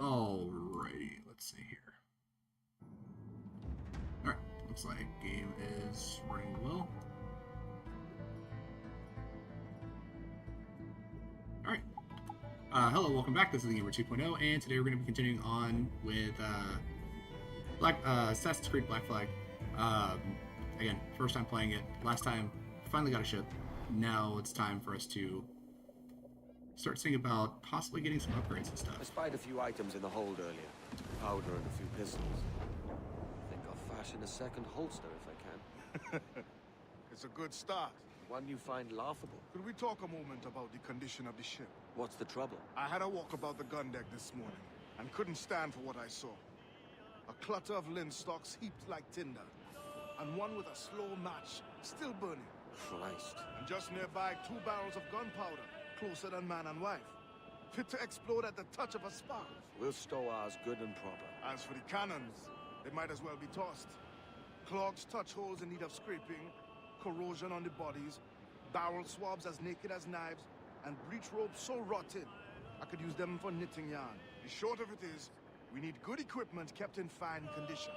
Alrighty, let's see here. Alright, looks like game is running well. Alright. Hello, welcome back. This is Gamer 2.0, and today we're going to be continuing on with Assassin's Creed Black Flag. Again, first time playing it. Last time, finally got a ship. Now it's time for us to start thinking about possibly getting some upgrades and stuff. I spied a few items in the hold earlier. Powder and a few pistols. I think I'll fashion a second holster if I can. It's a good start. One you find laughable. Could we talk a moment about the condition of the ship? What's the trouble? I had a walk about the gun deck this morning, and couldn't stand for what I saw. A clutter of linstocks heaped like tinder, and one with a slow match still burning. Christ. And just nearby, 2 barrels of gunpowder, closer than man and wife, fit to explode at the touch of a spark. We'll stow ours good and proper. As for the cannons, they might as well be tossed. Clogs touch holes in need of scraping, corrosion on the bodies, barrel swabs as naked as knives, and breech ropes so rotted, I could use them for knitting yarn. The short of it is, we need good equipment kept in fine condition.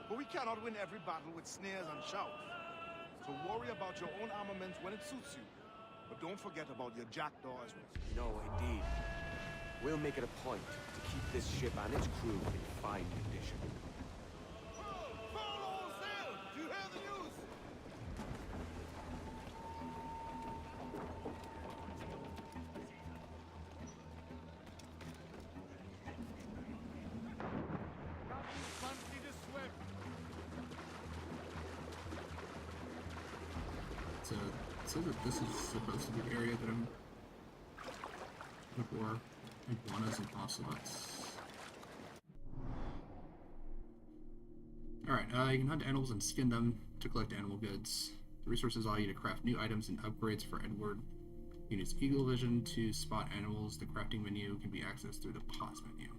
But we cannot win every battle with snares and shouts. So worry about your own armament when it suits you. But don't forget about your jackdaw as well. No, indeed. We'll make it a point to keep this ship and its crew in fine condition. Do you hear the news? Fancy to swim. So it says that this is supposed to be the area that I'm looking for iguanas and ocelots. Alright, you can hunt animals and skin them to collect animal goods. The resources allow you to craft new items and upgrades for Edward. You can use Eagle Vision to spot animals. The crafting menu can be accessed through the pause menu.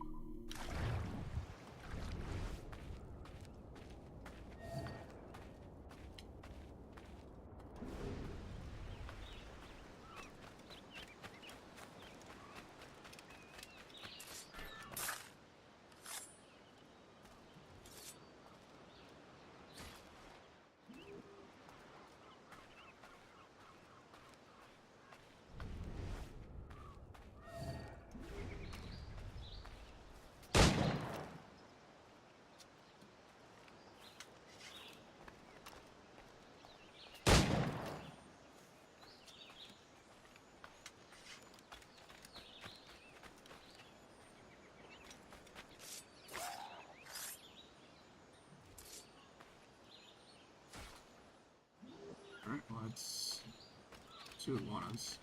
Alright, well, let's 2 iguanas.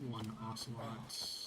One ocelot.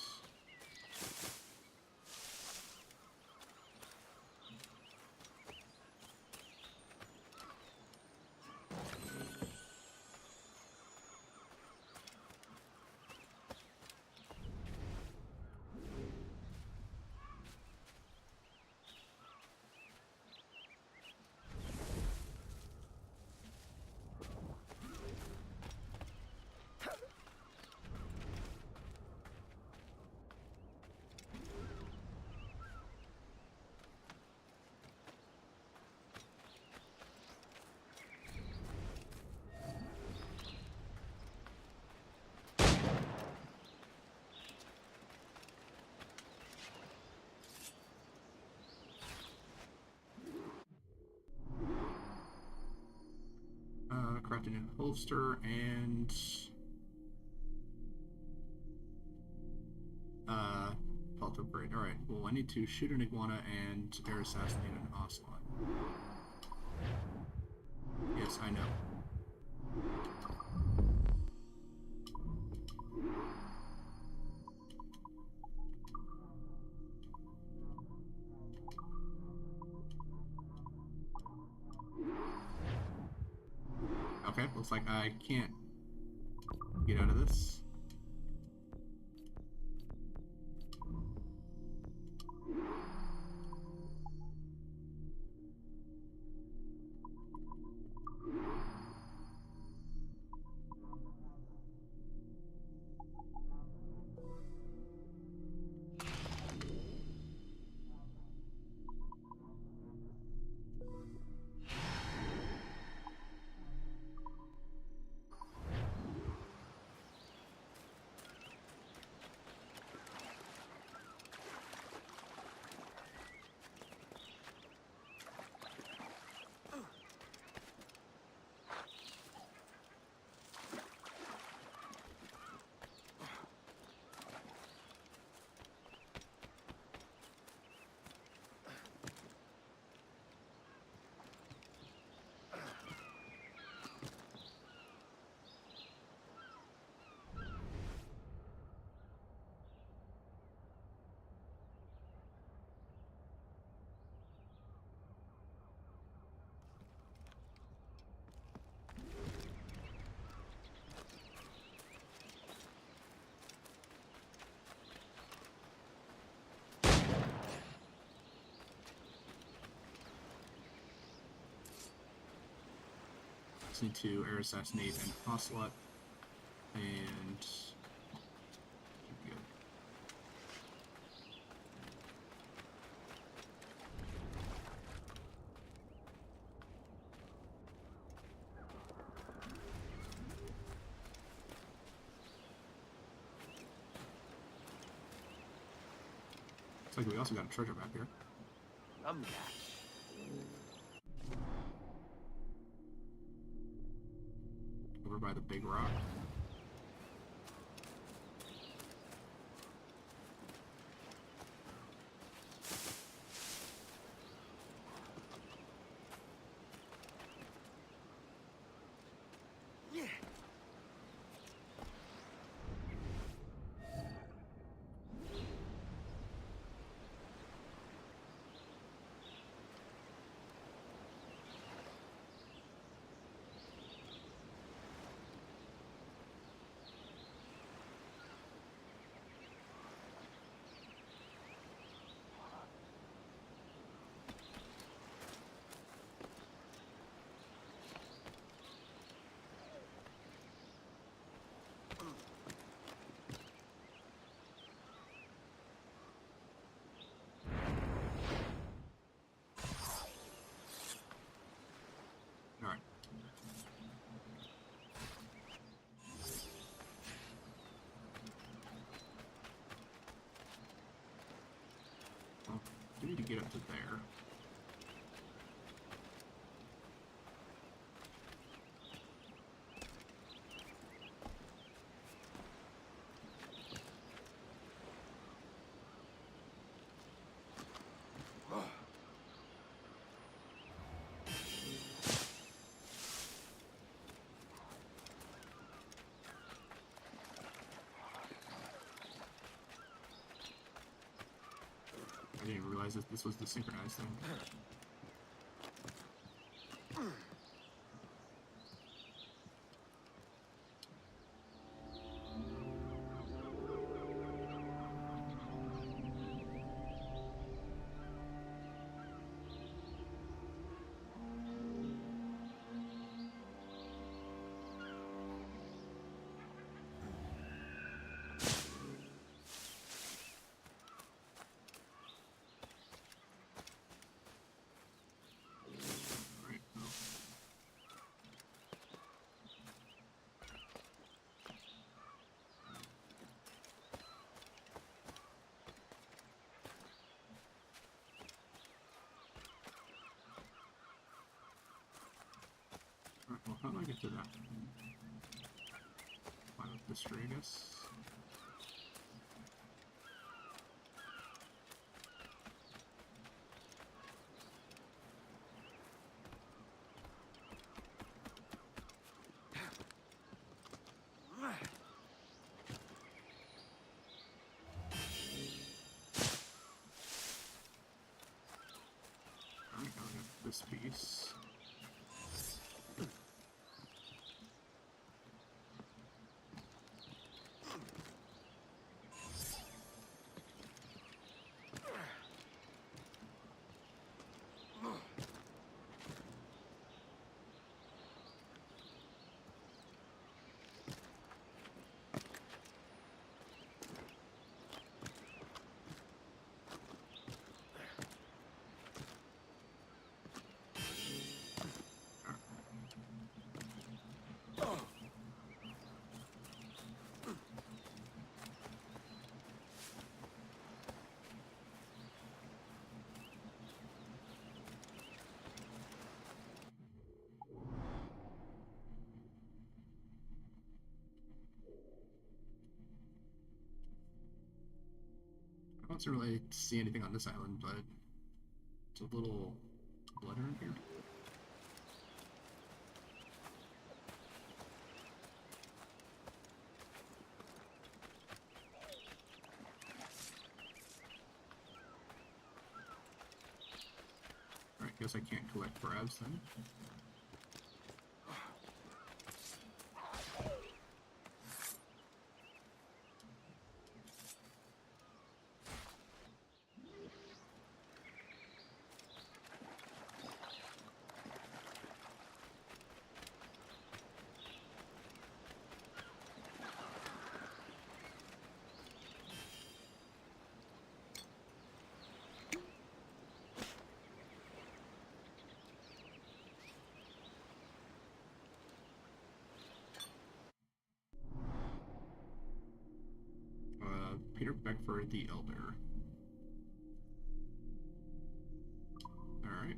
Crafting a holster and belt upgrade. Alright, well I need to shoot an iguana and air assassinate an ocelot. Yes, I know. Okay, looks like I can't get out of this. just need to air assassinate an ocelot, and should be good. Looks like we also got a treasure back here. Over by the big rock. Alright. Well, we need to get up to there. I didn't even realize that this was the synchronized thing. Right. Oh. Alright, well, how do I get to that? Climb up this tree, I guess. Alright, now we got this piece. I don't really see anything on this island, but it's a little blood around here. Alright, guess I can't collect crabs then. Back for the Elder. Alright.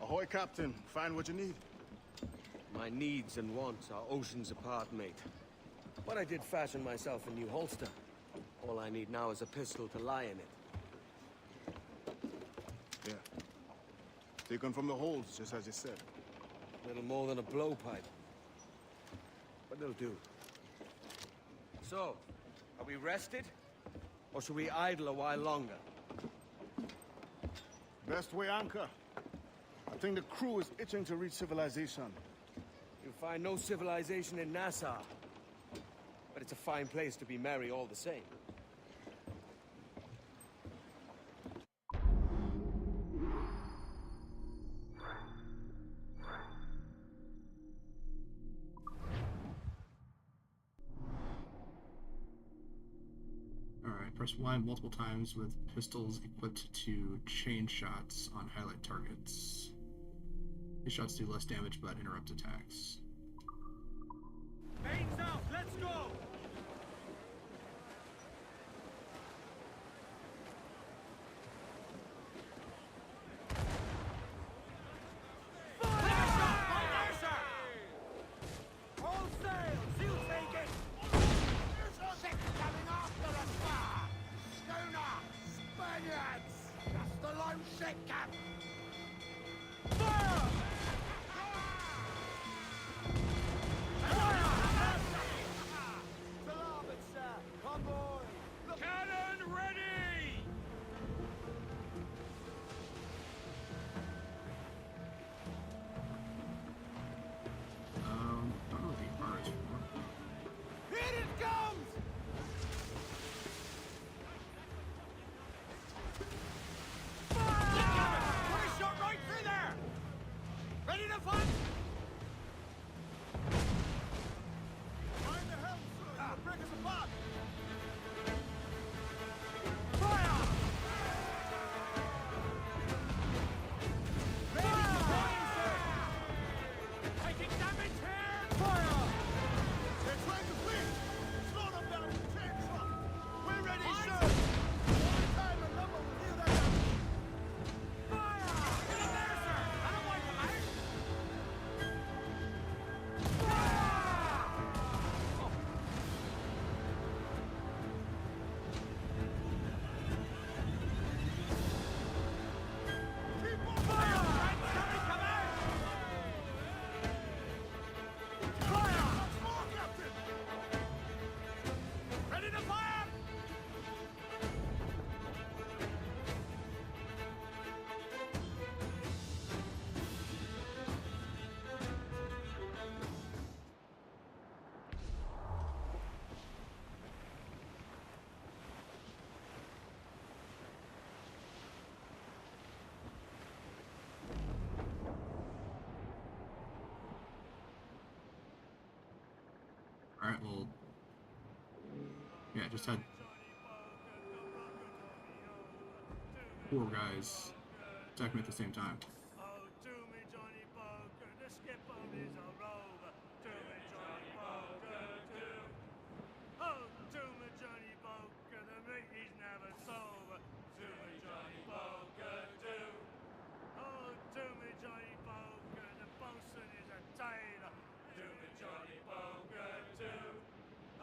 Ahoy, Captain. Find what you need. My needs and wants are oceans apart, mate. But I did fashion myself a new holster. All I need now is a pistol to lie in it. Yeah. Taken from the holds, just as you said. Little more than a blowpipe. But it'll do. So, are we rested? Or should we idle a while longer? Best way anchor. I think the crew is itching to reach civilization. You'll find no civilization in Nassau. But it's a fine place to be merry all the same. Alright, press Y multiple times with pistols equipped to chain shots on highlight targets. These shots do less damage but interrupt attacks. Mains out, let's go! Don't know what the R is for. Here it comes! Put a shot right through there! Ready to fight? Mind the helm, sir! Break us apart! Fire! Ready to fire, sir! Taking damage here! Fire! They're trying to win! Slow them down! Take some! We're ready, sir! One time a number will heal that damage! Fire! Get in there, sir! I don't want them out! Fire! Oh. Keep on fire! Somebody come out! Fire! Once more, Captain! Ready to fire! Alright, well... Yeah, just had 4 guys attack me at the same time. Oh, do me, Johnny Poker, the skipper is a rover. Do me, Johnny Poker, do. Oh, do me, Johnny Poker, the meat is never sober. Do me, Johnny Poker, do. Oh, do me, Johnny Poker, the bosun is a tailor. Do me, Johnny Poker, do.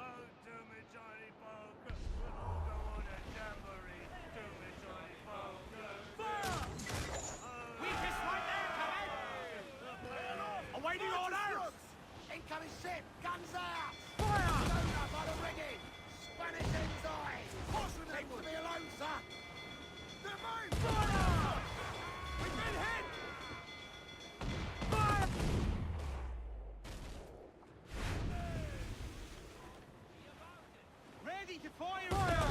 Oh, do me, Johnny Poker, we'll all go on a jamboree. Do me, Johnny Poker. Fire! Weakest right there, coming! Awaiting orders! Incoming ship! Guns out! Fire! Load up on the rigging! Spanish inside! Leave me alone, sir! They're mine! Fire! We've been hit! Fire! Ready to fire! Fire!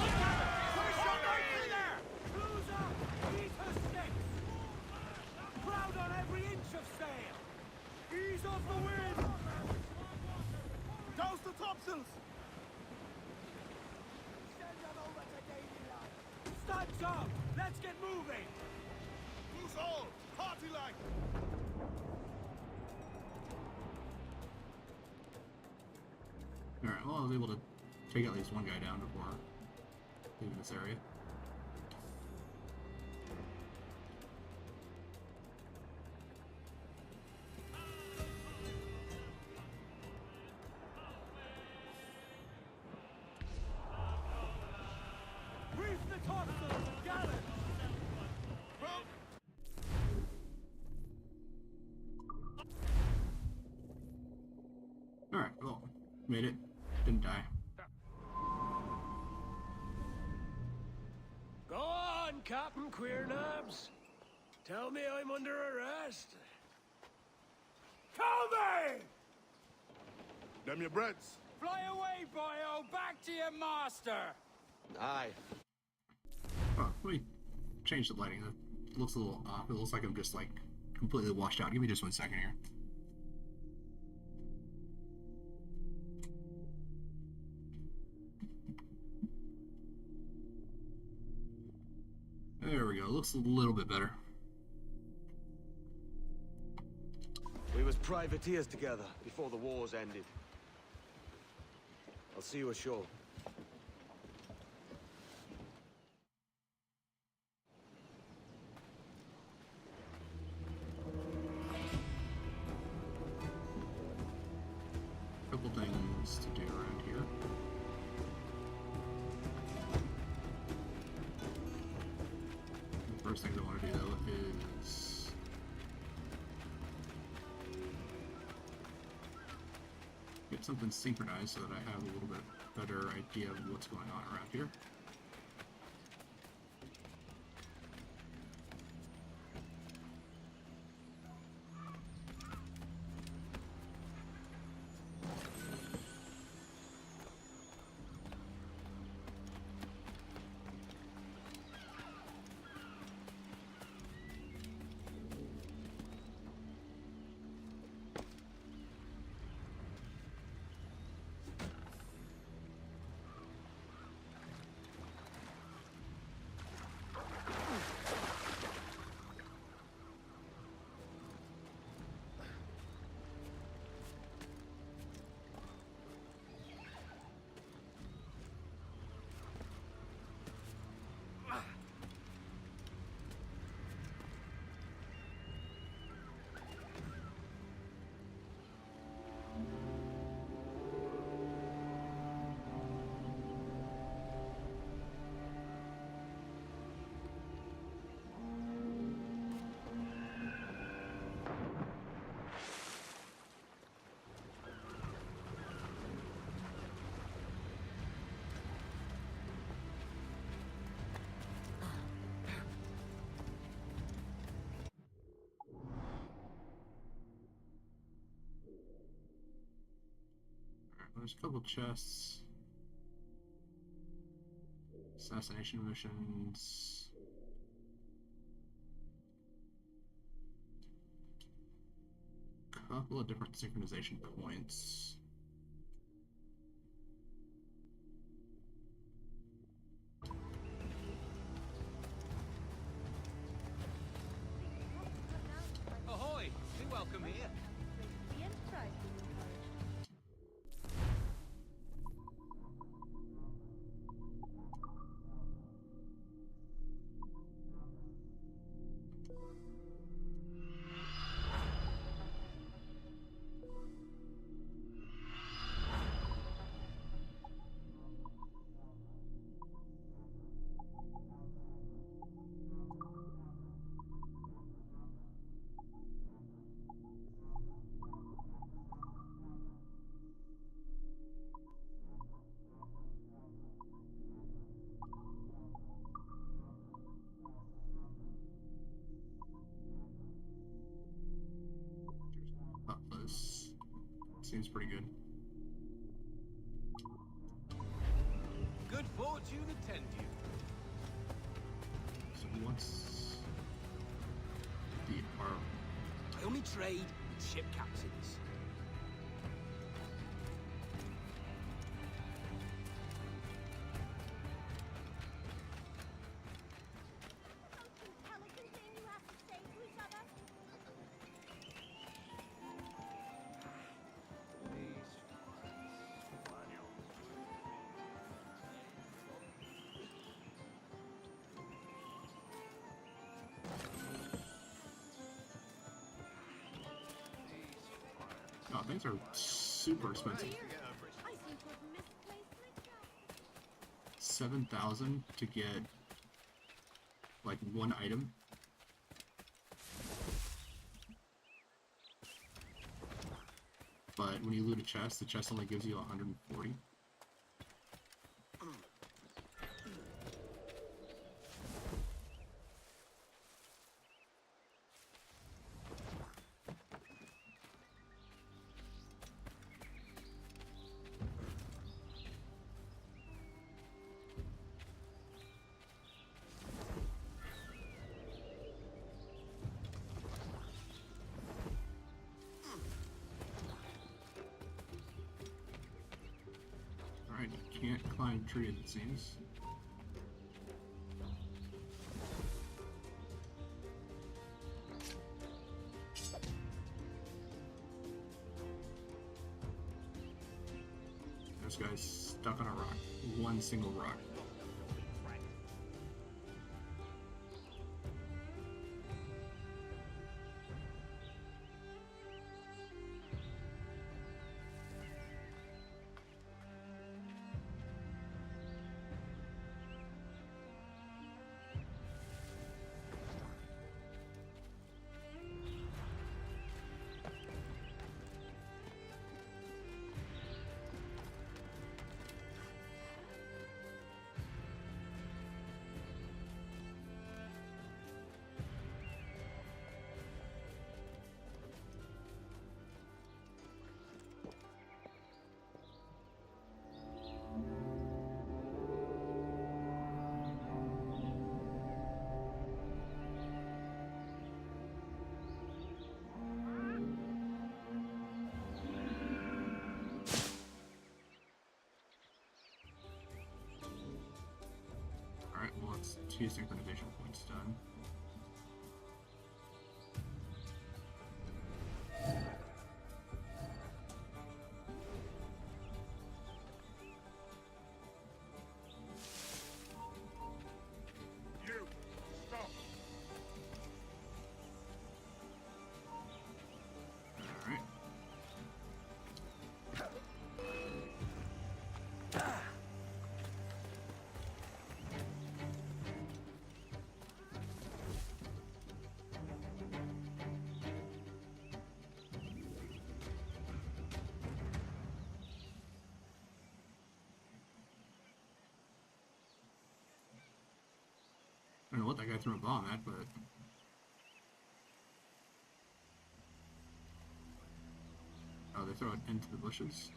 Put a shot right through there! Cruiser! Eat her sticks! the wind! Douse the topsails! Send them over to Davy Line. Stand up! Let's get moving! Who's all? Party like! Alright, well, I was able to take at least one guy down before leaving this area. Reef the topsails and gallant! Well, Alright, well, made it. Didn't die. Go on, Captain Queernabs. Tell me I'm under arrest. Tell me! them your breads. Fly away, boyo! Back to your master! Aye. Oh, let me change the lighting. It looks a little off. It looks like I'm just like completely washed out. Give me just 1 second here. There we go. Looks a little bit better. We was privateers together before the wars ended. I'll see you ashore. Couple things to do around here. The first thing I want to do though is get something synchronized so that I have a little bit better idea of what's going on around here. There's a couple chests. Assassination missions. Couple of different synchronization points. Ahoy! Be welcome here. The Enterprise was encouraged. Cutlass. Seems pretty good. Good fortune attend you. So what's the I only trade with ship captains. Oh, things are super expensive. I seem to have misplaced my trap. 7,000 to get like one item. But when you loot a chest, the chest only gives you 140. Alright, you can't climb trees, it seems. This guy's stuck on a rock. One single rock. Alright, well, it's 2 synchronization points done. You, stop. Alright. I don't know what that guy threw a bomb at, but... Oh, they throw it into the bushes?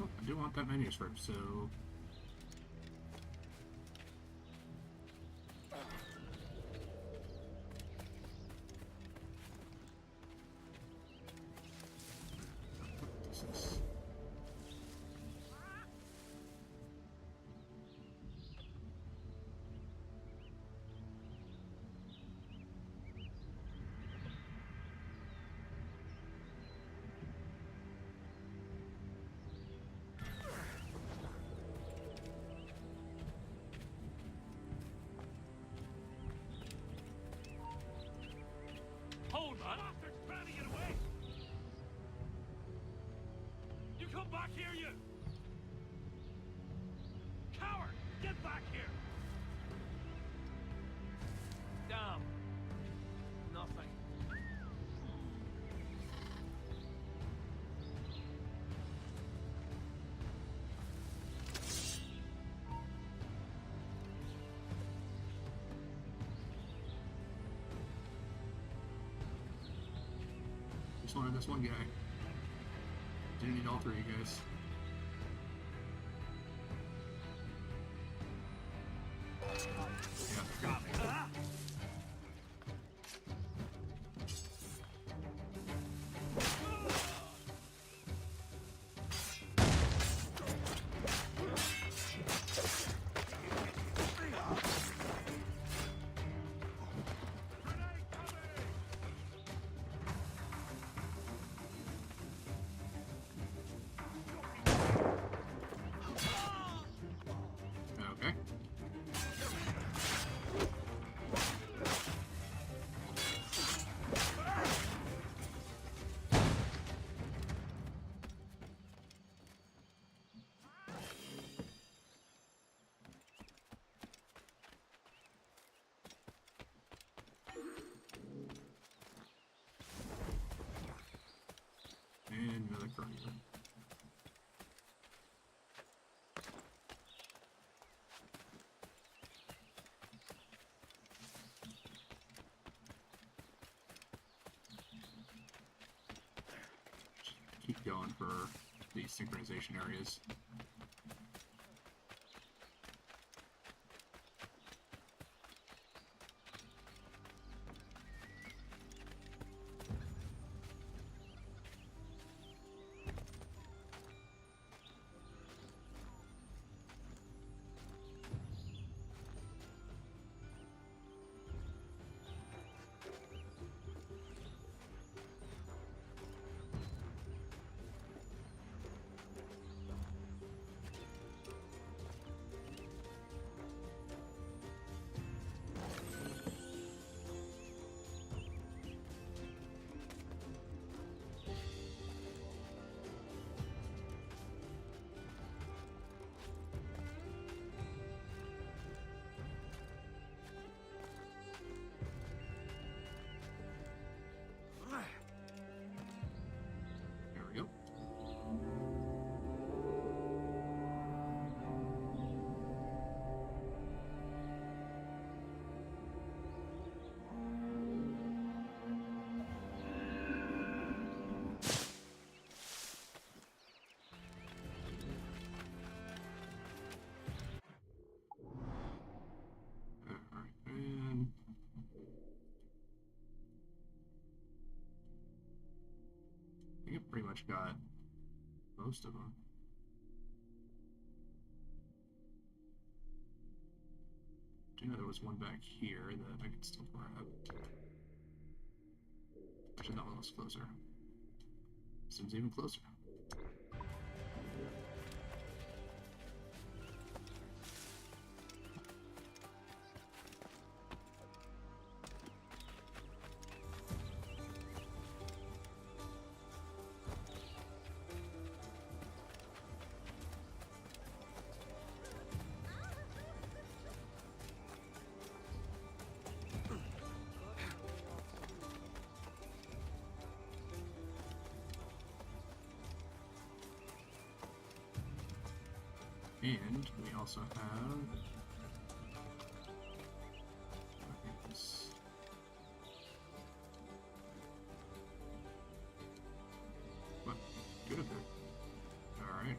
Oh, I do want that manuscript, so... This is... Hold on! Bastards trying to get away! You come back here, you! Coward! Get back here! Down. Nothing. Just wanted this one guy. Didn't need all 3 guys. Yeah. Ah! Grenade coming! earlier. Keep going for these synchronization areas. There we go. Alright, and I think I've pretty much got most of them. Do know there was one back here that I could still grab. Actually, that one was closer. Seems even closer. And we also have this. What? Good of it. Alright.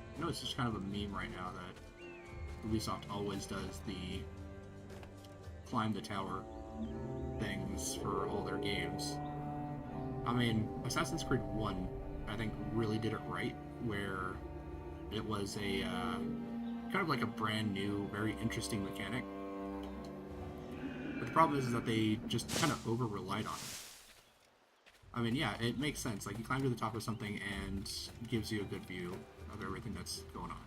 I know it's just kind of a meme right now that Ubisoft always does the climb the tower things for all their games. I mean, Assassin's Creed 1, I think, really did it right, where it was a kind of like a brand new, very interesting mechanic. But the problem is that they just kind of over-relied on it. I mean, yeah, it makes sense. Like, you climb to the top of something and gives you a good view of everything that's going on.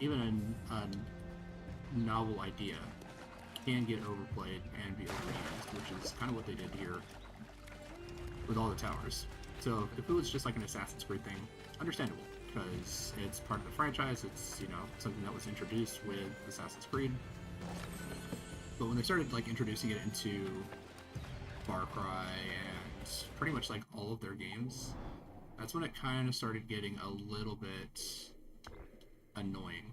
Even a novel idea can get overplayed and be overused, which is kind of what they did here with all the towers. So if it was just like an Assassin's Creed thing, understandable, because it's part of the franchise, it's, you know, something that was introduced with Assassin's Creed. But when they started like introducing it into Far Cry and pretty much like all of their games, that's when it kind of started getting a little bit annoying,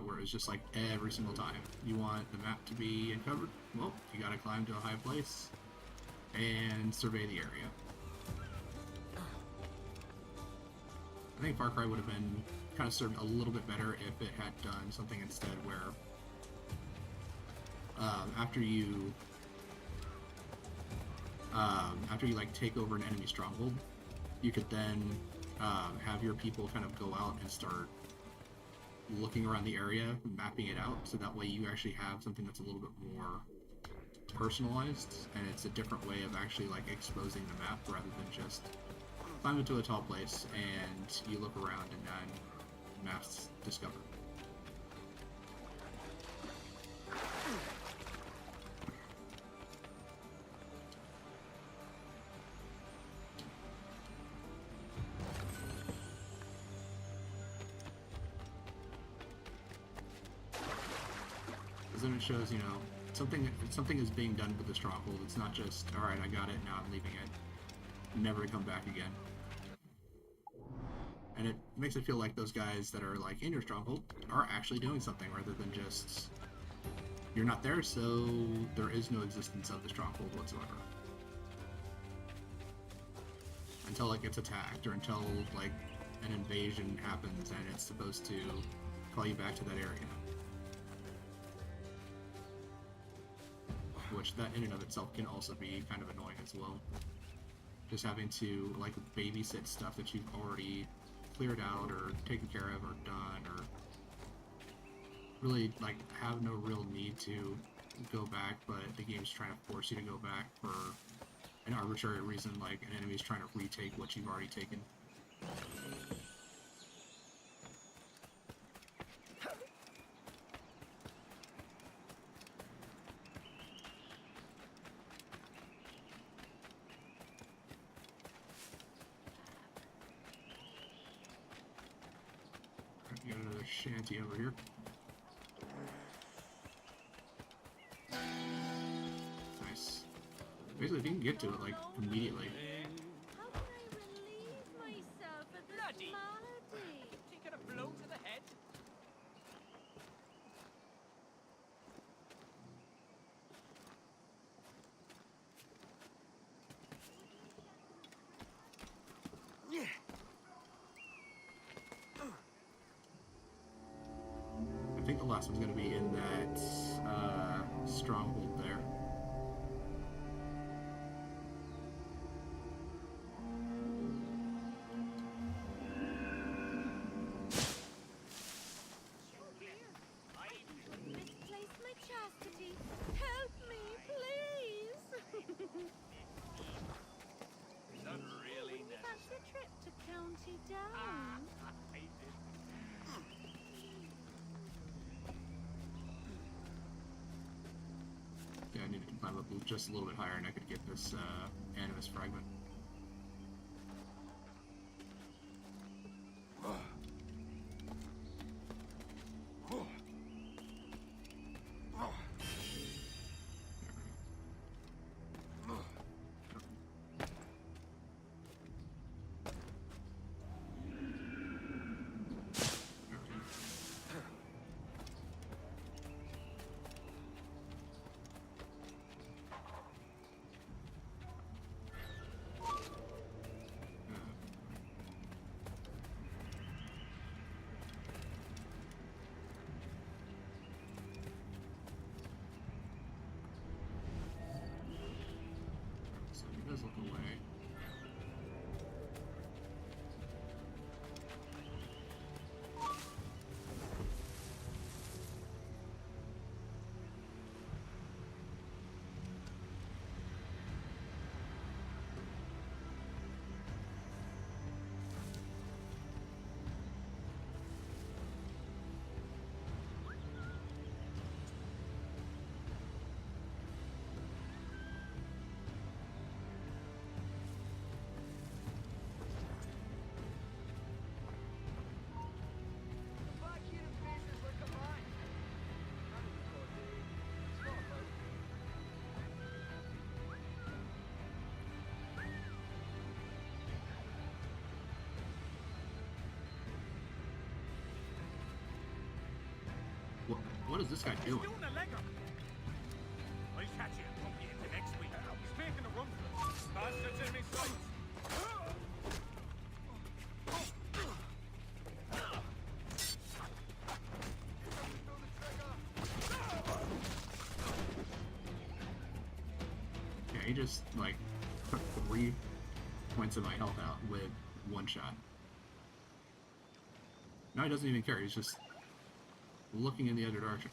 where it was just like every single time you want the map to be uncovered, well, you gotta climb to a high place and survey the area. I think Far Cry would have been kind of served a little bit better if it had done something instead where after you like take over an enemy stronghold, you could then have your people kind of go out and start looking around the area, mapping it out, so that way you actually have something that's a little bit more personalized, and it's a different way of actually like exposing the map rather than just climb into a tall place and you look around and then maps discovered. Because then it shows, you know, something is being done with the stronghold. It's not just, alright, I got it, now I'm leaving it, never to come back again. And it makes it feel like those guys that are like in your stronghold are actually doing something rather than just, you're not there, so there is no existence of the stronghold whatsoever. Until it gets attacked, or until like an invasion happens and it's supposed to call you back to that area. Which that in and of itself can also be kind of annoying as well. Just having to like babysit stuff that you've already cleared out or taken care of or done, or really like have no real need to go back, but the game's trying to force you to go back for an arbitrary reason, like an enemy's trying to retake what you've already taken. Got another shanty over here. Nice. Basically, if you can get to it, like, immediately. How can I relieve myself of this Bloody. malady? Taking a blow to the head? I think the last one's going to be in that stronghold there. Misplaced my chastity. Help me, please. Is that really Wouldn't you fancy necessary? a trip to County Down? I hate it. Yeah, I needed to climb up just a little bit higher and I could get this animus fragment. So he does look away. What is this guy doing? Doing a legger. I'll catch you and pump you into next week. He's making a run for it. Bastards in me sights. he just like took 3 points of my health out with 1 shot. Now he doesn't even care. He's just looking in the other direction.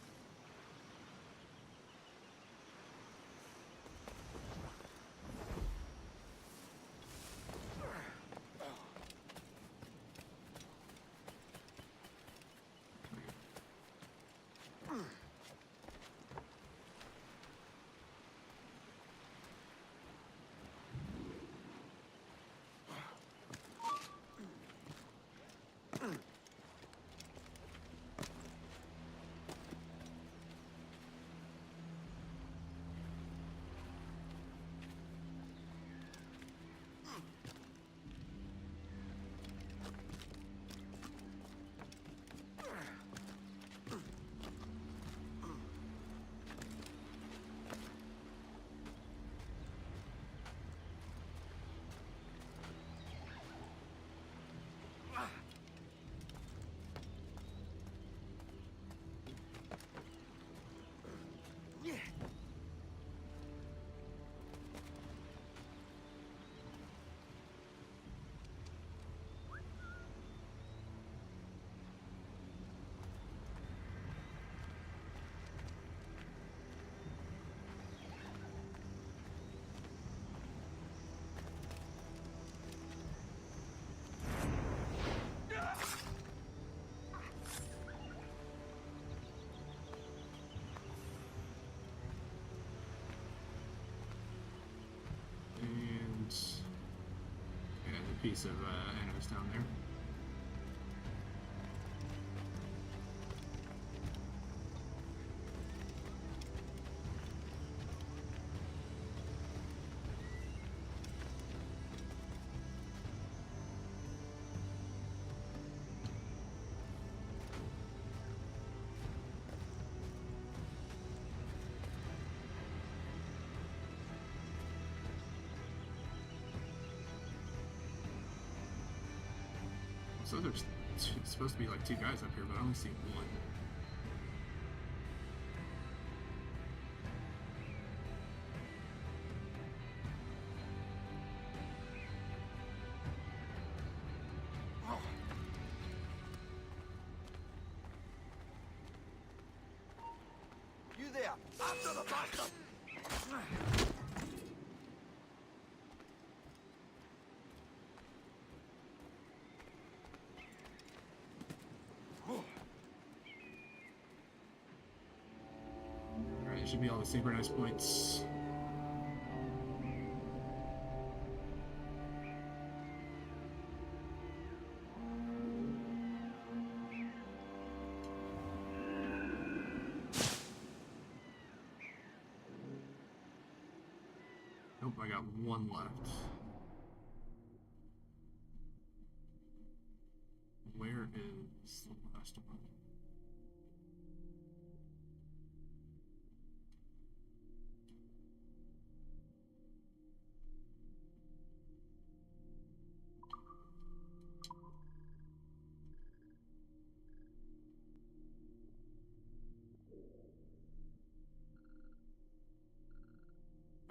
Piece of animals down there. So there's supposed to be like 2 guys up here, but I only see 1. You there! After the bastard! Alright, it should be all the synchronized points. Nope, I got 1 left. Where is the last one?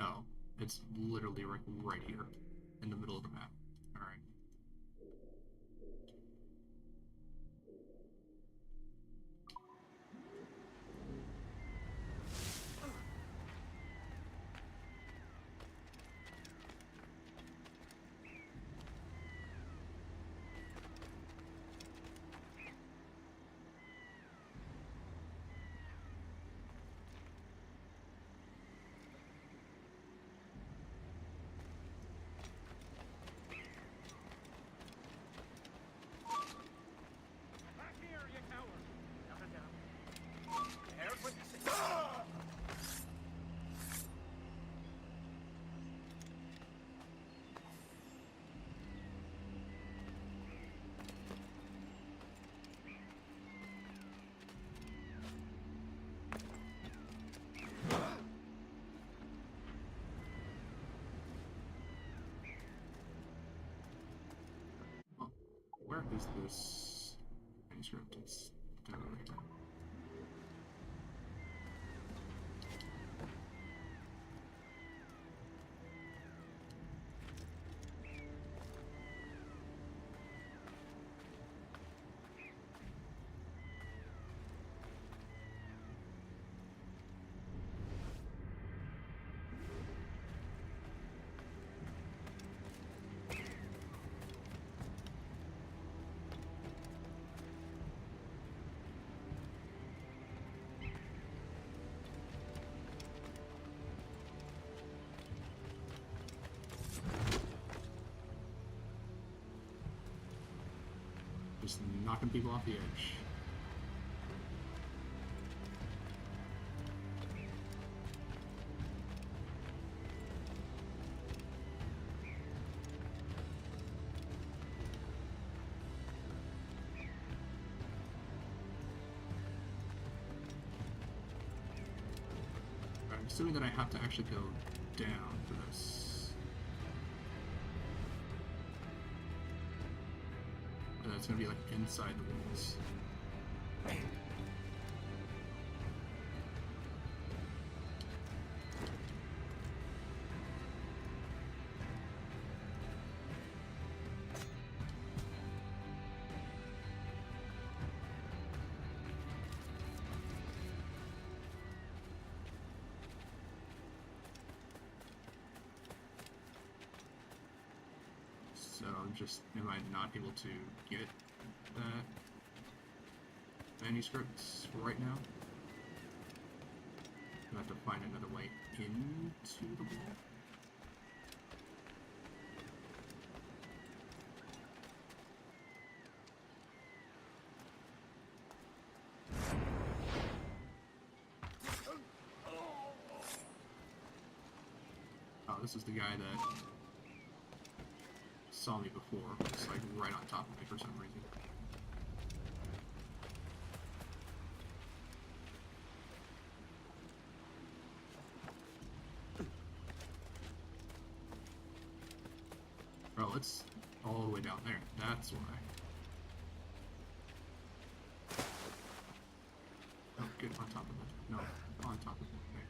Oh, it's literally right here in the middle of the map. All right. Back here, you coward! Down and down. There's what you say. Well, where is this manuscript? It's down right there. just knocking people off the edge. I'm assuming that I have to actually go down for this. Or that's gonna be like inside the walls. So am I not able to get that manuscript right now? I have to find another way into the wall. Oh, this is the guy that saw me before. It's like right on top of me for some reason. Oh, it's all the way down there. That's why. Oh, get on top of it. No, on top of it. There.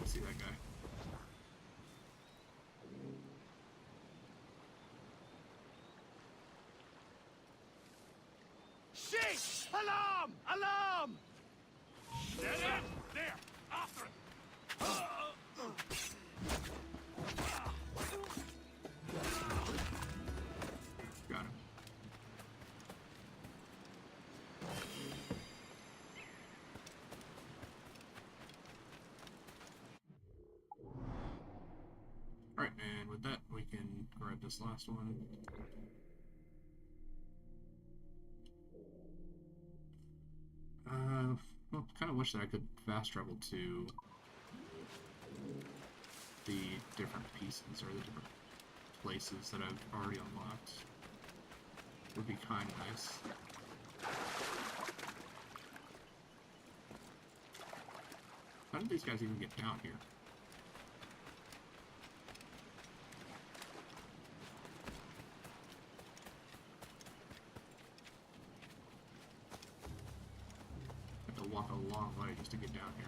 See that guy. Shit! Alarm! Alarm! Dead end! There! After it! Got him. Alright, and with that, we can grab this last one. Well, kind of wish that I could fast travel to the different pieces or the different places that I've already unlocked. Would be kind of nice. How did these guys even get down here? I have to walk a long way just to get down here.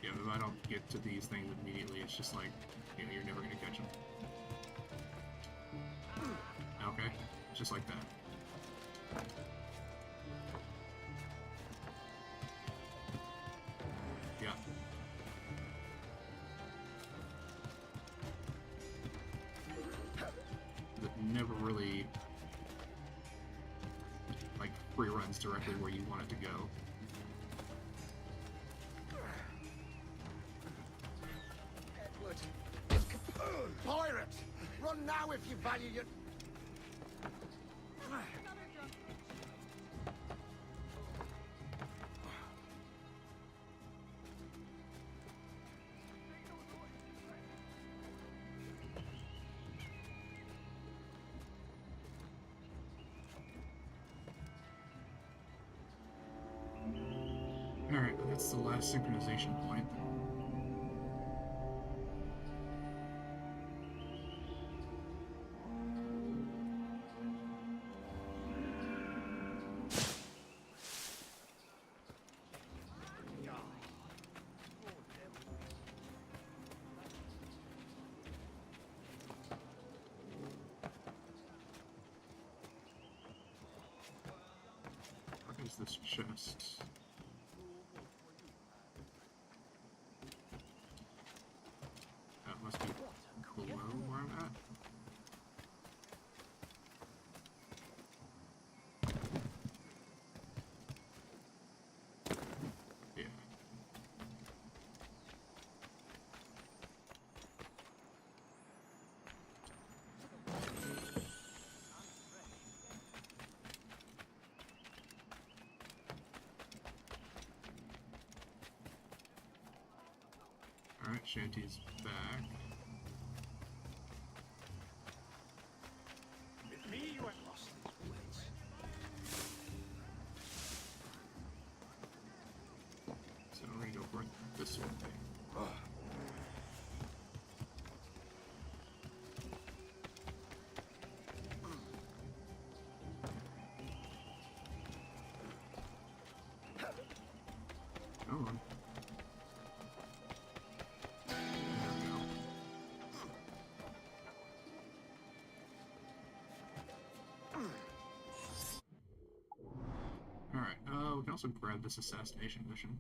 Yeah, if I don't get to these things immediately, it's just like, you know, you're never gonna catch them. Okay, just like that. Yeah. That never really, like, free runs directly where you want it to go. Pirate! Run now if you value your... Another junk. Alright, that's the last synchronization point. What is this chest? That must be below where I'm at. Yeah. Alright, Shanty's back. With me, you have lost these woods. So we're gonna go for this one thing. Come on. There we go. Alright, we can also grab this assassination mission.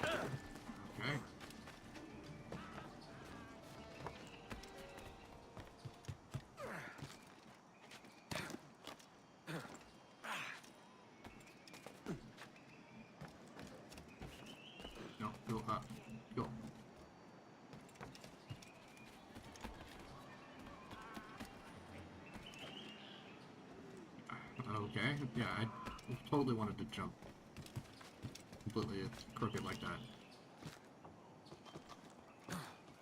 Okay. No, go up. Go. Okay, yeah, I totally wanted to jump completely crooked like that.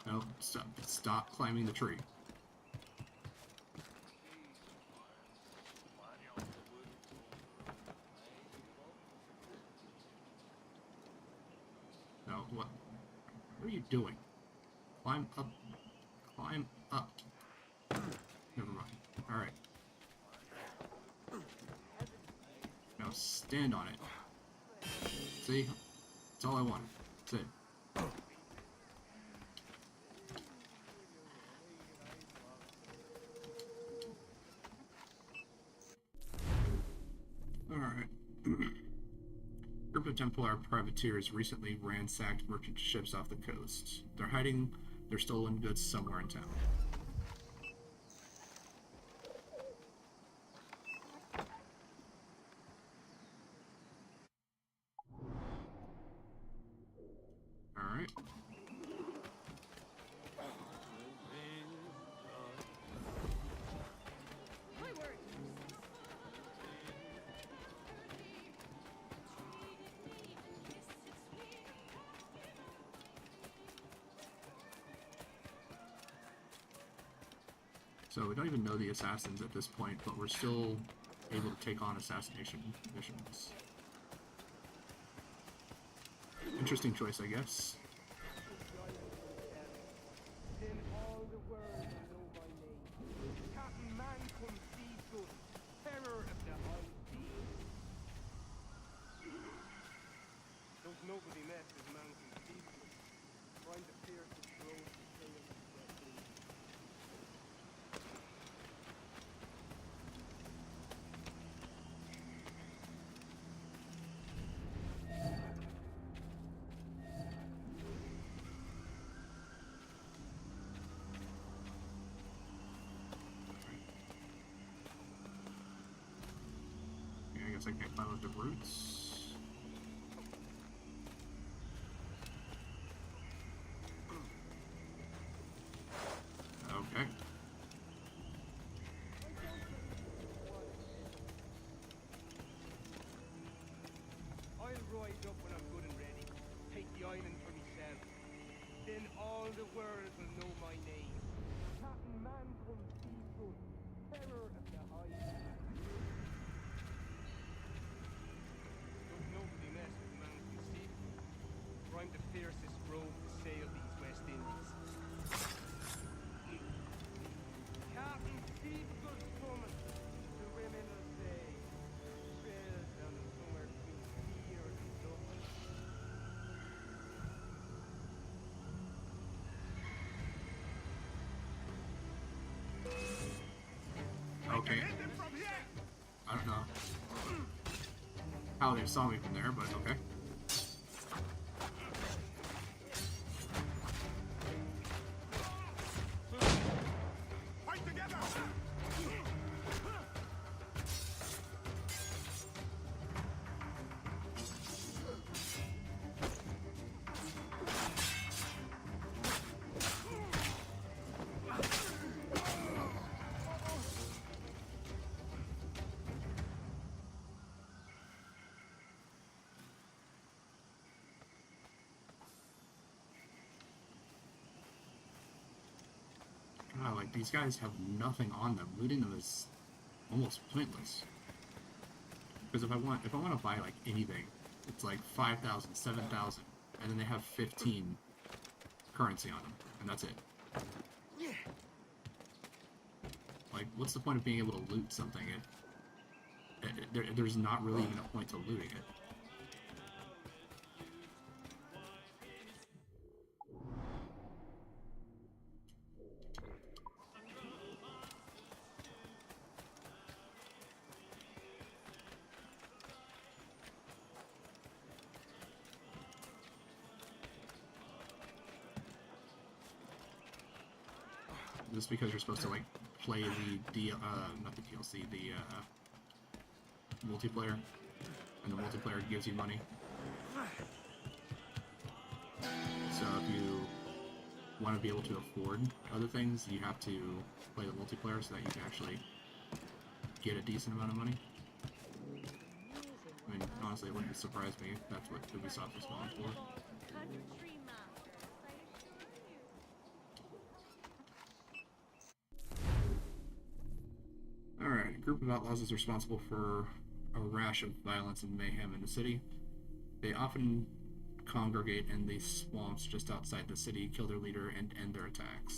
No, stop climbing the tree. No, what are you doing? Climb up. Climb up. Never mind. Alright. Now stand on it. See? That's all I wanted. That's it. Alright. Group of Templar privateers recently ransacked merchant ships off the coast. They're hiding their stolen goods somewhere in town. Alright. My word. So we don't even know the assassins at this point, but we're still able to take on assassination missions. Interesting choice, I guess. Then all the world will know my name. Captain Mancom Seafood, terror of the high seas. Don't nobody mess with Mancom Seafood. Find the fearsome drove to sail with their fleet. Yeah, I guess I can't climb up the roots. rise up when I'm good and ready. Take the island for myself. Then all the world will know my name. Captain Mancom Seafood, terror of the high. Don't nobody mess with Mancom Seafood. For I'm the fiercest rogue to sail these West Indies. Captain Seafood's coming. The women will say, trails down the somewhere between here and Dublin. Okay. I don't know how they saw me from there, but okay. Fight together! God, like these guys have nothing on them. Looting them is almost pointless. Because if I want to buy like anything, it's like 5,000, 7,000, and then they have 15 currency on them, and that's it. Like, what's the point of being able to loot something if there's not really even a point to looting it? Just because you're supposed to like play the not the DLC, the multiplayer, and the multiplayer gives you money. So if you want to be able to afford other things, you have to play the multiplayer so that you can actually get a decent amount of money. I mean, honestly, it wouldn't surprise me if that's what Ubisoft was going for. Country masters, I assure you. Alright, a group of outlaws is responsible for a rash of violence and mayhem in the city. They often congregate in the swamps just outside the city, kill their leader, and end their attacks.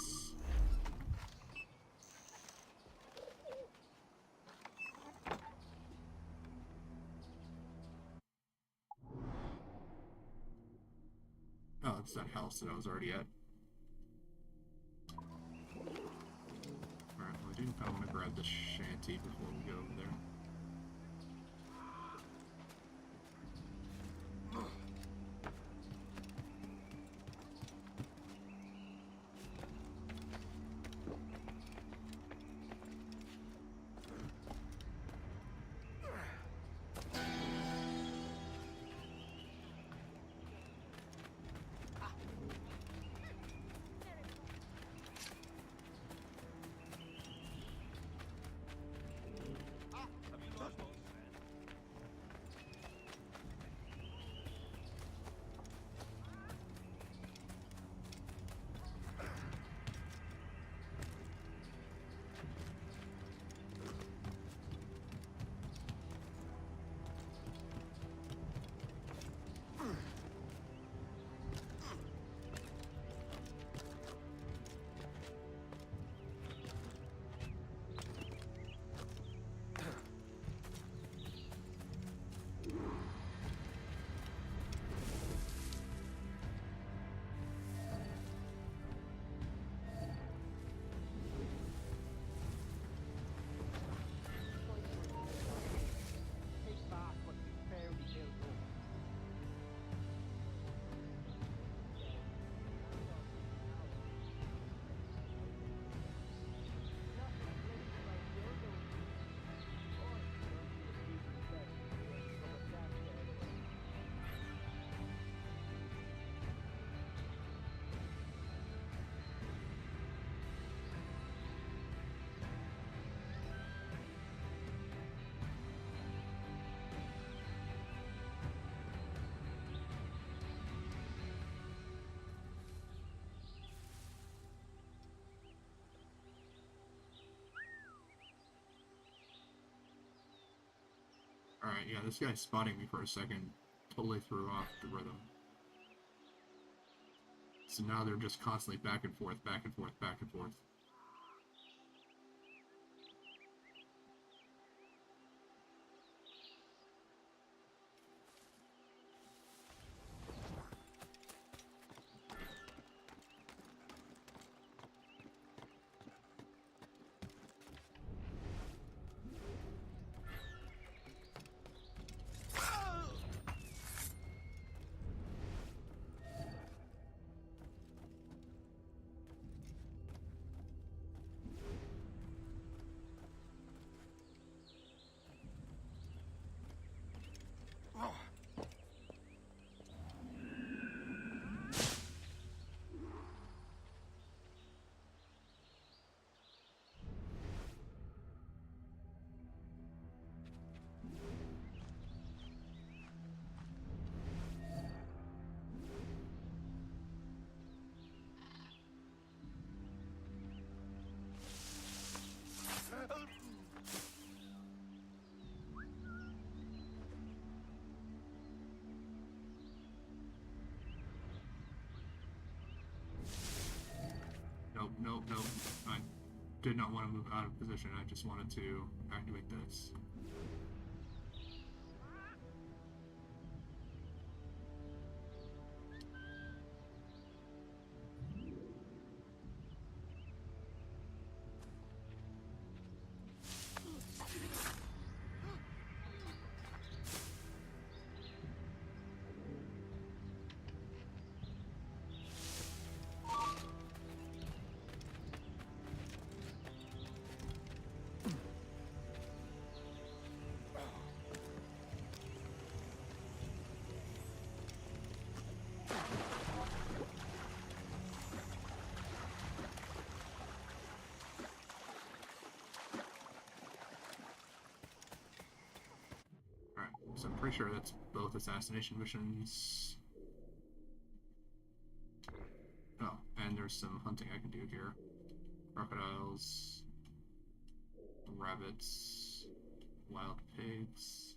Oh, it's that house that I was already at. Alright, well, I do kind of want to grab the shanty before we go over there. Alright, yeah, this guy's spotting me for a second. Totally threw off the rhythm. So now they're just constantly back and forth, back and forth, back and forth. Nope, nope, nope. I did not want to move out of position. I just wanted to activate this. Alright, so I'm pretty sure that's both assassination missions. Oh, and there's some hunting I can do here. Crocodiles, rabbits, wild pigs.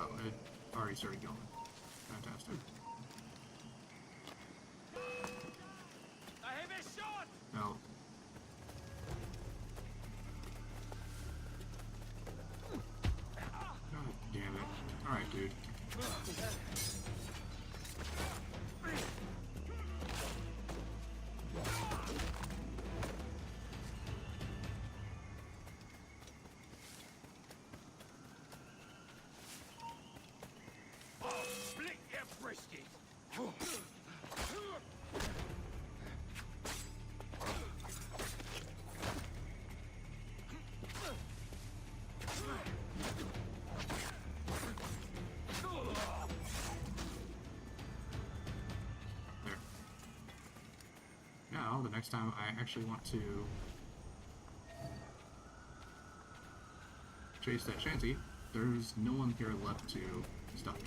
Oh, it already started going. Fantastic. I have a shot! No. God damn it. Alright, dude. Split your brisket! There. Now, the next time I actually want to chase that shanty, there's no one here left to stop me.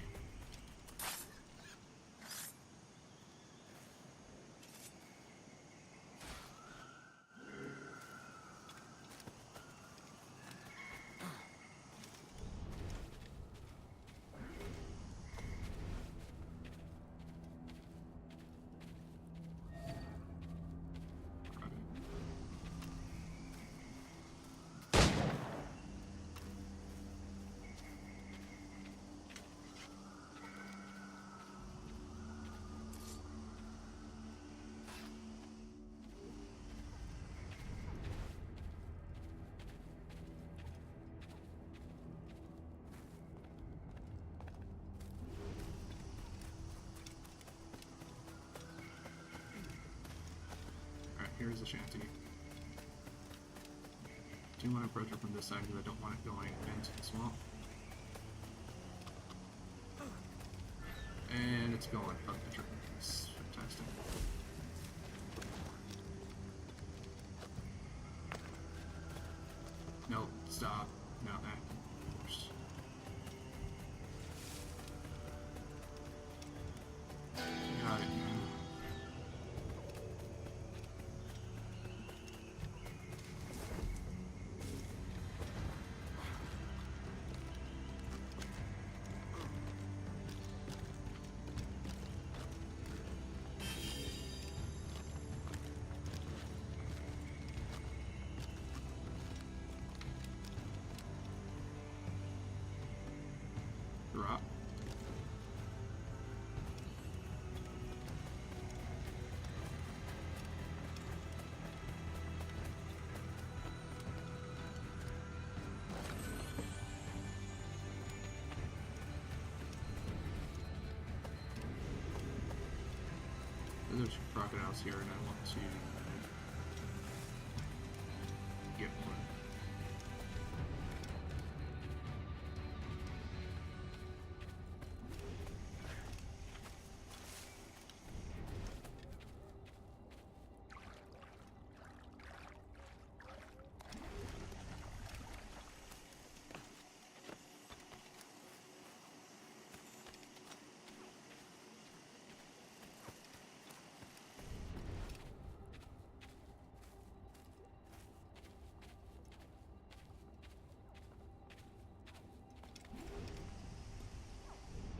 Here's a shanty. Do you want to approach her from this side because I don't want it going into the swamp? it's going up the tree. It's fantastic. No, stop. No, that. Got it. Drop. There's crocodiles here, and I want to get one.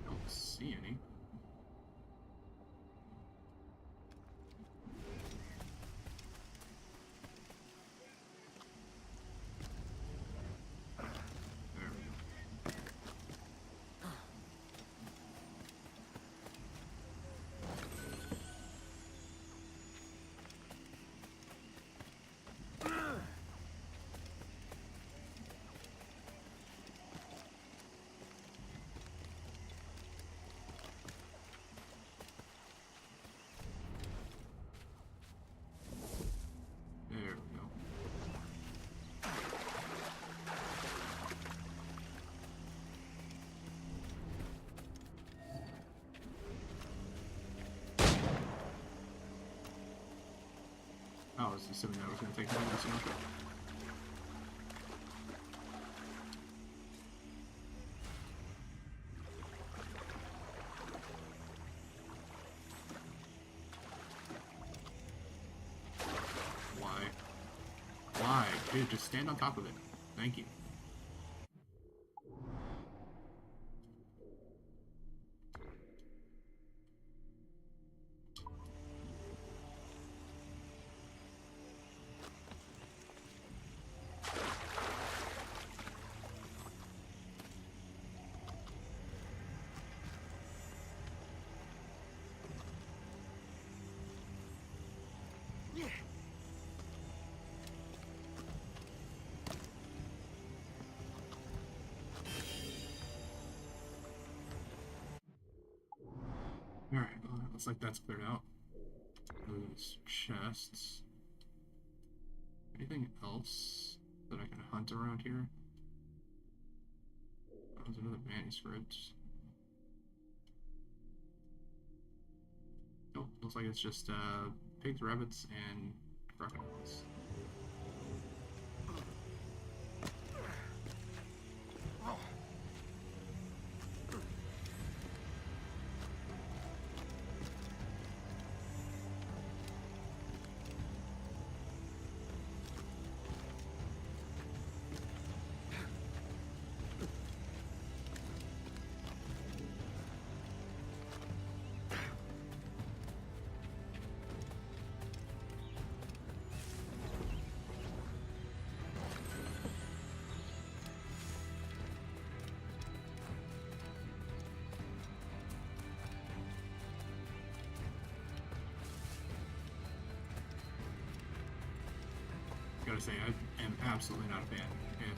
Don't see any. There we go. There we go. I was assuming that was going to take more than this. Why? Why? Dude, just stand on top of it. Thank you. Alright, well, looks like that's cleared out. Those chests. Anything else that I can hunt around here? Oh, there's another manuscript. Nope, looks like it's just pigs, rabbits, and crocodiles. Gotta say, I am absolutely not a fan if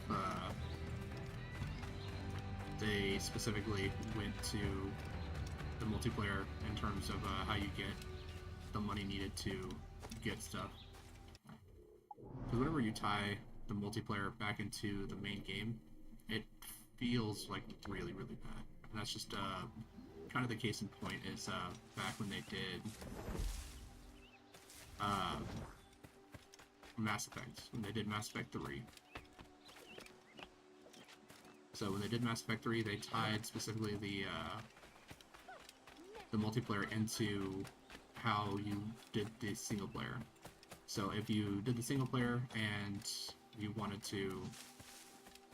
they specifically went to the multiplayer in terms of how you get the money needed to get stuff. Because whenever you tie the multiplayer back into the main game, it feels like really, really bad. And that's just kind of the case in point is back when they did Mass Effect, when they did Mass Effect 3. So when they did Mass Effect 3, they tied specifically the multiplayer into how you did the single player. So if you did the single player and you wanted to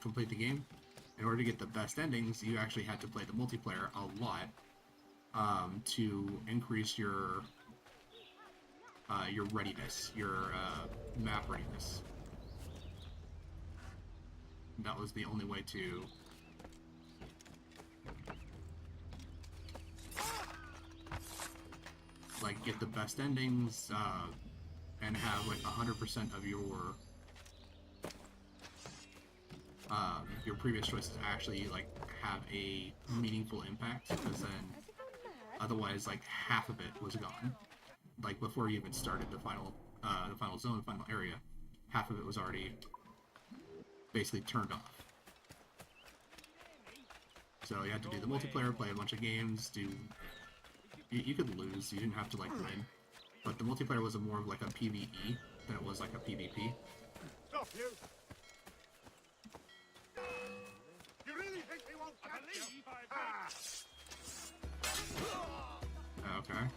complete the game, in order to get the best endings, you actually had to play the multiplayer a lot to increase your readiness, your map readiness. That was the only way to like get the best endings and have like 100% of your previous choices actually like have a meaningful impact, because then otherwise like half of it was gone. Like before you even started the final zone, the final area, half of it was already basically turned off. So you had to do the multiplayer, play a bunch of games, you could lose, you didn't have to like win, but the multiplayer was more of like a PvE than it was like a PvP. Stop you! You really think they won't catch you? Okay.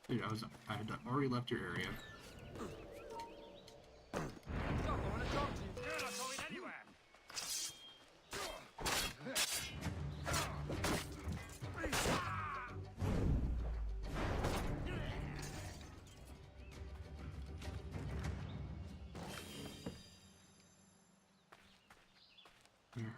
Dude, I had already left your area. Don't want to talk to you. You're not going anywhere. Alright.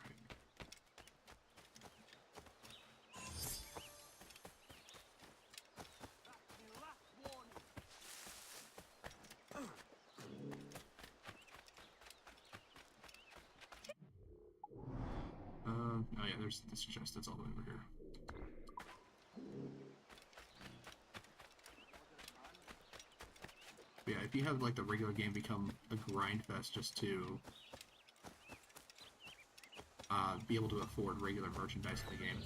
Oh yeah, there's this chest that's all the way over here. But yeah, if you have like the regular game become a grind fest just to be able to afford regular merchandise in the game,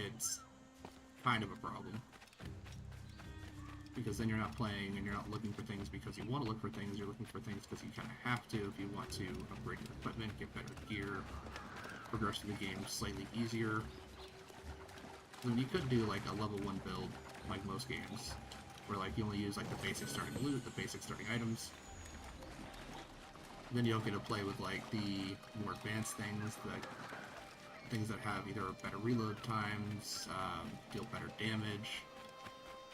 it's kind of a problem. Because then you're not playing and you're not looking for things because you want to look for things, you're looking for things because you kind of have to if you want to upgrade your equipment, get better gear, progress through the game slightly easier. Then you could do like a level 1 build, like most games, where like you only use like the basic starting loot, the basic starting items. Then you don't get to play with like the more advanced things, like things that have either better reload times, deal better damage,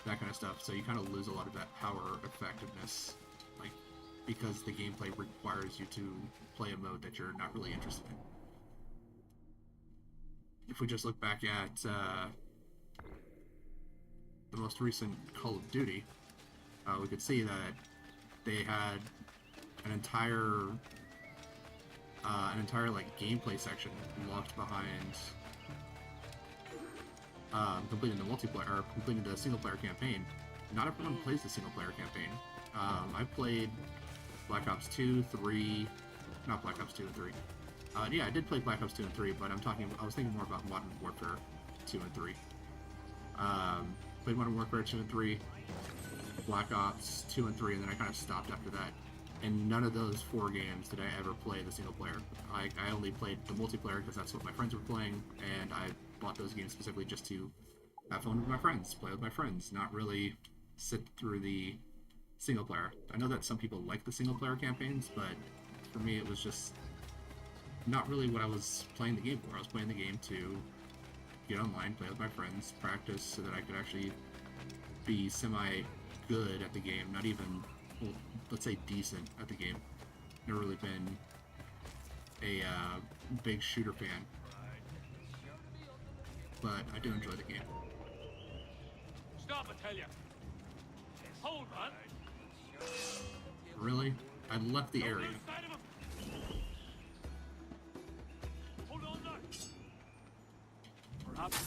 that kind of stuff. So you kind of lose a lot of that power effectiveness, like because the gameplay requires you to play a mode that you're not really interested in. If we just look back at the most recent Call of Duty, we could see that they had an entire like gameplay section locked behind completing the multiplayer, or completing the single player campaign. Not everyone plays the single player campaign. I played Black Ops 2, 3, not Black Ops 2 and 3. Yeah, I did play Black Ops 2 and 3, but I was thinking more about Modern Warfare 2 and 3. Played Modern Warfare 2 and 3, Black Ops 2 and 3, and then I kind of stopped after that. In none of those 4 games did I ever play the single player. I only played the multiplayer because that's what my friends were playing, and I bought those games specifically just to have fun with my friends, play with my friends, not really sit through the single player. I know that some people like the single player campaigns, but for me it was just not really what I was playing the game for. I was playing the game to get online, play with my friends, practice so that I could actually be semi-good at the game, not even, well, let's say decent at the game. Never really been a big shooter fan, but I do enjoy the game. Stop, I tell you. Hold on. Really? I left the area. up. There.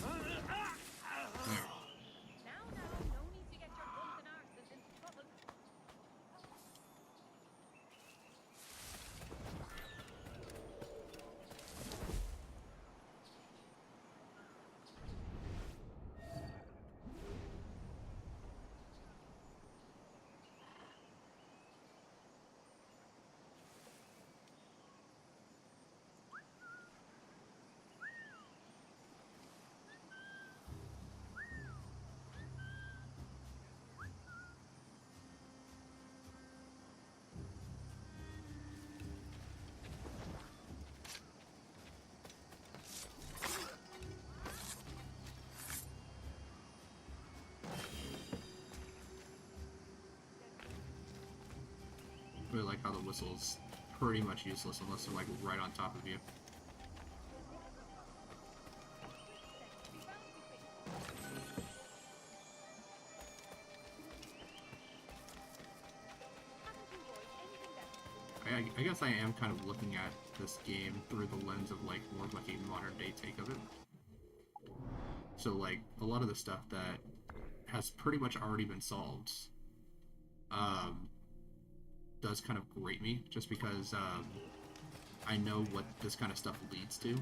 Now, no need to get your bums and arses into trouble. I really like how the whistle's pretty much useless unless they're like right on top of you. I guess I am kind of looking at this game through the lens of like more of like a modern day take of it. So like a lot of the stuff that has pretty much already been solved does kind of grate me just because I know what this kind of stuff leads to,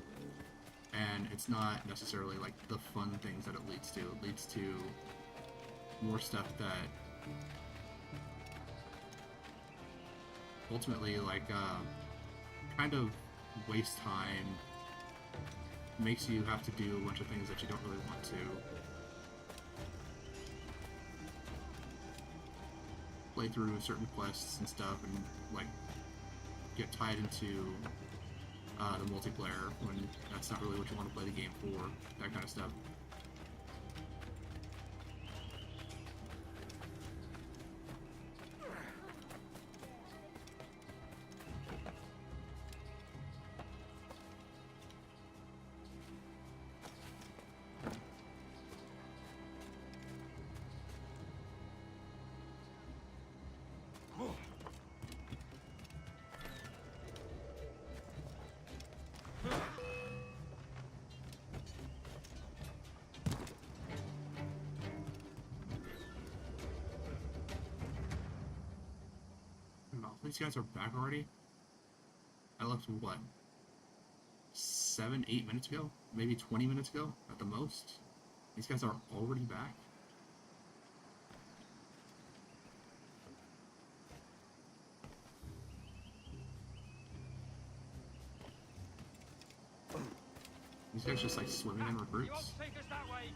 and it's not necessarily like the fun things that it leads to. It leads to more stuff that ultimately like kind of waste time, makes you have to do a bunch of things that you don't really want to. Play through certain quests and stuff and like get tied into the multiplayer when that's not really what you want to play the game for, that kind of stuff. These guys are back already? I left, what, 7, 8 minutes ago? Maybe 20 minutes ago, at the most? These guys are already back? These guys just like swimming in You recruits? won't take us that way.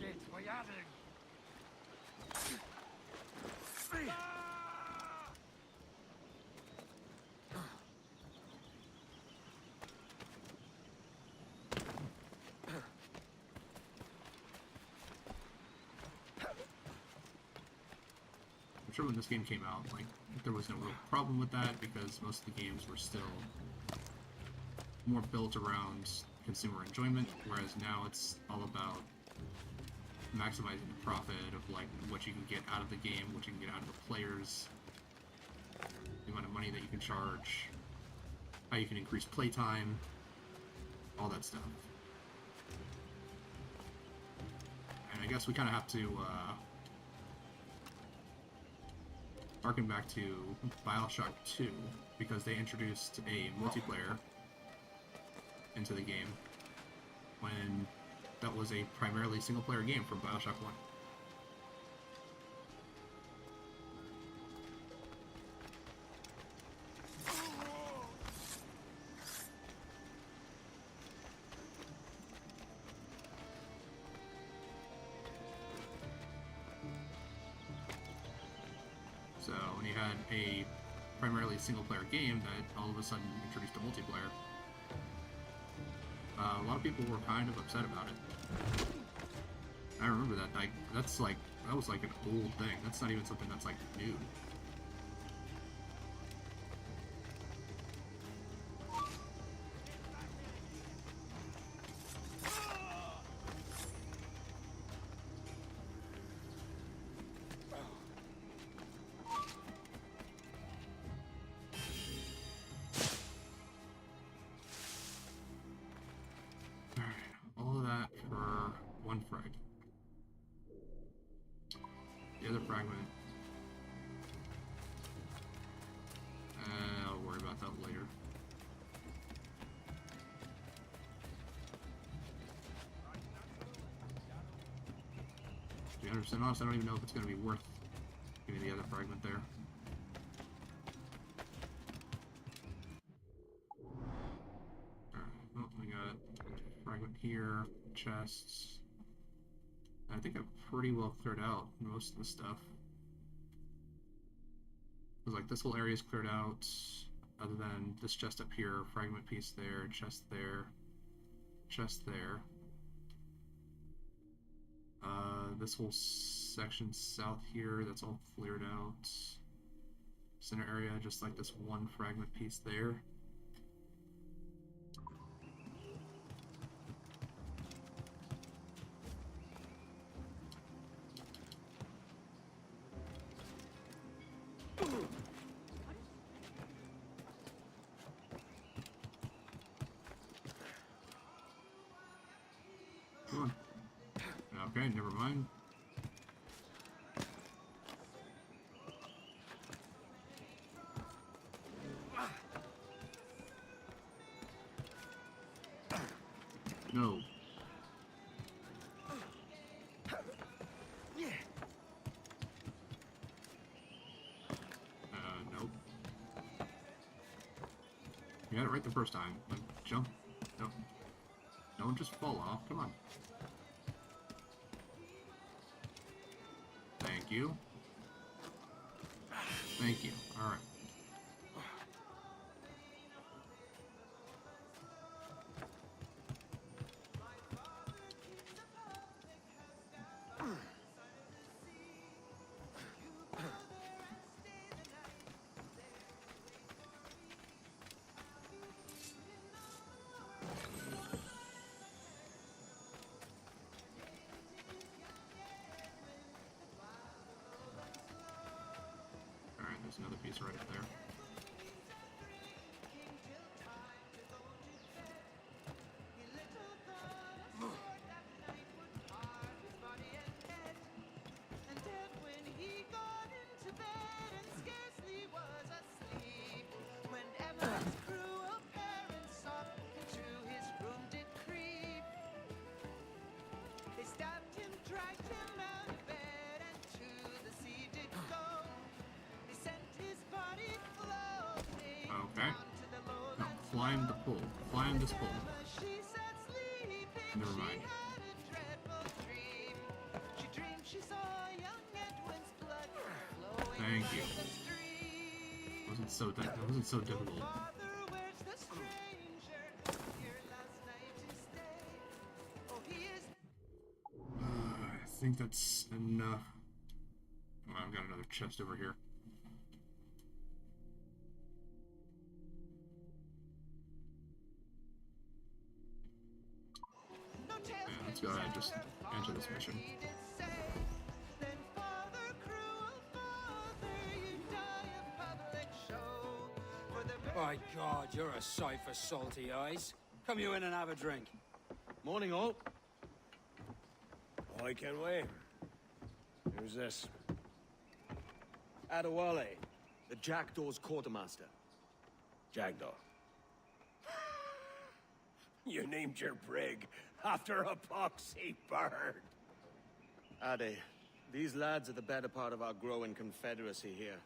Shit, we're yadding. I'm sure when this game came out, like, there was no real problem with that because most of the games were still more built around consumer enjoyment, whereas now it's all about maximizing the profit of like what you can get out of the game, what you can get out of the players, the amount of money that you can charge, how you can increase playtime, all that stuff. And I guess we kind of have to harken back to Bioshock 2 because they introduced a multiplayer into the game when that was a primarily single-player game from Bioshock 1. So when you had a primarily single-player game that all of a sudden introduced a multiplayer, a lot of people were kind of upset about it. I remember that. Like, that was like an old thing. That's not even something that's like new. All of that for one frag. The other fragment. I'll worry about that later. To be 100% honest, I don't even know if it's going to be worth giving the other fragment there. Alright, well, we got a fragment here, chests. I think I've pretty well cleared out most of the stuff. Because like this whole area is cleared out, other than this chest up here, fragment piece there, chest there, chest there. This whole section south here, that's all cleared out. Center area, just like this one fragment piece there. Come on. Okay, never mind. No. Nope. You got it right the first time. Like, jump. No. Don't just fall off. Come on. Thank you. Thank you. Alright. There's another piece right up there. Okay. No, climb the pole. Climb this pole. Never mind. Thank you. That wasn't so difficult. I think that's enough. Oh, I've got another chest over here. Yeah, let's go ahead and just enter this mission. My God, you're a sight for salty eyes. Come you in and have a drink. Morning, all. I can wait. Who's this? Adewale, the Jackdaw's quartermaster. Jackdaw. You named your brig after a poxy bird. Ade, these lads are the better part of our growing confederacy here.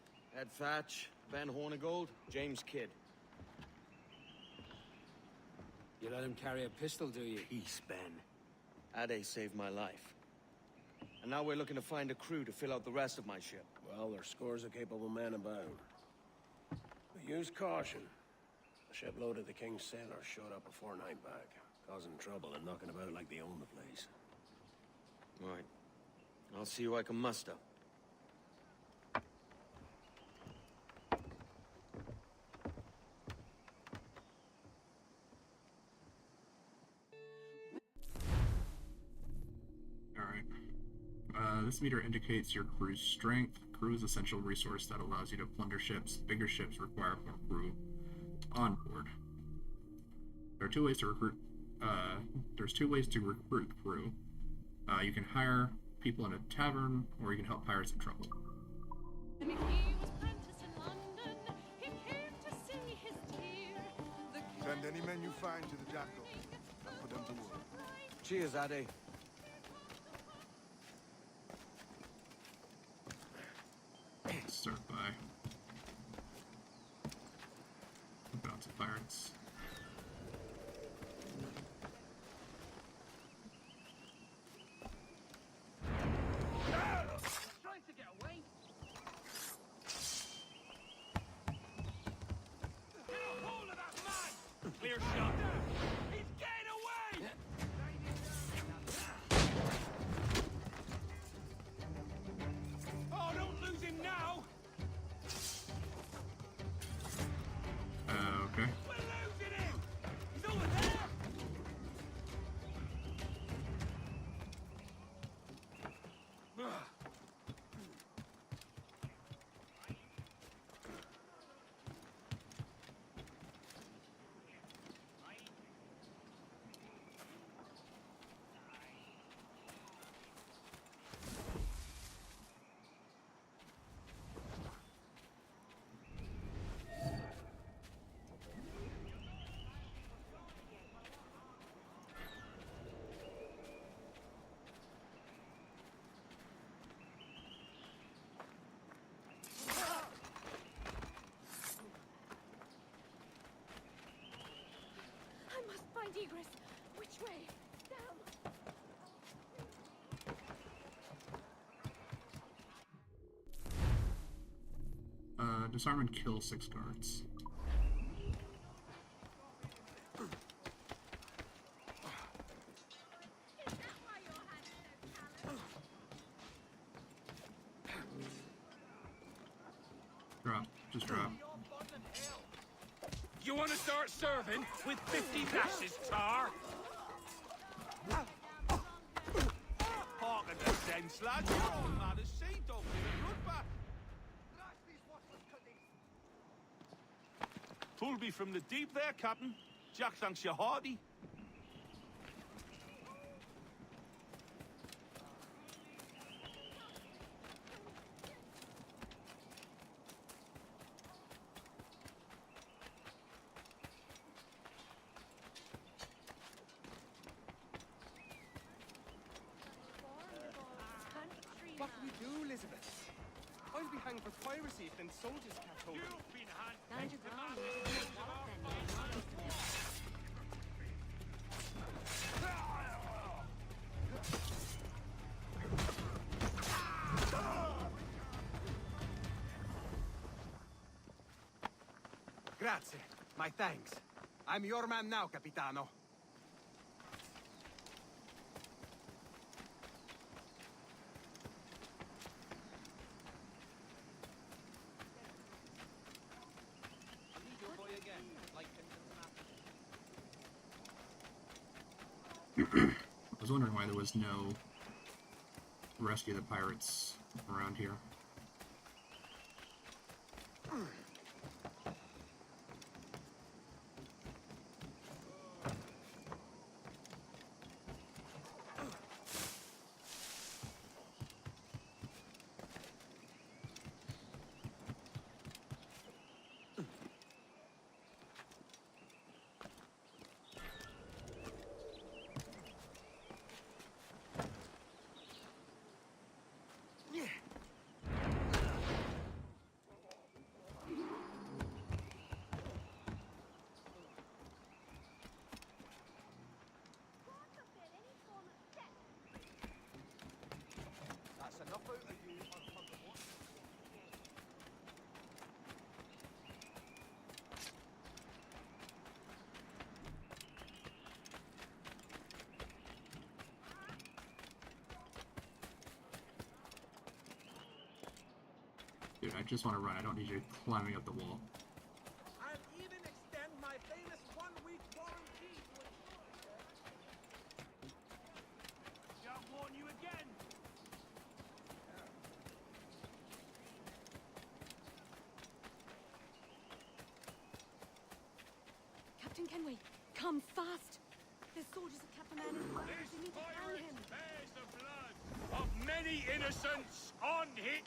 Ed Thatch, Ben Hornigold, James Kidd. You let him carry a pistol, do you? Peace, Ben. Ade saved my life. And now we're looking to find a crew to fill out the rest of my ship. Well, there's scores of capable men about. But use caution. The shipload of the King's sailors showed up before nightback, causing trouble and knocking about like they own the place. Right. I'll see who I can muster. This meter indicates your crew's strength. Crew is an essential resource that allows you to plunder ships. Bigger ships require more crew on board. There are two ways to recruit. There's two ways to recruit crew. You can hire people in a tavern, or you can help pirates in trouble. And he was apprenticed in London. He came to see his dear. Send any men you find to the Jackal and put them to work. Cheers, Addy. Start by bounty pirates. Trying to get away. Get a hold of that man! Clear shot. He's getting away! Oh, don't lose him now! Okay. We're losing him! He's over there! I must find egress. Which way? Down. Disarm and kill 6 guards. Is that why your hands so callous? Drop. Just drop. You want to start serving with 50 lashes, tar? Harken to sense, lad. You're all mad as sea dogs in a bloodbath. Pull me from the deep there, Captain. Jack thanks you hearty. What do we do, Elizabeth? I'll be hanged for piracy if them soldiers catch hold of me. You've been hand. Stand your ground. Then, Grazie. My thanks. I'm your man now, Capitano. I was wondering why there was no rescue the pirates around here. Dude, I just want to run. I don't need you climbing up the wall. I'll even extend my famous 1-week warranty to a I'll warn you again. Captain Kenway, come fast. There's soldiers have kept the man in fire. This They need to hang pirate him. bears the blood of many innocents on his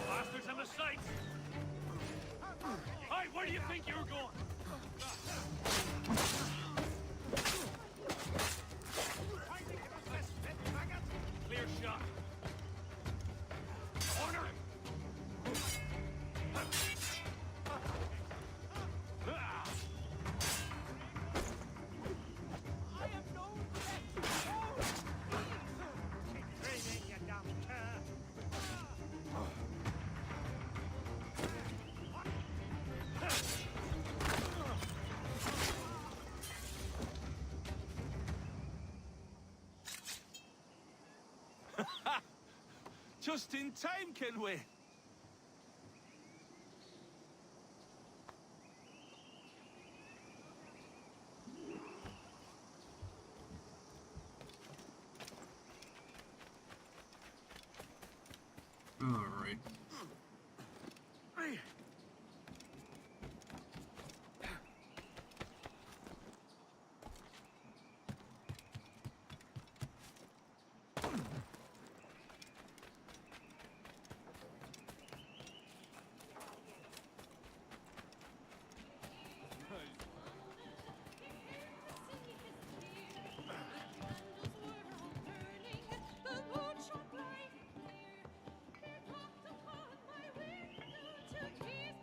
bastards in the sights. Hey, where do you think you're going? Clear shot. Corner him. I am no Training, you dumb cur. Just in time, Kenway. All right.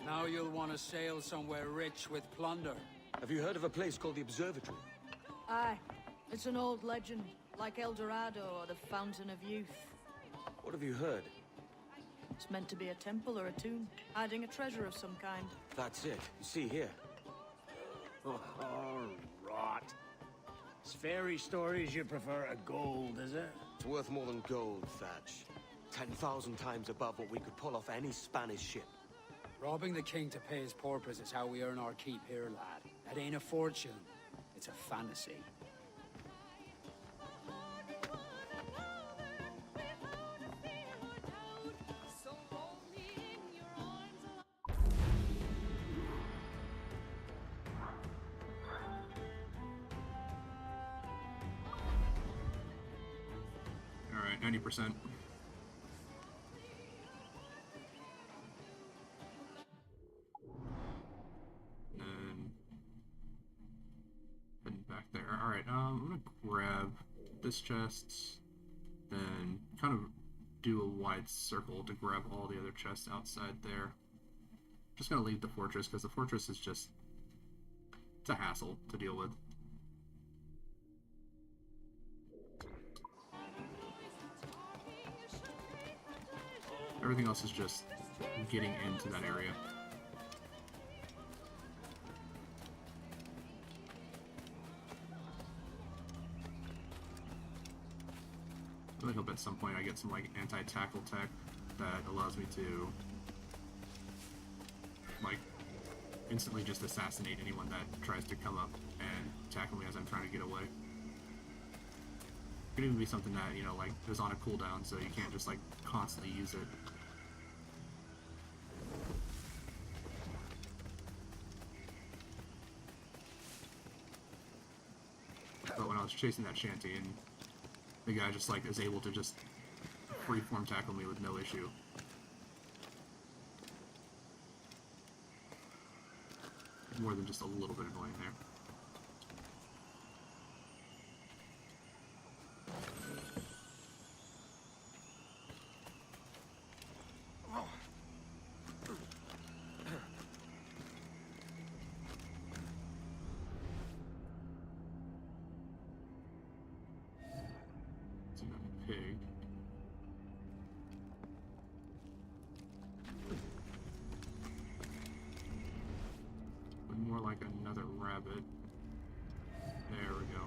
Now you'll want to sail somewhere rich with plunder. Have you heard of a place called the Observatory? Aye. It's an old legend, like El Dorado or the Fountain of Youth. What have you heard? It's meant to be a temple or a tomb, hiding a treasure of some kind. That's it. You see here. Oh, rot. It's fairy stories you prefer to gold, is it? It's worth more than gold, Thatch. 10,000 times above what we could pull off any Spanish ship. Robbing the king to pay his porpoise is how we earn our keep here, lad. That ain't a fortune. It's a fantasy. All right, 90%. And putting back there. All right, I'm gonna grab this chest, then kind of do a wide circle to grab all the other chests outside there. Just gonna leave the fortress because the fortress is just, it's a hassle to deal with. Everything else is just getting into that area. I really hope at some point I get some like anti-tackle tech that allows me to like instantly just assassinate anyone that tries to come up and tackle me as I'm trying to get away. It could even be something that, you know, like is on a cooldown, so you can't just like constantly use it. But when I was chasing that shanty and the guy just like is able to just freeform tackle me with no issue. More than just a little bit annoying there. It's another pig. But more like another rabbit. There we go.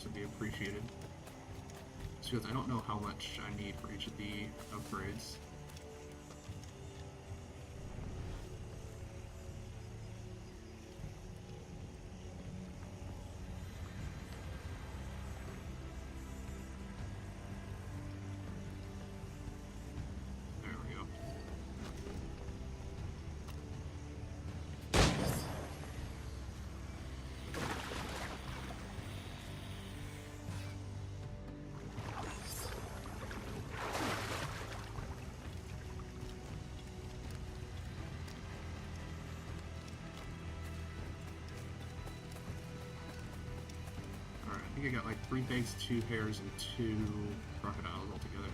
also be appreciated. Just because I don't know how much I need for each of the upgrades. There we go. Alright, I think I got like 3 pigs, 2 hares, and 2 crocodiles altogether.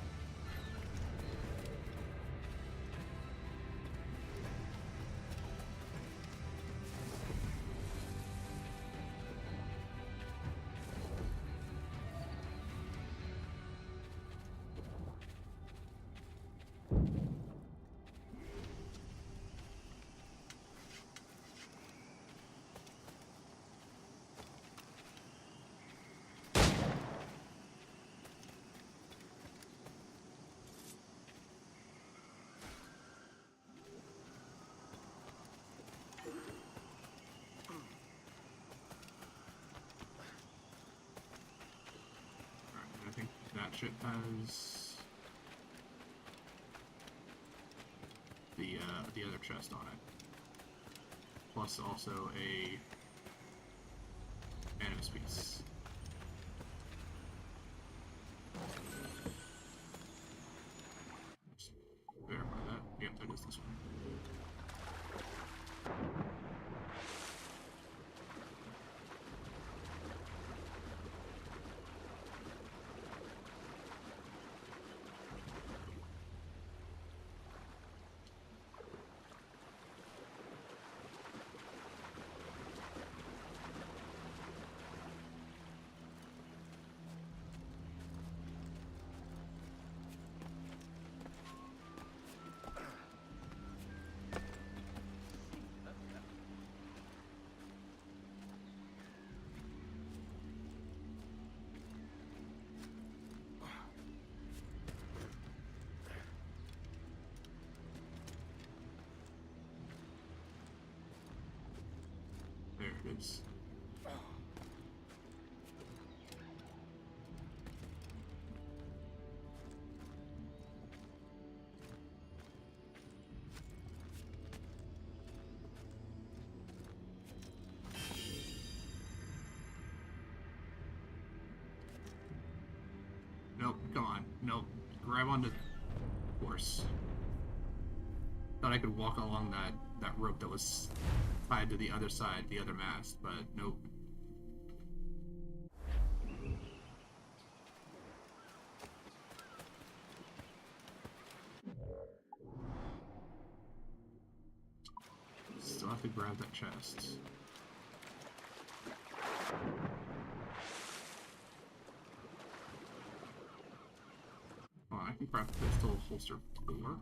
I think that ship has the other chest on it, plus also a animus piece. Let's verify that. Yep, that is this one. There it is. Nope, come on. Nope. Grab onto the horse. Thought I could walk along that rope that was tied to the other side, the other mast, but nope. Still have to grab that chest. Oh, I can craft a pistol holster 4.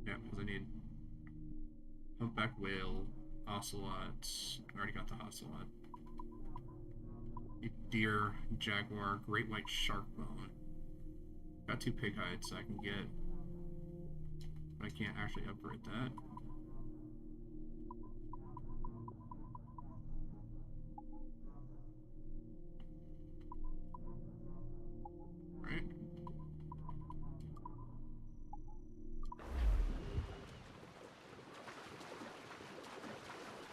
Yeah, because I need humpback whale, ocelot. I already got the ocelot. Deer, jaguar, great white shark bone. Got 2 pig hides, so I can get, but I can't actually upgrade that. Right.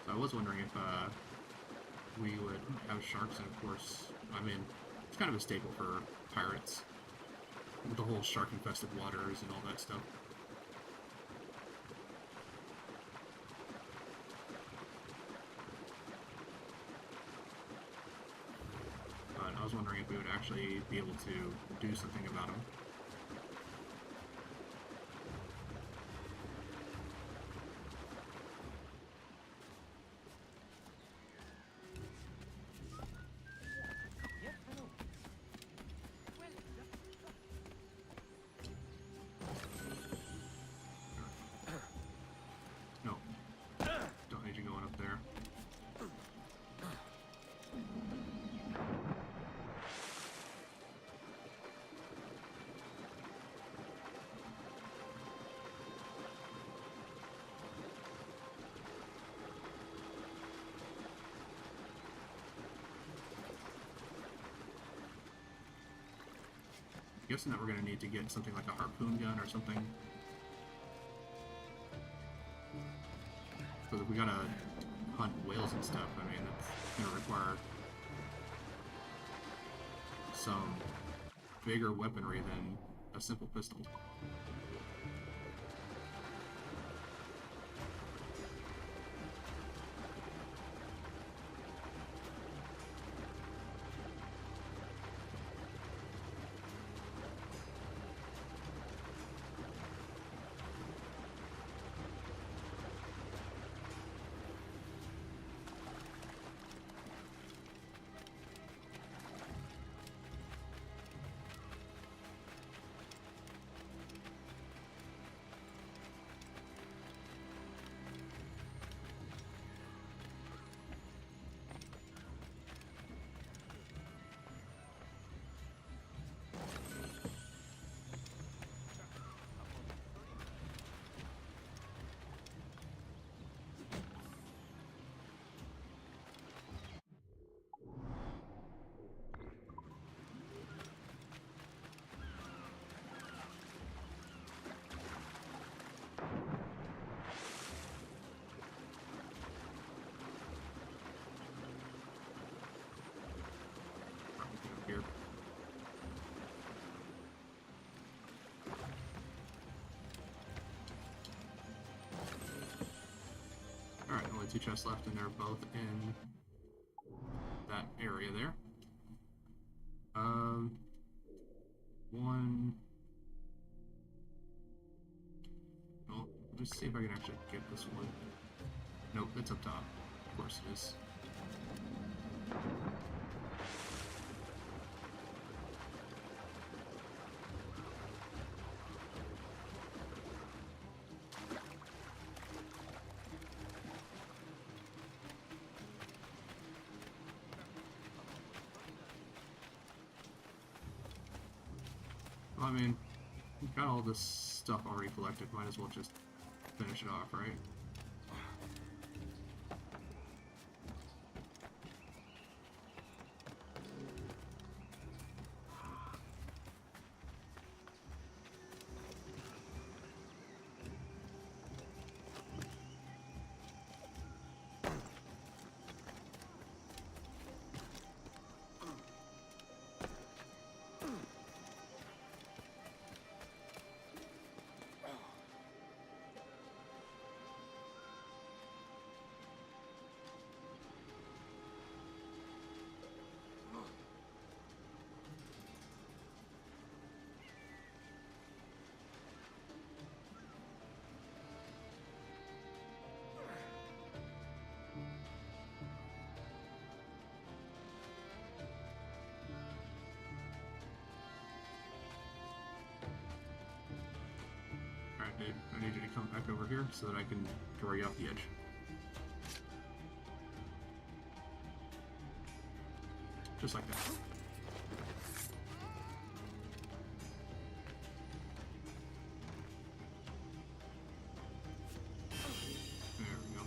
So I was wondering if we would have sharks, and of course, I mean, it's kind of a staple for pirates, with the whole shark-infested waters and all that stuff. But I was wondering if we would actually be able to do something about them. guessing that we're going to need to get something like a harpoon gun or something. Because if we gotta hunt whales and stuff, I mean, that's going to require some bigger weaponry than a simple pistol. Here. Alright, only 2 chests left, and they're both in that area there. One. Well, let's see if I can actually get this one. Nope, it's up top. Of course it is. Well, I mean, we've got all this stuff already collected, might as well just finish it off, right? Dude, I need you to come back over here so that I can draw you off the edge. Just like that. There we go.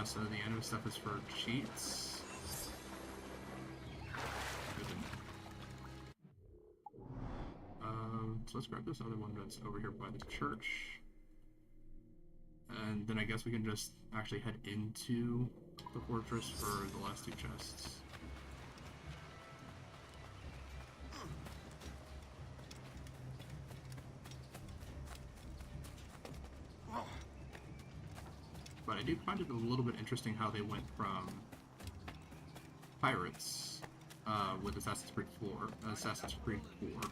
So the enemy stuff is for cheats. So let's grab this other one that's over here by the church. And then I guess we can just actually head into the fortress for the last 2 chests. But I do find it a little bit interesting how they went from pirates with Assassin's Creed 4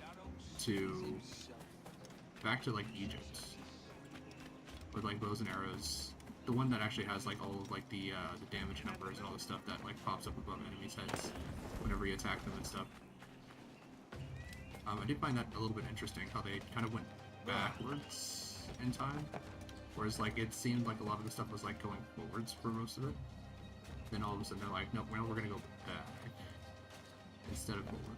to back to like Egypt with like bows and arrows. The one that actually has like all of like the damage numbers and all the stuff that like pops up above enemies' heads whenever you attack them and stuff. I did find that a little bit interesting how they kind of went backwards in time. Whereas, like, it seemed like a lot of the stuff was, like, going forwards for most of it. Then all of a sudden they're like, nope, we're gonna go back instead of forward.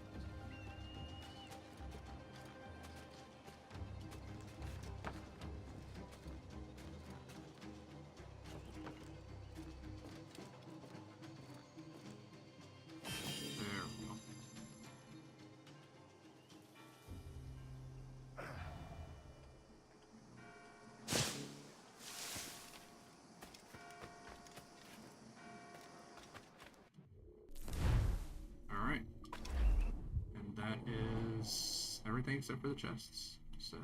everything except for the chests. So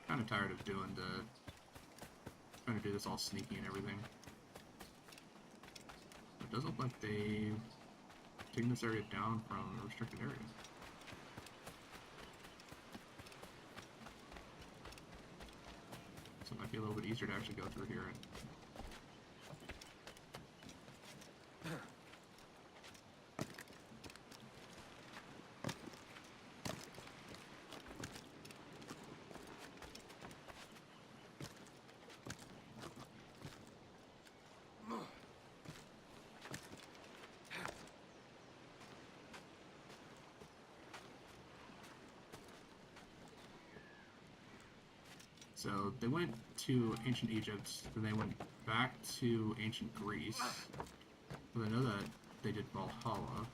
kind of tired of trying to do this all sneaky and everything. It does look like they've taken this area down from a restricted area. So it might be a little bit easier to actually go through here. So they went to ancient Egypt, then they went back to ancient Greece. But I know that they did Valhalla.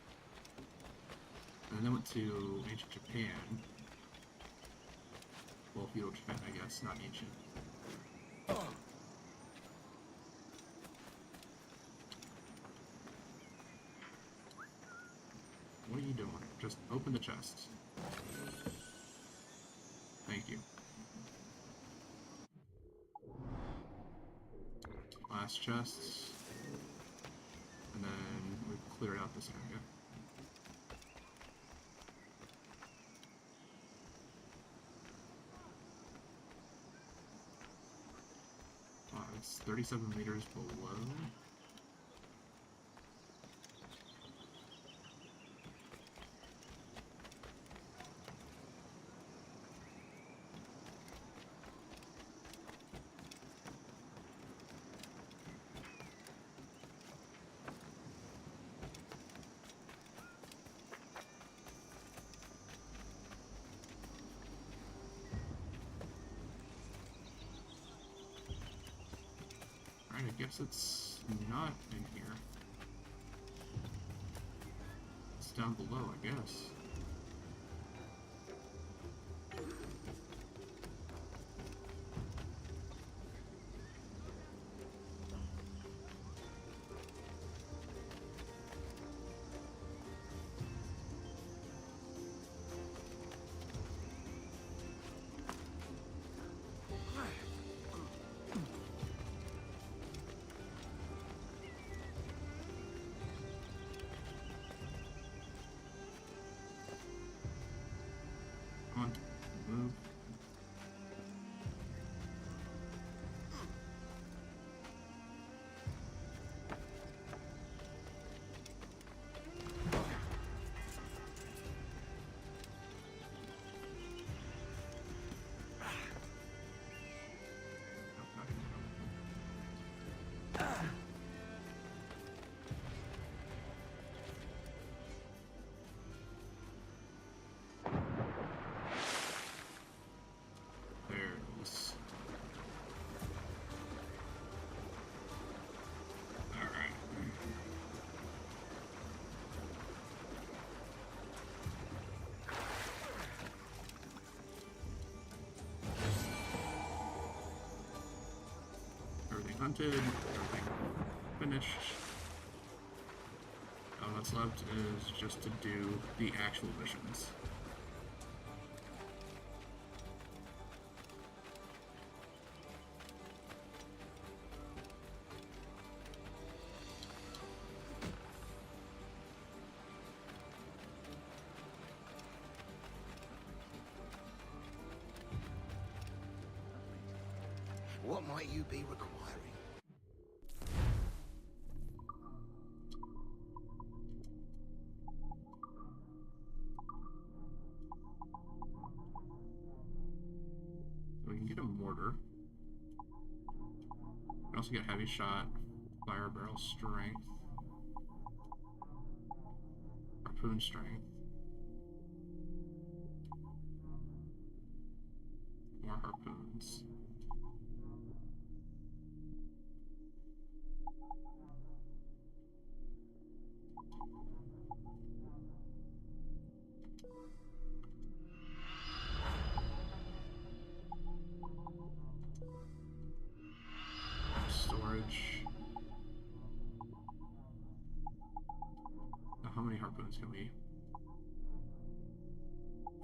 And then they went to ancient Japan. Well, feudal Japan, I guess, not ancient. What are you doing? Just open the chest. Thank you. Last chests, and then we've cleared out this area. It's 37 meters below. I guess it's not in here. It's down below, I guess. Come on, move. Hunted, everything finished. All that's left is just to do the actual missions. What might you be requiring? So we can get a mortar. We can also get heavy shot, fire barrel strength, harpoon strength, more harpoons. Storage. many harpoons can we?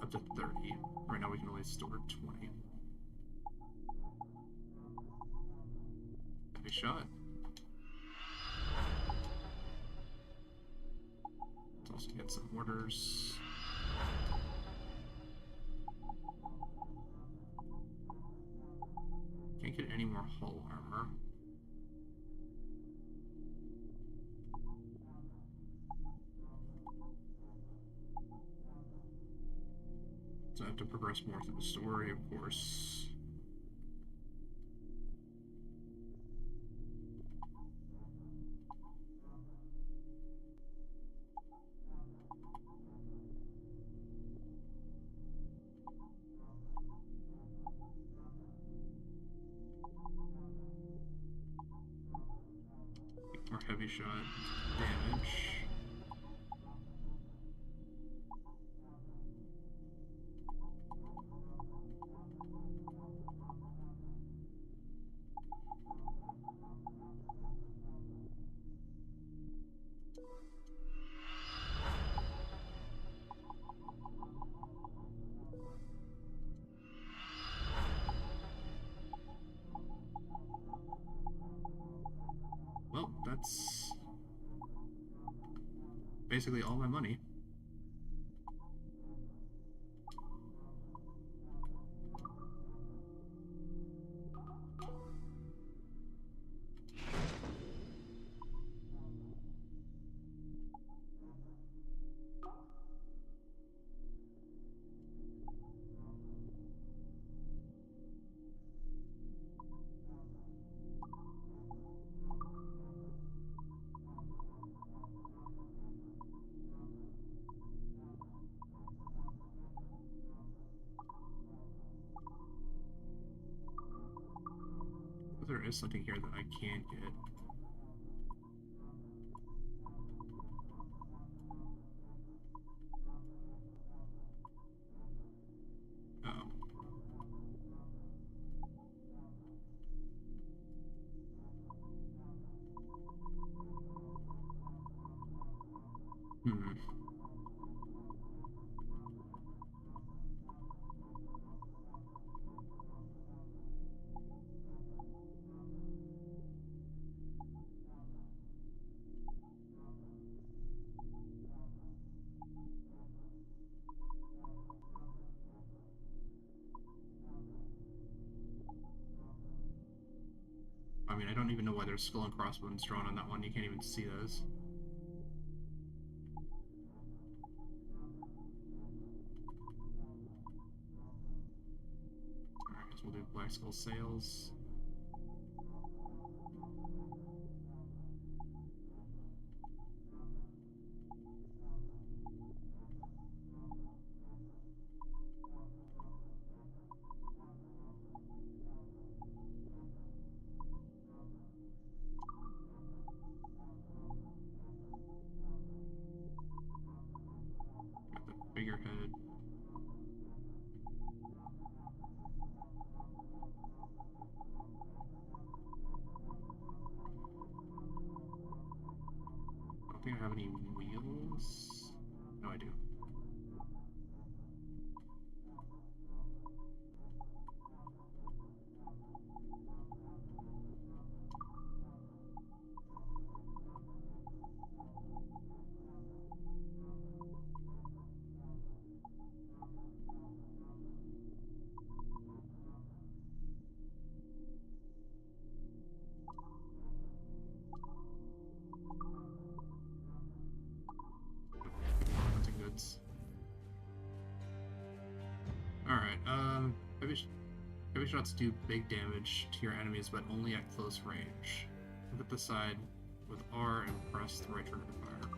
Up to 30. Right now we can only store 20. Heavy shot. Let's also get some mortars. Can't get any more hull armor. So I have to progress more through the story, of course. More heavy shot damage. Well, that's basically all my money. There is something here that I can get. Oh. I mean, I don't even know why there's skull and crossbones drawn on that one. You can't even see those. Alright, so we'll do black skull sails. Figurehead. I don't think I have any wheels. No, I do. Alright, heavy shots do big damage to your enemies, but only at close range. Look at the side with R and press the right trigger to fire.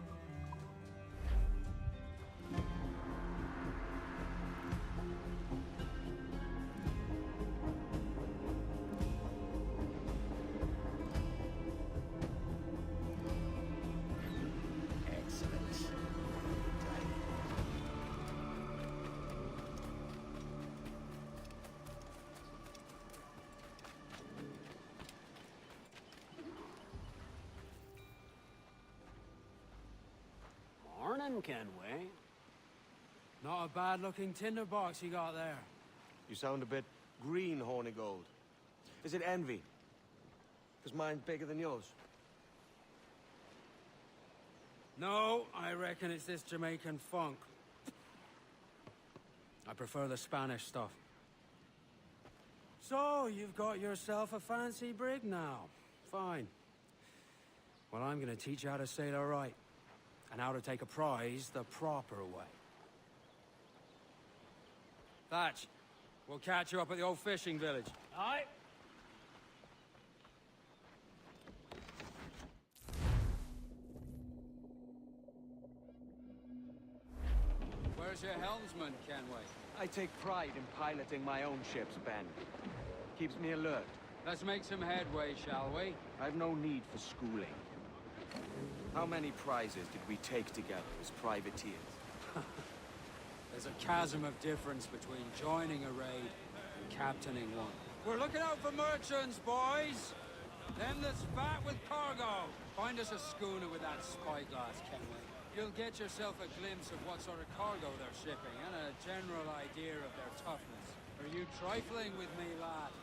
man, Kenway. Not a bad-looking tinderbox you got there. You sound a bit green, Hornigold. Is it envy? Because mine's bigger than yours. No, I reckon it's this Jamaican funk. I prefer the Spanish stuff. So, you've got yourself a fancy brig now. Fine. Well, I'm gonna teach you how to sail right. And how to take a prize the proper way. Thatch, we'll catch you up at the old fishing village. Aye. Where's your helmsman, Kenway? I take pride in piloting my own ships, Ben. Keeps me alert. Let's make some headway, shall we? I've no need for schooling. How many prizes did we take together as privateers? There's a chasm of difference between joining a raid and captaining one. We're looking out for merchants, boys! Them that's fat with cargo! Find us a schooner with that spyglass, Kenway. You'll get yourself a glimpse of what sort of cargo they're shipping, and a general idea of their toughness. Are you trifling with me, lad?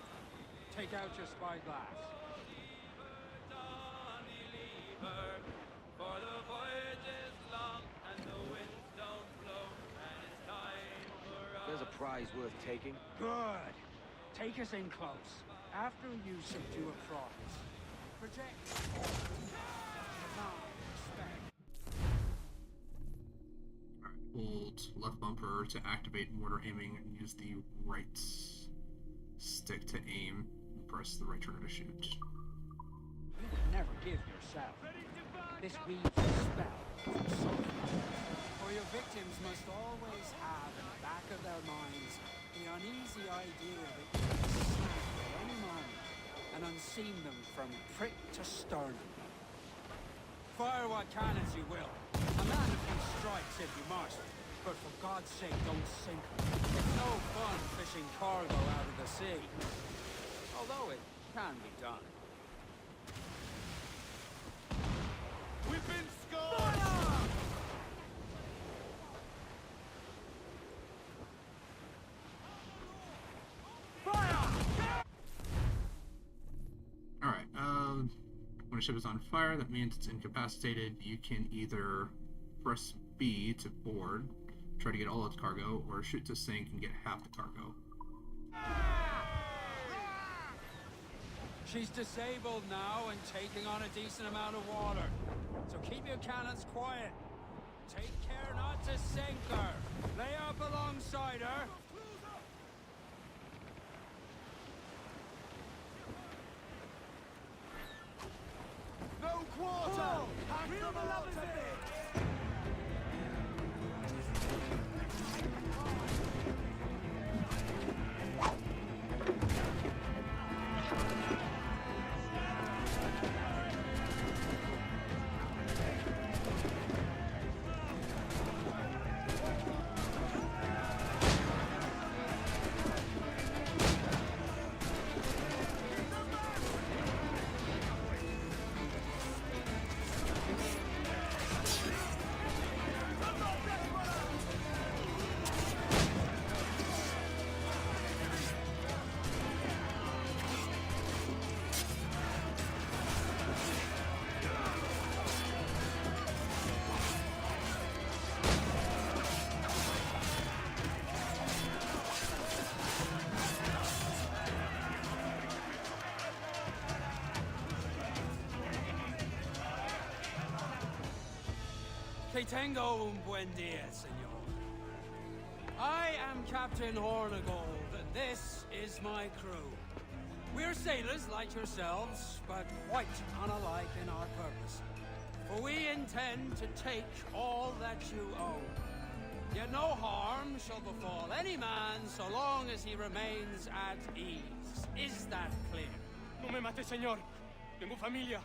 Take out your spyglass. There's a prize worth taking. Good. Take us in close. After you subdue a province, project. Hold left bumper to activate mortar aiming and use the right stick to aim. Press the right trigger to shoot. You would never give yourself. This weaves a spell from softness. For your victims must always have in the back of their minds the uneasy idea that you can snap at any moment and unseam them from prick to sternum. Fire what cannons you will. A man a few strikes if you must, but for God's sake don't sink them. It's no fun fishing cargo out of the sea. Although it can be done. We've been scored! Alright, when a ship is on fire, that means it's incapacitated. You can either press B to board, try to get all its cargo, or shoot to sink and get half the cargo. She's disabled now and taking on a decent amount of water. So keep your cannons quiet. Take care not to sink her. Lay up alongside her. No quarter! Hack the water! Que tengo un buen dia, senor. I am Captain Hornigold, and this is my crew. We're sailors like yourselves, but quite unalike in our purpose. For we intend to take all that you own. Yet no harm shall befall any man so long as he remains at ease. Is that clear? No me mate, señor. Tengo familia.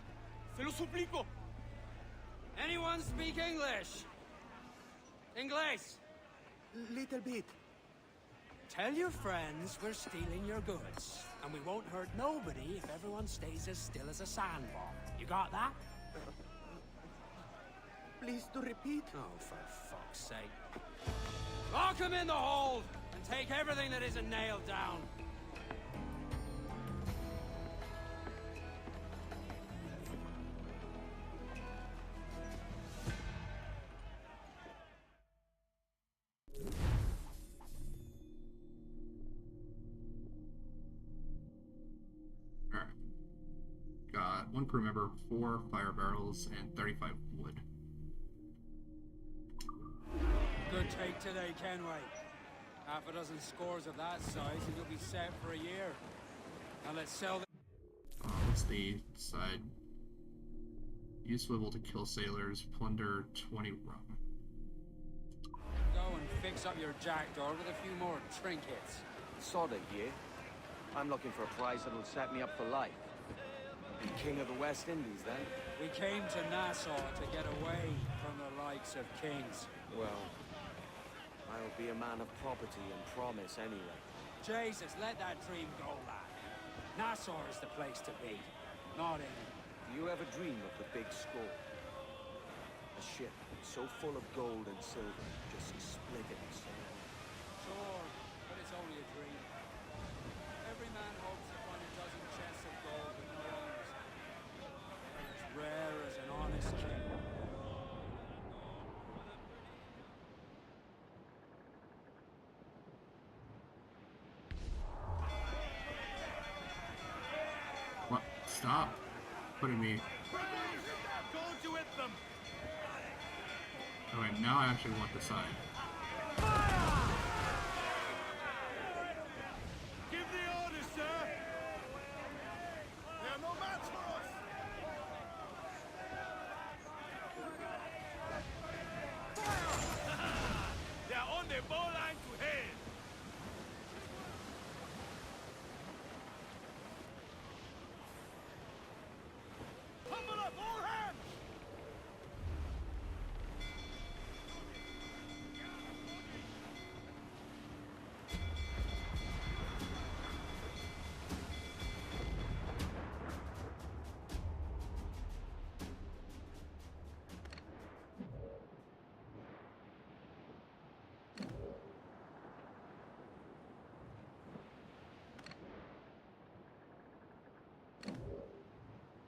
Se lo suplico. Anyone speak English? English? Little bit. Tell your friends we're stealing your goods, and we won't hurt nobody if everyone stays as still as a sandbar. You got that? Please to repeat. Oh, for fuck's sake. Lock him in the hold and take everything that isn't nailed down. Alright. Got 1 crew member, 4 fire barrels, and 35 wood. Good take today, Kenway. Half a dozen scores of that size and you'll be set for a year. Now let's sell the... What's the side? Use swivel to kill sailors, plunder 20 rum. Go and fix up your jackdaw with a few more trinkets. Sorta, yeah. I'm looking for a prize that'll set me up for life. Be king of the West Indies, then? We came to Nassau to get away from the likes of kings. Well, I'll be a man of property and promise anyway. Jesus, let that dream go, lad. Nassau is the place to be, not England. Do you ever dream of the big score? A ship so full of gold and silver, just split it and sail. Sure, but it's only a dream. Every man hopes to find a dozen chests of gold with no owners. They're as rare as an honest king. What? Stop putting me... Don't you hit them! Oh wait, now I actually want the side. Give the orders, sir! They are no match for us! They're on the ball line to head! Humble up, all hands!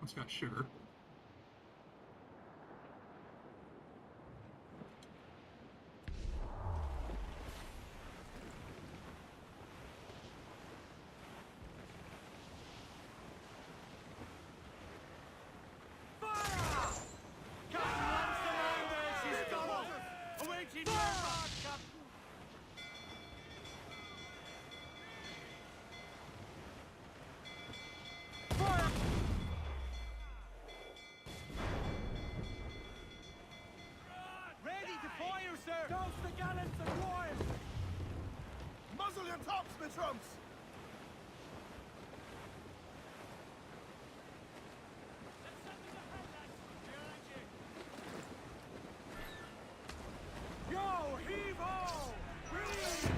It's got sugar. Awaiting your mark, Captain! Ready to fire, sir! Douse the gallants and royals! Muzzle your tops, my trumps! Yo, heave ho! Breathe!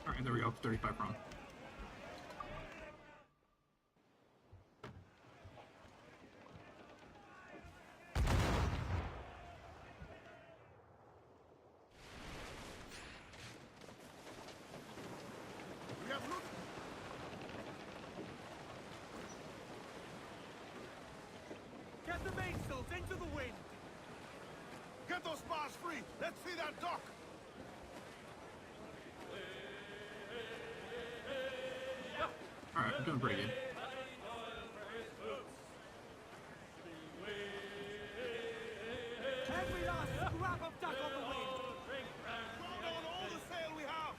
Alright, there we go. 35 wrong. We have looked. into the wind! Get those spars free! Let's see that dock! Alright, I'm doing pretty good. Every last scrap of duck on the wind! Throw down all the sail we have!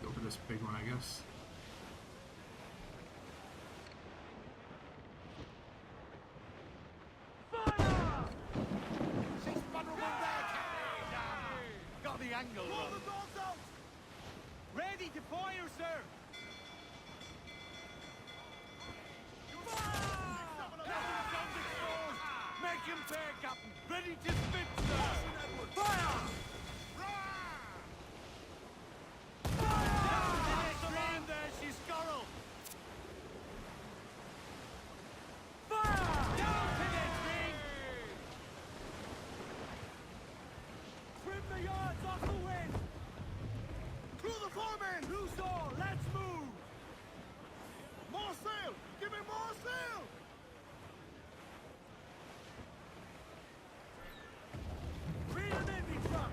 Go for this big one, I guess. She's vulnerable there, Captain! Got the angle Roll wrong. the dogs out! Ready to fire, sir! Make him pay, Captain! Ready to spit, sir! Fire! Down to the stream there, she's scorrel! Fire! Down to the stream! Trim the yards off the wind! Through the foreman! Loose all, let's move! More sail! Give me more sail! Reel him in, big truck!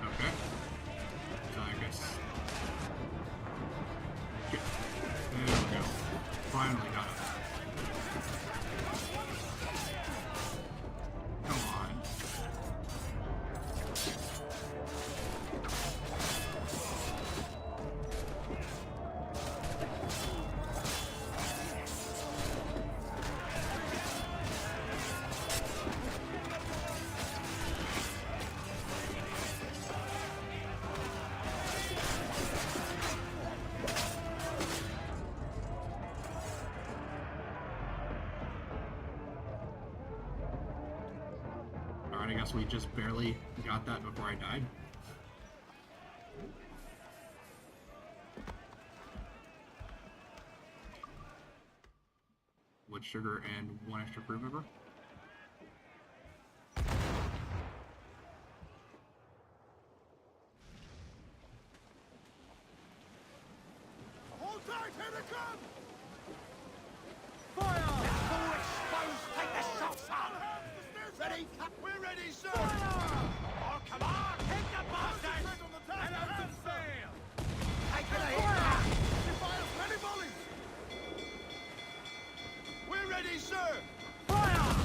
Okay. So I guess. Okay. There we go. Finally got it. Come on. Alright, I guess we just barely got that before I died. Wood sugar and one extra crew member. Hold tight! Here they come! Fire! Take the shots out! Ready? We're ready, sir! Oh, come on! Hit the bosses! And out the sail! Take it ahead! She fires many volleys! We're ready, sir! Fire!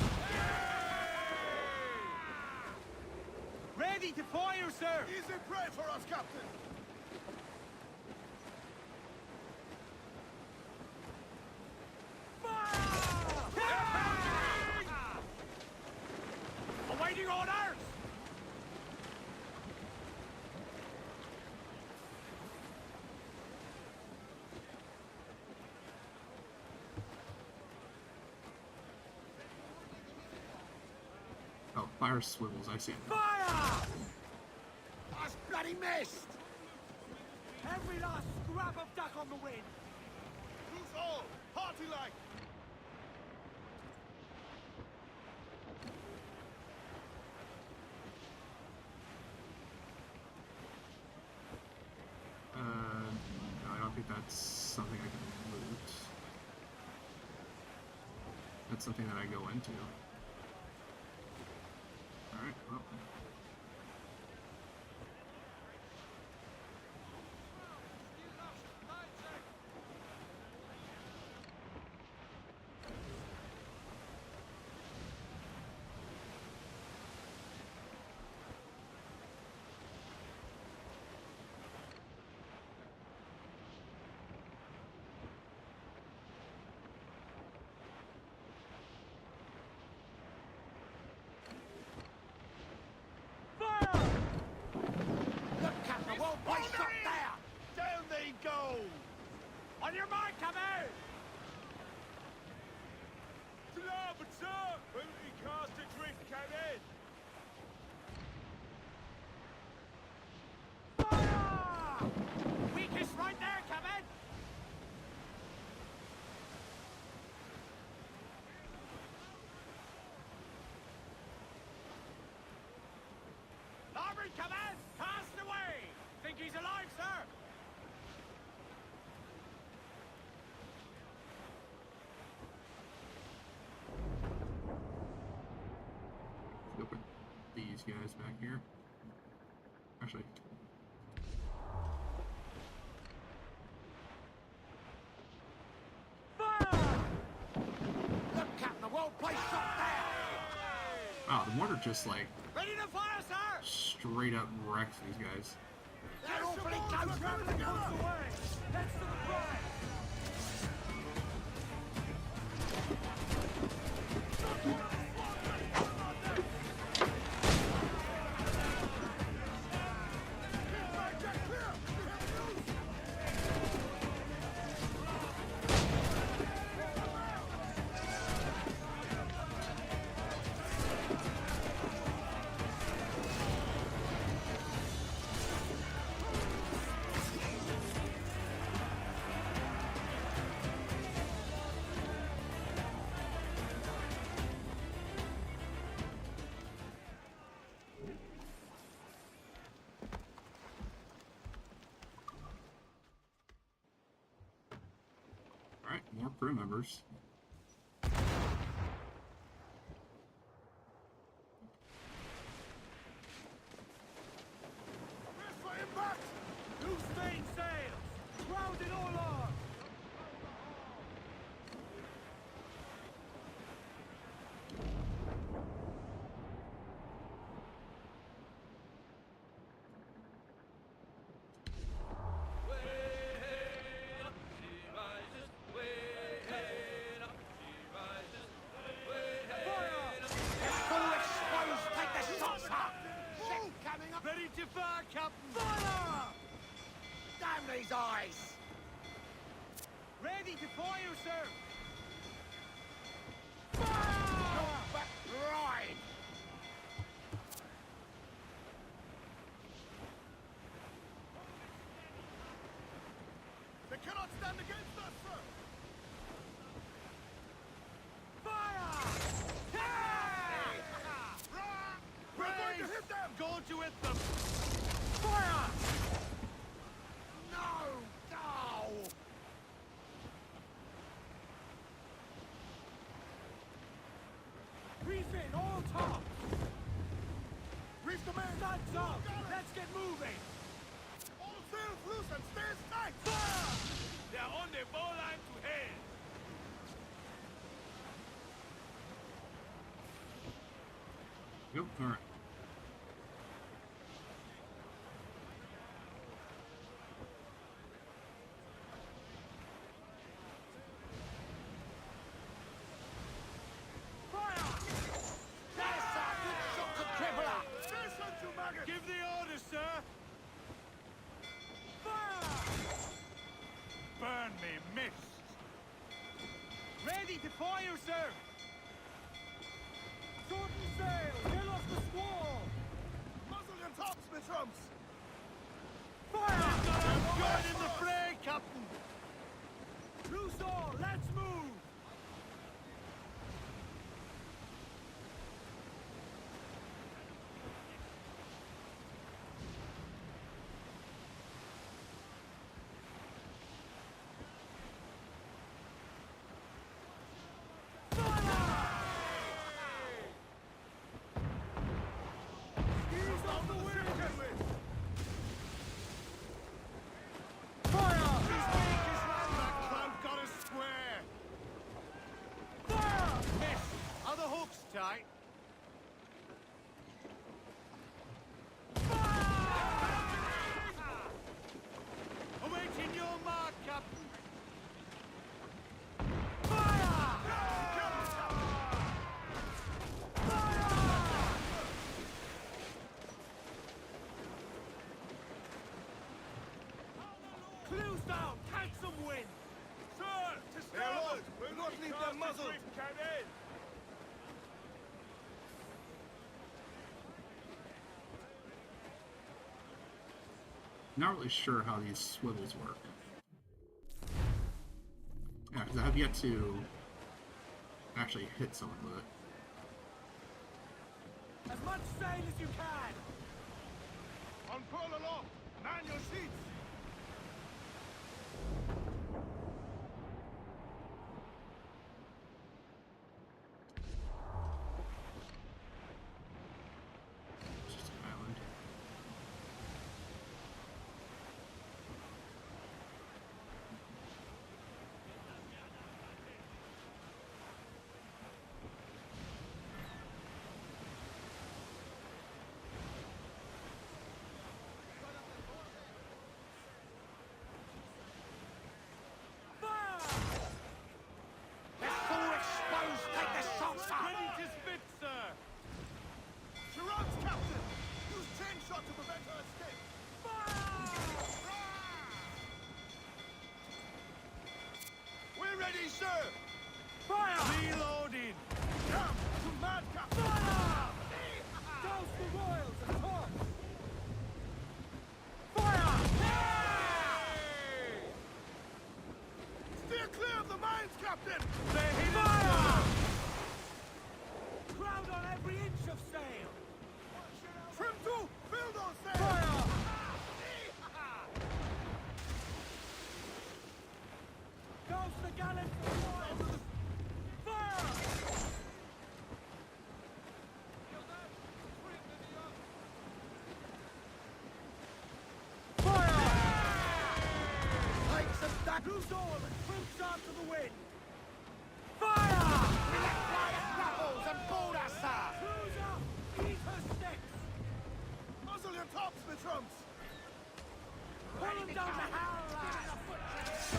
Ready to fire, sir! Easy prey for us, Captain! Awaiting orders! Oh, fire swivels, I see it. Fire! Us bloody missed! Every last scrap of duck on the wind! Loose all! Party like! No, I don't think that's something I can loot. That's something that I go into. Alright, well. On your mark, Captain! To larboard, sir! Booty cast adrift, Captain! Fire! Weakest right there, Captain! Larboard, Captain! Cast away! Think he's alive, sir? Go put these guys back here. Actually, Fire! Look, Captain, the whole place shut down! wow, the mortar just like Ready to fire, sir! straight up wrecks these guys. They're awfully close! Everything pulls away! Heads to the prize! Alright, more crew members. For impact! Loose main sails! Grounded all arms! Ready to fire, Captain! Fire! Damn these eyes! Ready to fire, sir! Back right! They cannot stand against us, sir! Fire! We're going to hit them! Go to hit them! Fire! No! No! Reef in, all tops! Reef the man! Studs up! Let's get moving! All sails loose and stays tight! Fire! They're on the bow line to head! Yep, alright. Fire! That's a good shot to crippler! Station to maggot! Give the order, sir! Fire! Burn me, missed! Ready to fire, sir! Shorten sail! Get off the squall! Muzzle your tops, my trumps! Fire! Join in the fray, Captain! Loose all, let's move! Ease off the wind! Fire! His beak is round that clout got us square! Fire! Miss! Are the hooks tight? Fire! Awaiting your mark, Captain! Fire! Clues down! Catch some wind! muzzled! Not really sure how these swivels work. Yeah, because I have yet to actually hit someone with it. As much sail as you can! Unfurl aloft! Man your seats! It's just an island. Ready to spit, sir! Sharon's captain! Use chain shot to prevent her escape! We're ready, sir! Fire! Reloading! Jump to madcap! Fire! Douse the royals and torch! Fire! Steer clear of the mines, captain! Fire! Crowd on every inch of sail! Trim to! Fill those sails! Fire! Douse the gallants and royals! Fire! Take some that loose oil and troops onto the wind! Fire! Apples and border, sir! Cruiser, eat her sticks! Muzzle your tops, my trumps! Pull them down the howl, lads!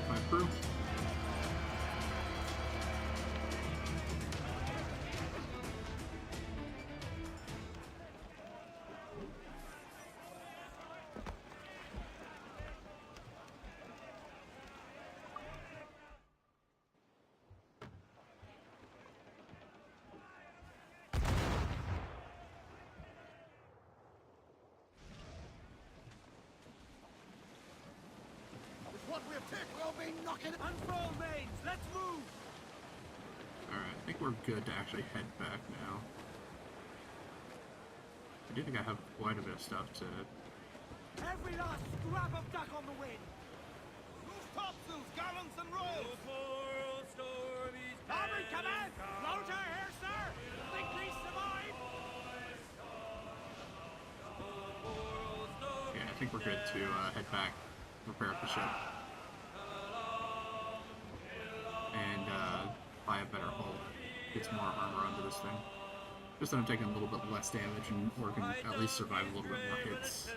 My crew. With what we have taken, We'll be knocking unfurl mains! Let's move! Alright, I think we're good to actually head back now. I do think I have quite a bit of stuff to... Every last scrap of duck on the wind! loose topsails, gallants and royals! Starboard command! Floater here, sir! Think we survive? Yeah, I think we're good to head back, repair up the ship. And buy a better hull. Get some more armor onto this thing. Just that I'm taking a little bit less damage and we can at least survive a little bit more hits.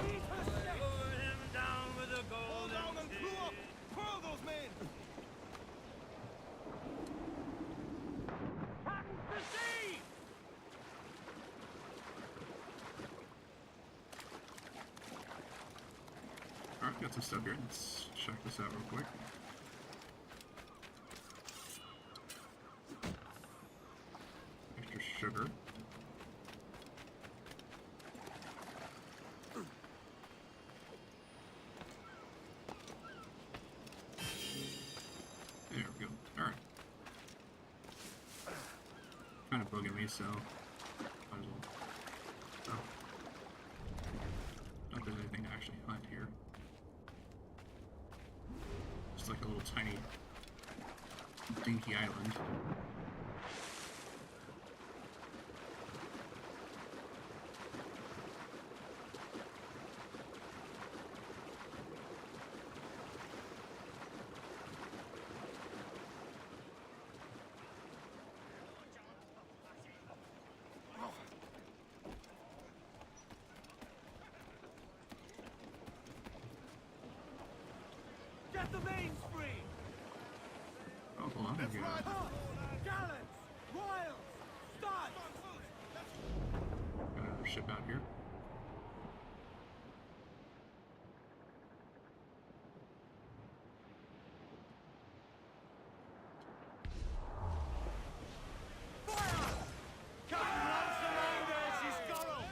Eat her sticks! Hold down and crew up! Furl those men! Captain to sea! Alright, got some stuff here. Let's check this out real quick. Extra sugar. so might as well. Oh. Not that there's anything to actually hunt here. Just like a little tiny dinky island. Get the mains free! Oh, hold on. Let's Okay. ride. Gallants! Royals! Studs! Got another ship out here. Captain Lancer she's Scorrow!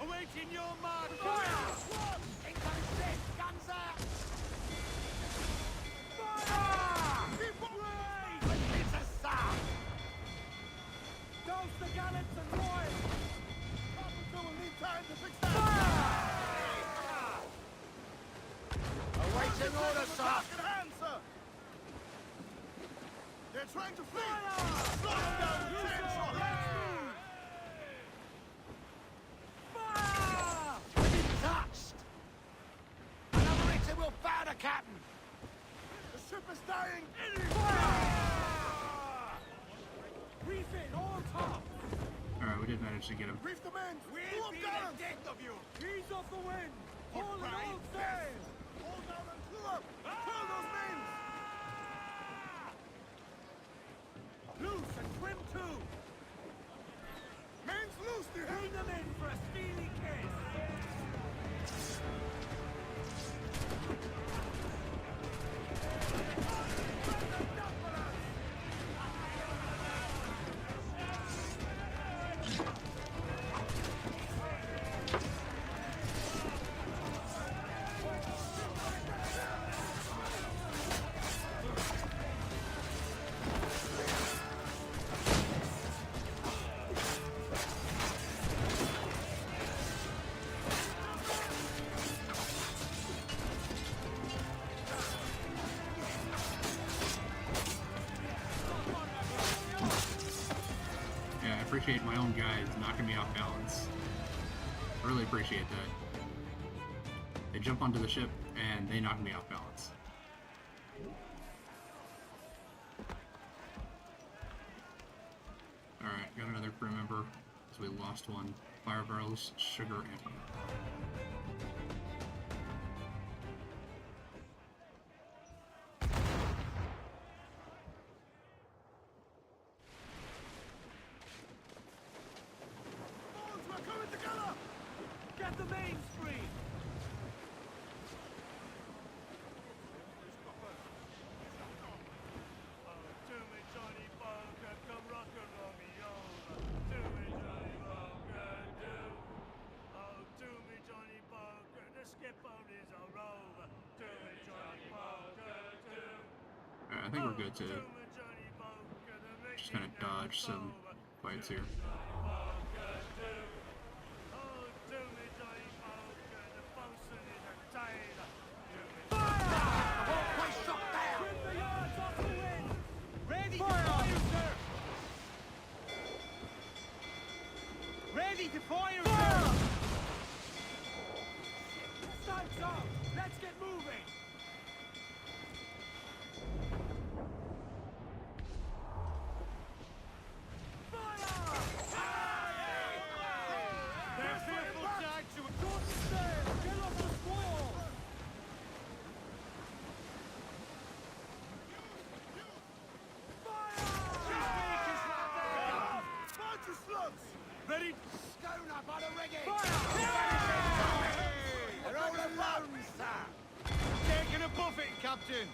Awaiting your mark! Fire! Incoming ship! Guns out! Fire! Keep away! It's a sound! Dose the gallants and royals! Carpenter will need time to fix that. Awaiting orders, sir. Back in hand, sir. They're trying to flee. Slow them down with chainsaw. Touched. Another hit will bow the captain. The ship is dying. Refit all top! Alright, we did manage to get him. Brief the men. We'll Pull be up the guns. death of you! Ease off the wind! Hold it all sail! Hold down and pull up. Pull those men. Loose and trim too! Men's loose, the Bring them in for a steely kiss! Yeah, I appreciate my own guys knocking me off balance. I really appreciate that. They jump onto the ship and they knock me off balance. Alright, got another crew member. So we lost one. Fire barrels, sugar, and Bones, we're coming together. Get the mains free! Oh, do me, Johnny Bunker, come rock and roll me over. Do me, Johnny Bunker, do. Oh, do me, Johnny Bunker, the skip on is a rover. Do me, Johnny Bunker, do. Alright, I think we're good to Do me, Johnny Bunker, the just kind of dodge some fights here. Ready to fire, sir! Ready to fire, sir! Stands up! Let's get moving! They're fearful tags to a short sail! Get off the spoil! Bunch of slugs. Ready? Schooner by the rigging. Fire! They're all alone, sir. Taking a buffet, Captain!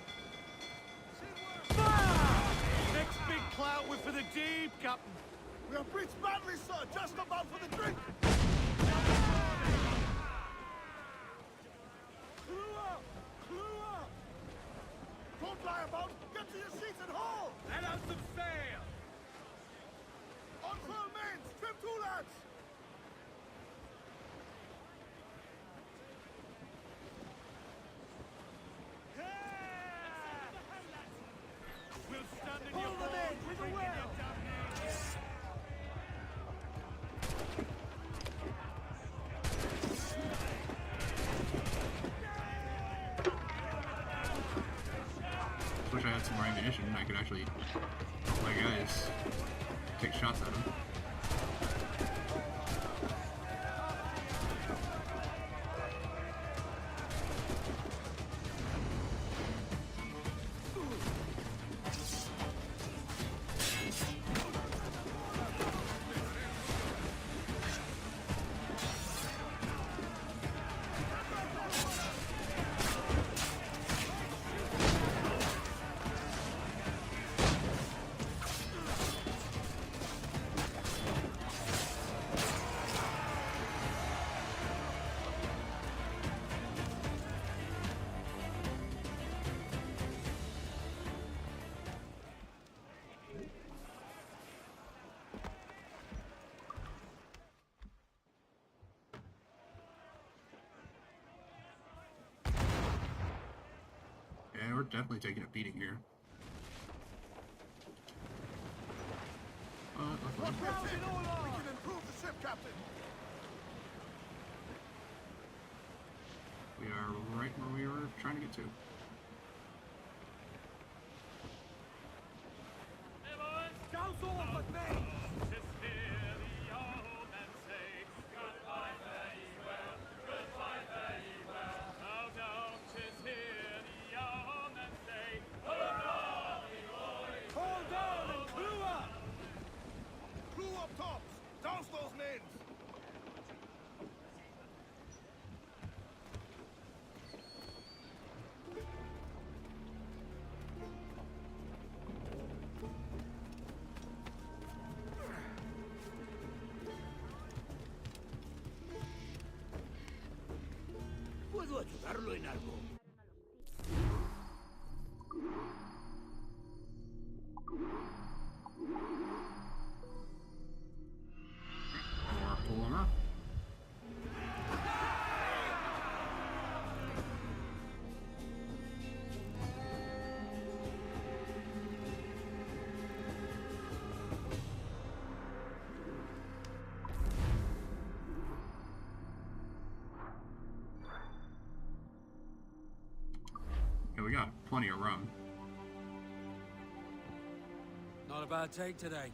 Fire! Next big clout was for the deep, Captain. We are breached badly, sir. Just about for the drink. Clue up! Clue up! Don't lie about. Get to your seats and haul. Let out some sail! On full main. ammunition, I could actually, my guys, take shots at him. Yeah, we're definitely taking a beating here. We can improve the ship, Captain. We are right where we were trying to get to. Hey, boys! Council of the Main! Just hear the old men say, goodbye, fare ye well, goodbye, fare ye well. Oh, don't just hear the old men say, hurrah, me boys! Hold down and crew up! Crew up tops! Douse those men! ¿Puedo ayudarlo en algo? More polymer. Yeah, we got plenty of rum. Not a bad take today.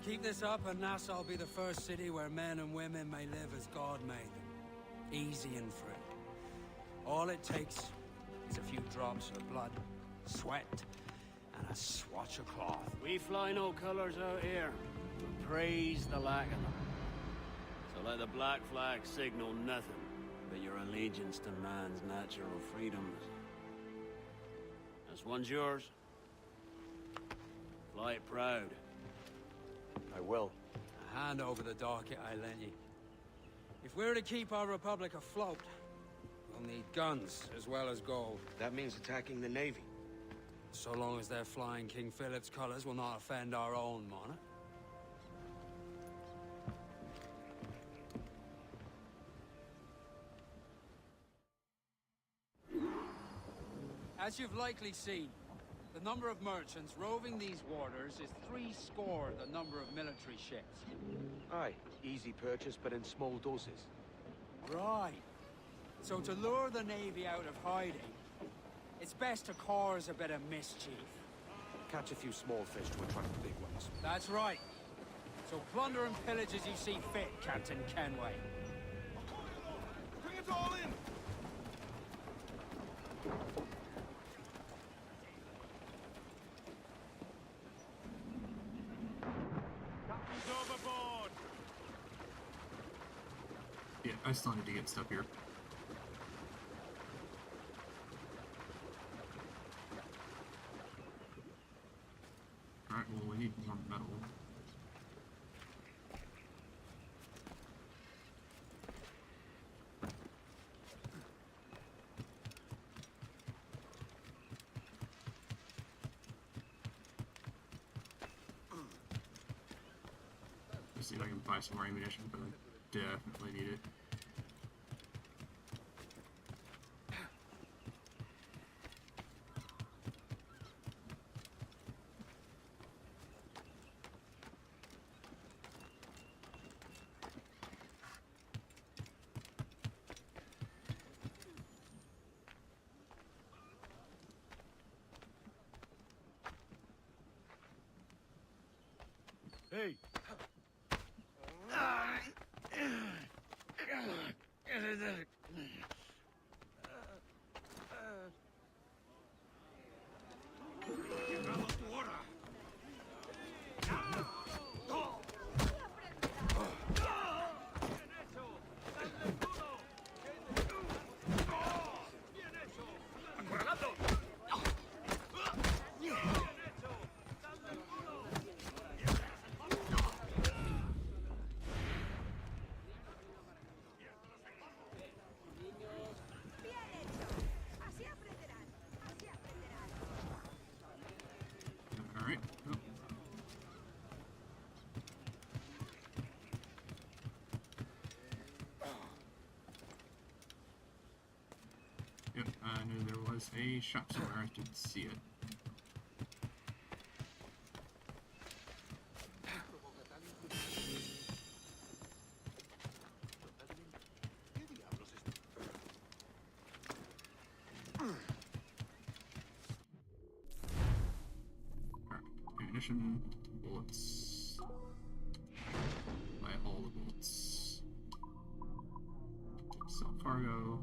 Keep this up and Nassau will be the first city where men and women may live as God made them. Easy and free. All it takes is a few drops of blood, sweat, and a swatch of cloth. We fly no colors out here. We praise the lack of them. So let the black flag signal nothing but your allegiance to man's natural freedoms. This one's yours. Fly it proud. I will. A hand over the docket I lent you. If we're to keep our republic afloat, we'll need guns as well as gold. That means attacking the Navy. So long as they're flying King Philip's colors will not offend our own monarch. As you've likely seen, the number of merchants roving these waters is 70 the number of military ships. Aye, easy purchase, but in small doses. Right. So to lure the Navy out of hiding, it's best to cause a bit of mischief. Catch a few small fish to attract the big ones. That's right. So plunder and pillage as you see fit, Captain Kenway. Bring it all in! Captain's overboard! Yeah, I still need to get stuff here. Alright, well, we need more metal. Let's see if I can buy some more ammunition, but I definitely need it. Hey. All right. Oh. Yep, I knew there was a shop somewhere. I didn't see it. Alright, ammunition, bullets. Buy all the bullets. Sell cargo.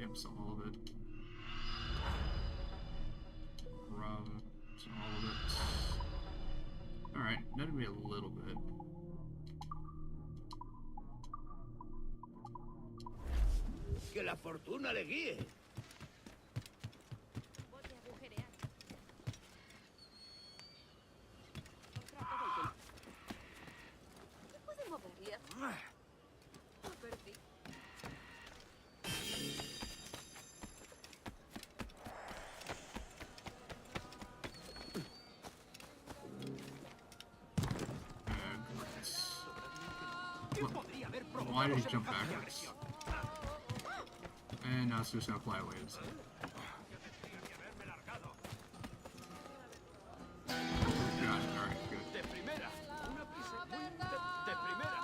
Yep, sell all of it. Rum, sell all of it. Alright, netted me a little bit. Que la fortuna le guíe. Voy a agujerear. ¿Se puede mover? Lo perdí. Why did he jump backwards? And now it's just gonna fly away. Got it, alright, good. De primera. Una prisa. De primera.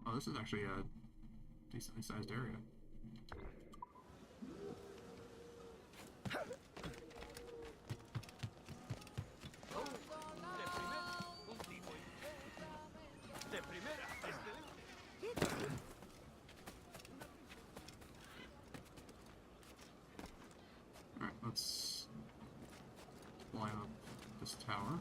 Oh, this is actually a decently sized area. Alright, let's fly up this tower.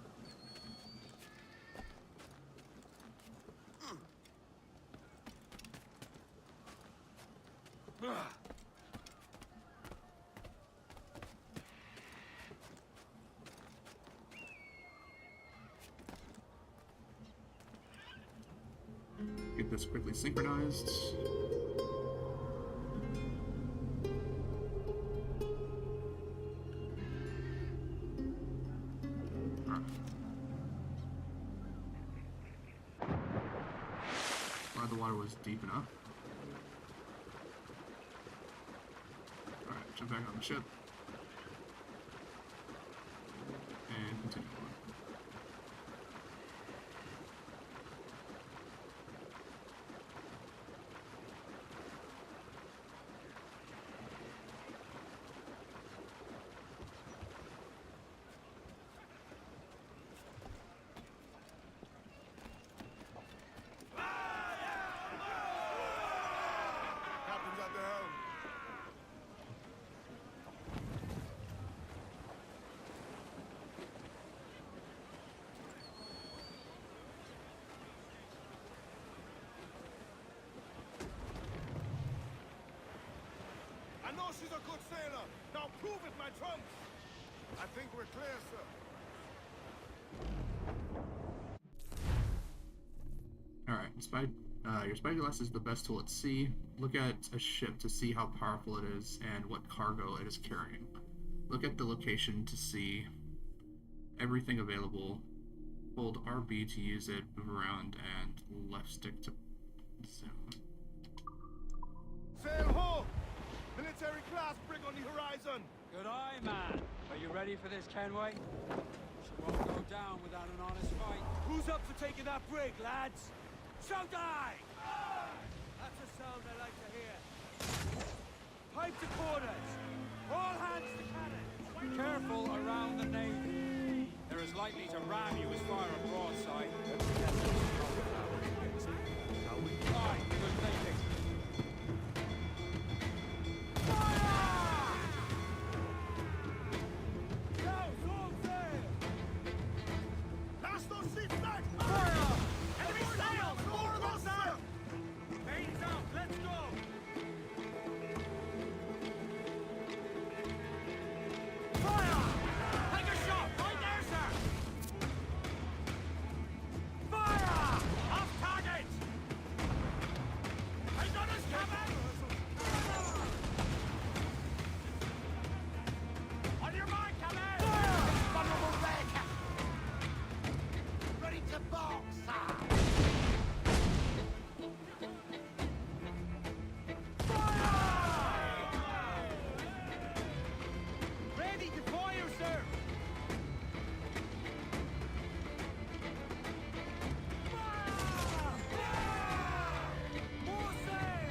Get this quickly synchronized. Alright. Glad the water was deep enough. Alright, jump back on the ship. And continue on. Captain's at the helm. I know she's a good sailor. Now prove it, my trumps. I think we're clear, sir. Alright, your spyglass is the best tool at sea. Look at a ship to see how powerful it is and what cargo it is carrying. Look at the location to see everything available. Hold RB to use it, move around, and left stick to zone. Sail ho! Military class brig on the horizon. Good eye, man. Are you ready for this, Kenway? Won't go down without an honest fight. Who's up for taking that brig, lads? So die! That's a sound I like to hear. Pipe to quarters! All hands to cannon! Careful around the navy. They're as likely to ram you as fire a broadside. Aye, good thinking. Last those seats back! Enemy sails! More of us, sir! Mains out, let's go! Fire! Take a shot! Right there, sir! Fire! Off target! Ain't got us coming! On your mark, coming! Fire! Vulnerable there, Captain. Ready to box, sir. Ready to fire, sir! More sail! More sail!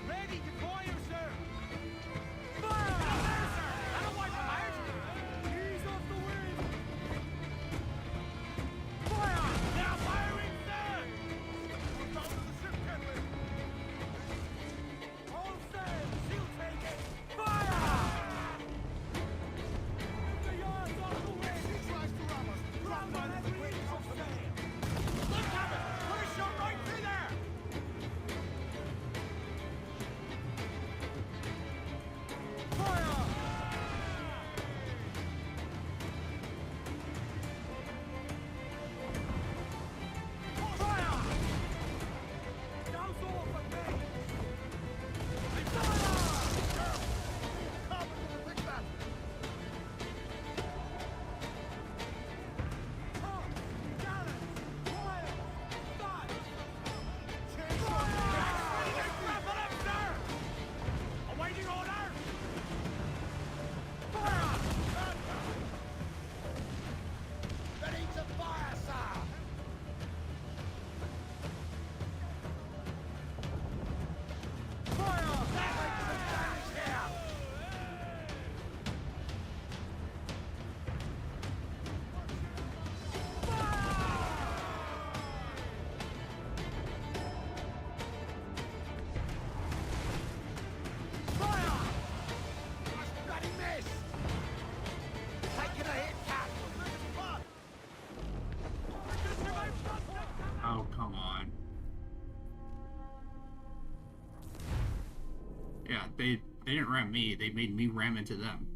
Ready to fire, sir! Fire! Get up there, sir! That'll wipe them out! Ease off the wind! Fire! Now firing, sir! We're down to the ship, Kenway! All sail! She'll take it! Fire! The yards off the wind! She tries to ram us. Drop on the wind of sail! Look at it! Put a shot right through there! Fire! Fire! Douse all for me! Fire! Carpenter will pick that. Tops, gallants, royals, studs! Change Grapple up, sir! Awaiting order! Fire! Ready to fire, sir. Fire! Damage here. Fire! Bloody missed. Taking a hit, Cap. Oh, come on. Yeah, they didn't ram me, they made me ram into them.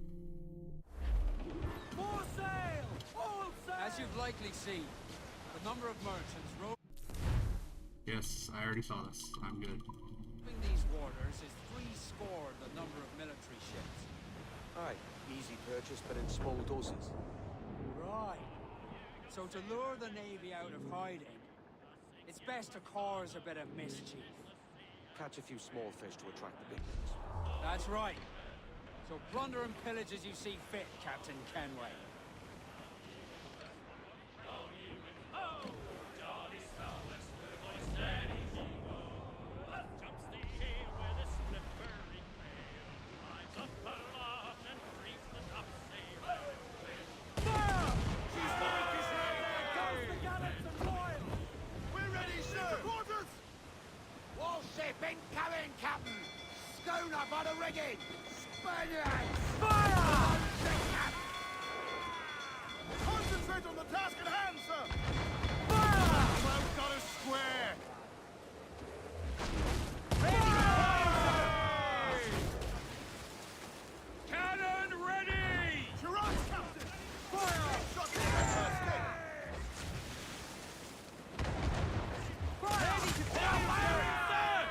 More sail! All sail! As you've likely seen, the number of merchants roving Yes, I already saw this. I'm good. these waters is 70 the number of military ships. Aye, easy purchase, but in small doses. Right. So to lure the Navy out of hiding, it's best to cause a bit of mischief. Catch a few small fish to attract the big ones. That's right. So plunder and pillage as you see fit, Captain Kenway. We're ready, sir! Quarters! Warship incoming, Captain. Schooner by the rigging. Spaniards. Fire! Concentrate on the task at hand, sir! Fire! Well got us square! Cannon ready! Shiraz, Captain! Fire! Shot to the first kick! Ready to fire, sir!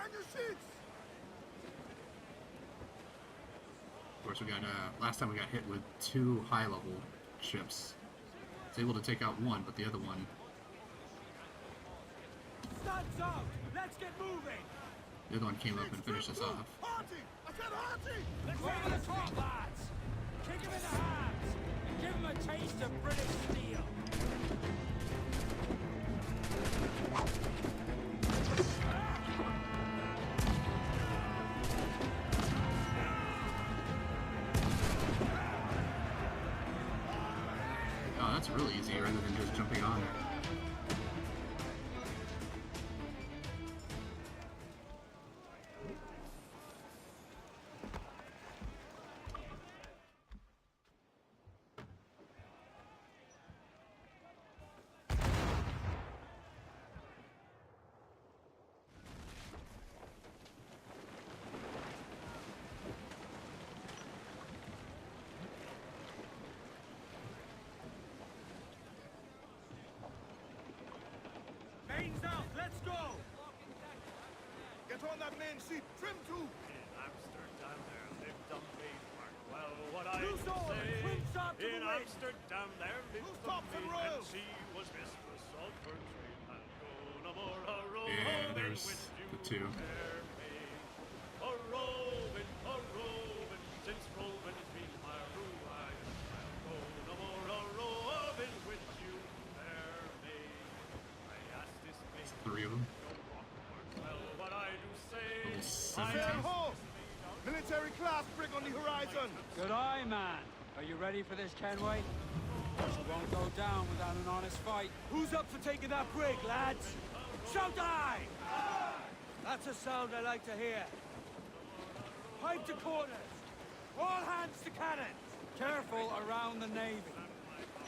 On your seats! Of course, we got last time we got hit with 2 high-level ships. I was able to take out one, but the other one. Stunts out! Let's get moving! The other one came up and finished us off. Harty! I said Harty! Let's over the top, lads! Kick him in the hands! And give him a taste of British steel! Oh, that's really easy rather than just jumping on it. Mains out! Let's go! Get on that main seat. Trim too. In Amsterdam there lived a maid mark. Well, what I Loose oar and say. swim sharp to In the wind. Amsterdam there lived Loose a tops and maid, royals. and she was mistress of her trade. And go no more a roving Yeah, there's with you, the 2. fair maid. A roving, since roving has been my ruin. I'll go no more a roving with you, fair maid. I asked this maid. 3 of them. Well, what I do say, Level I 17. Sail ho! Military class brig on the horizon. Good eye, man. Are you ready for this, Kenway? She won't go down without an honest fight. Who's up for taking that brig, lads? Shout aye! That's a sound I like to hear. Pipe to quarters. All hands to cannons. Careful around the Navy.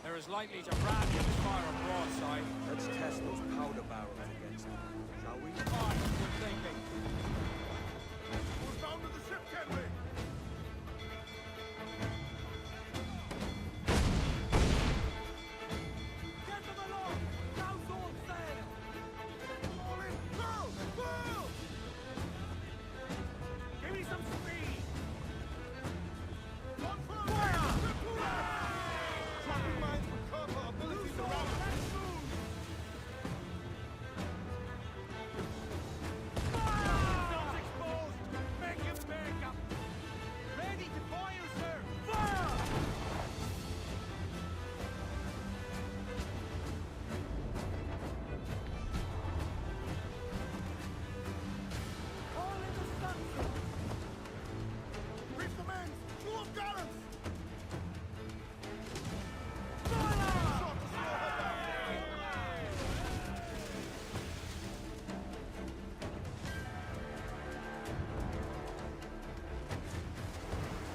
They're as likely to ram you as fire a broadside. Let's test those powder barrels against them, shall we? Fine, good thinking. Who's down to the ship, Kenway? Get them along! Now's all sail! All in. Go! Go! Give me some speed! On fire! Dropping mines with cover abilities around. Let's move! Stones exposed! Make him back up! Ready to fire, sir! Fire! All in the sunset! Reef the mains. Two of gallants. Fire! Shot to slow her down.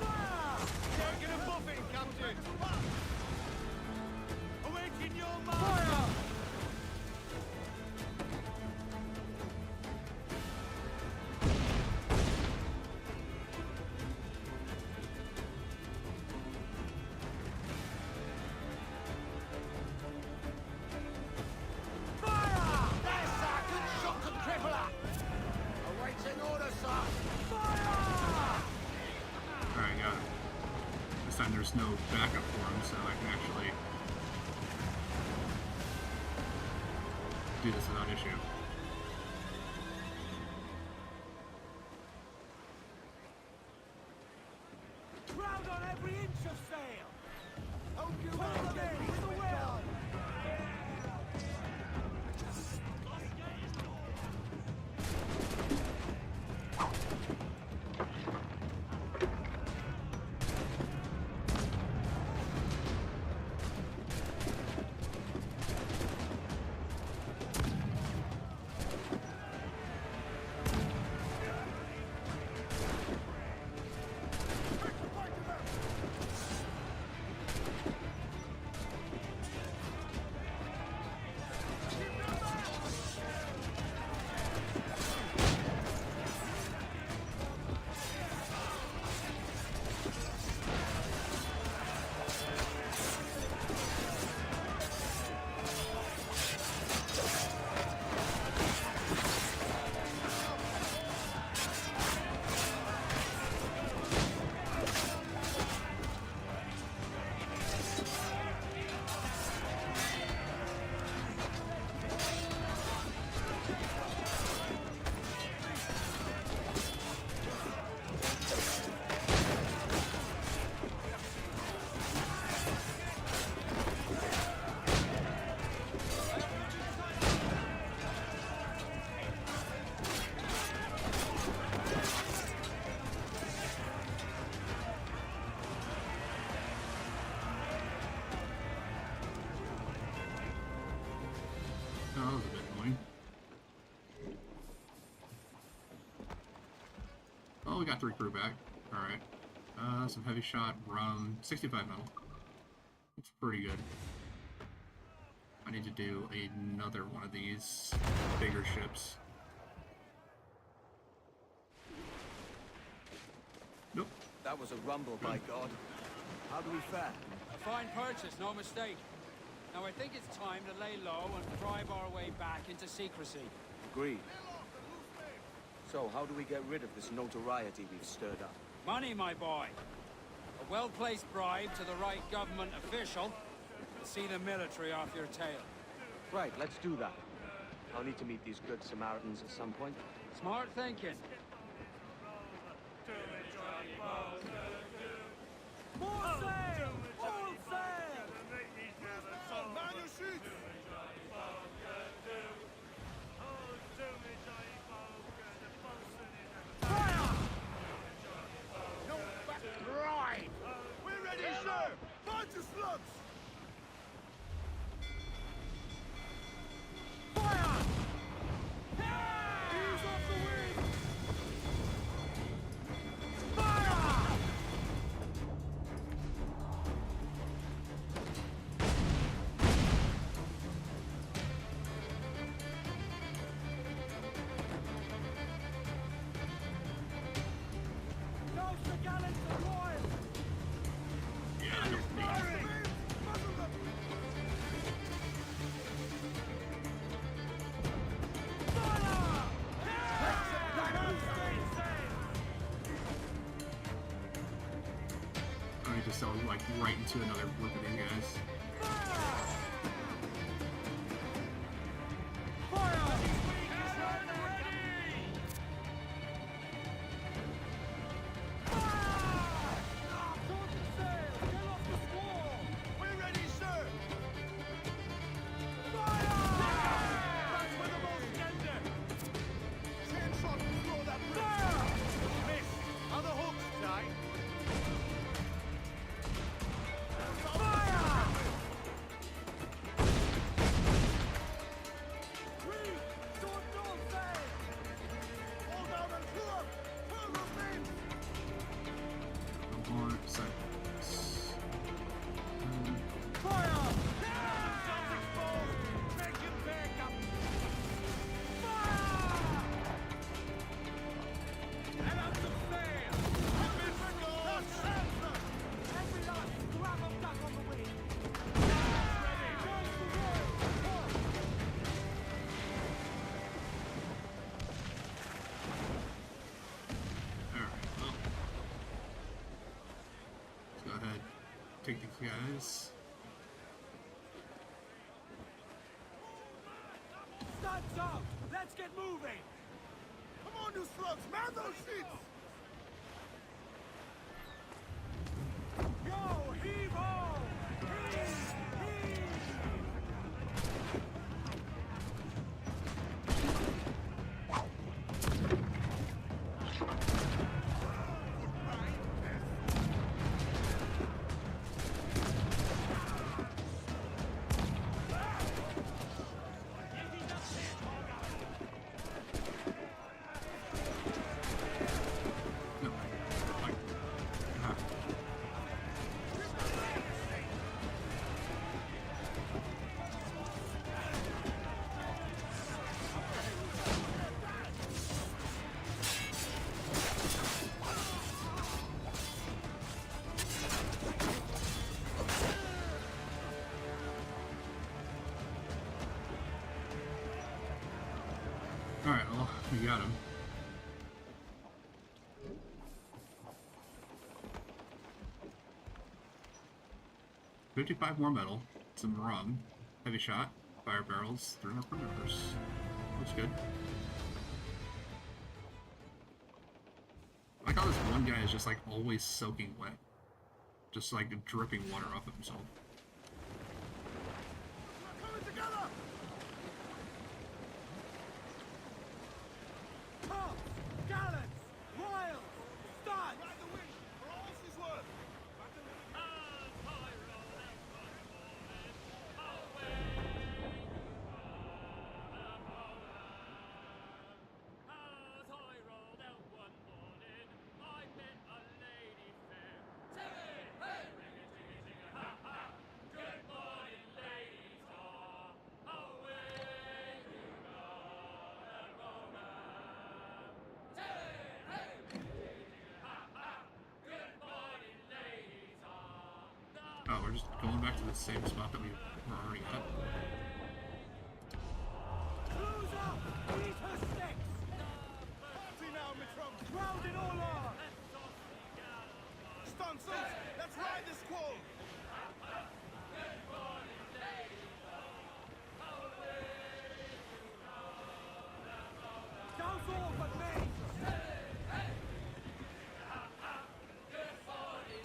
Fire! Taking a buffing, Captain. Awaken your mind! Fire! Fire! There, sir! Good shot and crippler! Awaiting order, sir! Fire! Alright, got him. This time there's no backup for him, so I can actually do this without issue. Crowd on every inch of sail! Hope you Pull them in with a will! that was a bit annoying. Oh, we got 3 crew back. Alright. Some heavy shot, rum, 65 metal. That's pretty good. I need to do another one of these bigger ships. Nope. That was a rumble, by God. How do we fare? A fine purchase, no mistake. Now I think it's time to lay low and drive our way back into secrecy. Agreed. So, how do we get rid of this notoriety we've stirred up? Money, my boy. A well-placed bribe to the right government official will see the military off your tail. Right, let's do that. I'll need to meet these good Samaritans at some point. Smart thinking. More sail! All sail! Man your sheets! No back right! We're ready, sir! March your slugs! Fire! Ease off the wing! Fire! Nose the gallants of Royal! Yeah, I don't need Firing! Muzzle them! I need to sell like right into another group of these guys. We're ready, sir! That's where the most tender! Chain shot will blow that bridge! Miss! Are the hooks tight? Hold down and clear! Turn the flames! No more seconds. Guns exposed! Make him back up! And up to sail! Up in the goal! Every last scrap of duck on the wing! Ready! Goes the royal! Alright, well. Let's go ahead. Take these guys. Studs up! Let's get moving! Come on, you slugs! Man those sheets! Yo, heave ho! Heave! Heave! No. Like, ah. Alright, well, we got him. $55 more metal, some rum, heavy shot, fire barrels, 3 more primers. Looks good. I like how this one guy is just like always soaking wet. Just like dripping water off of himself. Coming together! Tops! Gallants! Royals! Studs! Ride the wing for all she's worth! just going back to the same spot that we were already at. Close up! Eat her sticks! Party now, me trunks. Crowd it all on! Stunsons, let's ride this squall. Douse all but me!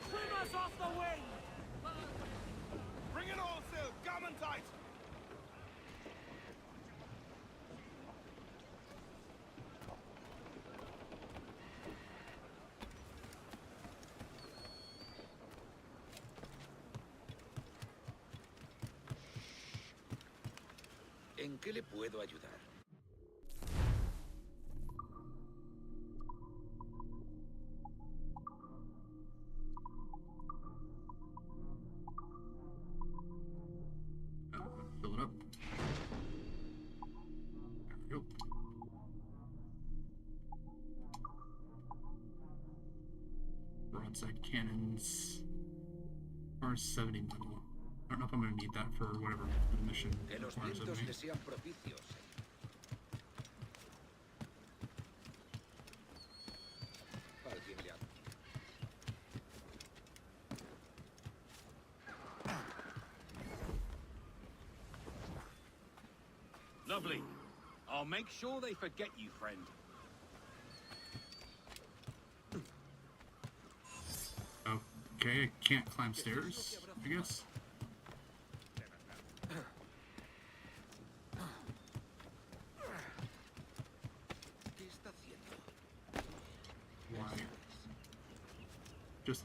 Trim us off the wind! Bring it all sail, gammon tight. ¿En qué le puedo ayudar? Fill it up. There we go. Broadside cannons. R70 metal. I don't know if I'm going to need that for whatever the mission Que los requires of vientos me. le sean propicios. Alguien le ha... Lovely. I'll make sure they forget you, friend. Okay, I can't climb stairs, I guess. ¿Qué está haciendo? Why? Just...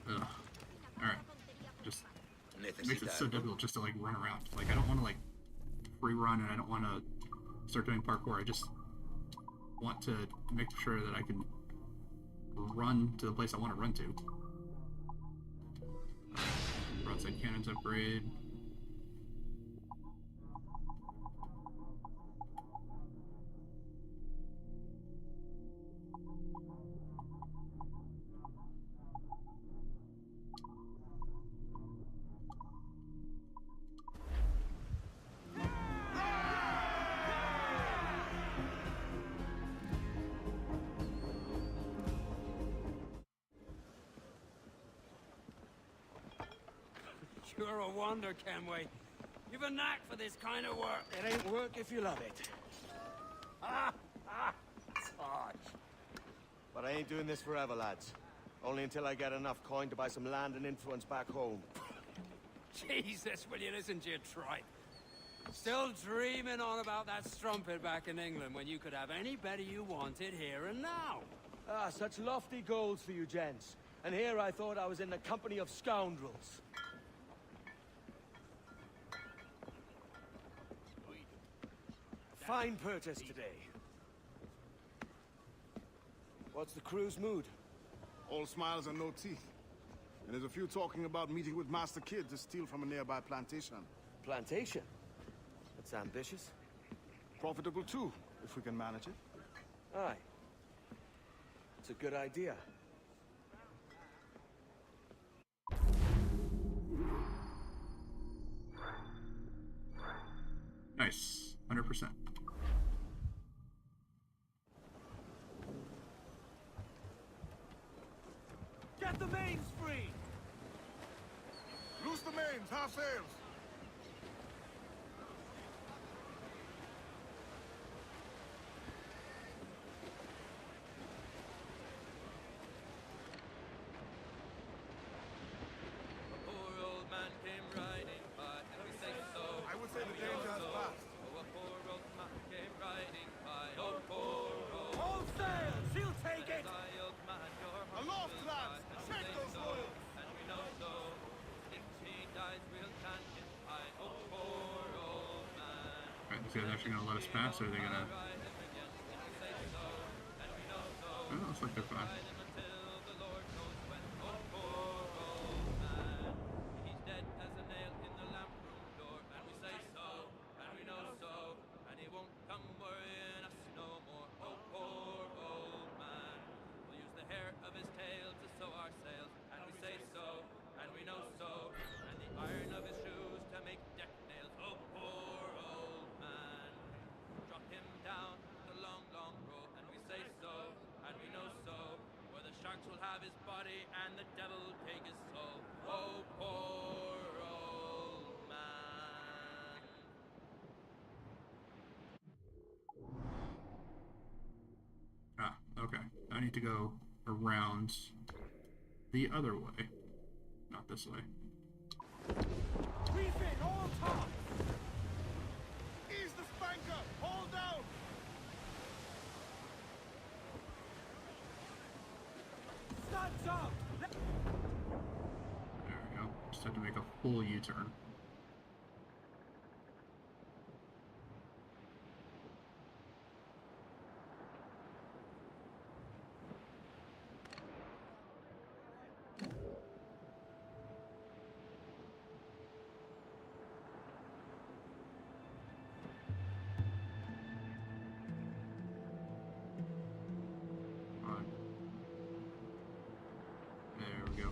Ugh. Alright. Just makes it so difficult just to like run around. Like I don't want to like free run and I don't want to start doing parkour. I just want to make sure that I can run to the place I want to run to. Broadside cannons upgrade. You're a wonder, Kenway. You've a knack for this kind of work. It ain't work if you love it. It's hard. But I ain't doing this forever, lads. Only until I get enough coin to buy some land and influence back home. Jesus, will you listen to your tripe? Still dreaming on about that strumpet back in England when you could have any better you wanted here and now. Ah, such lofty goals for you gents. And here I thought I was in the company of scoundrels. Fine purchase today. What's the crew's mood? All smiles and no teeth. And there's a few talking about meeting with Master Kid to steal from a nearby plantation. Plantation? That's ambitious. Profitable too, if we can manage it. Aye. It's a good idea. Nice. 100%. Get the mains free! Loose the mains, half sails. Poor old man came riding by, and we say so. I would say the danger has passed. Oh, a poor old man came riding by. Oh, poor old All sail! She'll take it! old man, your heart Aloft, will lads! die, and Check we say those so, royals! and we know so. If he dies, we'll chant him high. Oh, poor old man. Alright, this guy's actually gonna let us pass, or are they gonna... Ride him again, and we say so, and we know so. Oh, looks like they're fine. Ride him until the Lord knows when. Oh, poor old man. He's dead as a nail in the lamp room door, and we say so, and we know so, and he won't come worrying us no more. Oh, poor old man. and the devil take his soul. Oh, poor old man. Ah, okay. I need to go around the other way, not this way. Reef in, all top! Ease the spanker! Hold down! Studs up! There we go. Just had to make a full U-turn. Alright. There we go.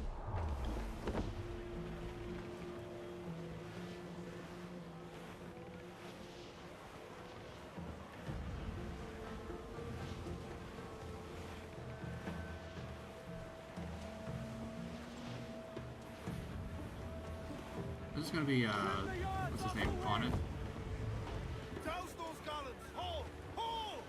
This is gonna be, what's his name, on it? Douse those gallons! Hold! Hold!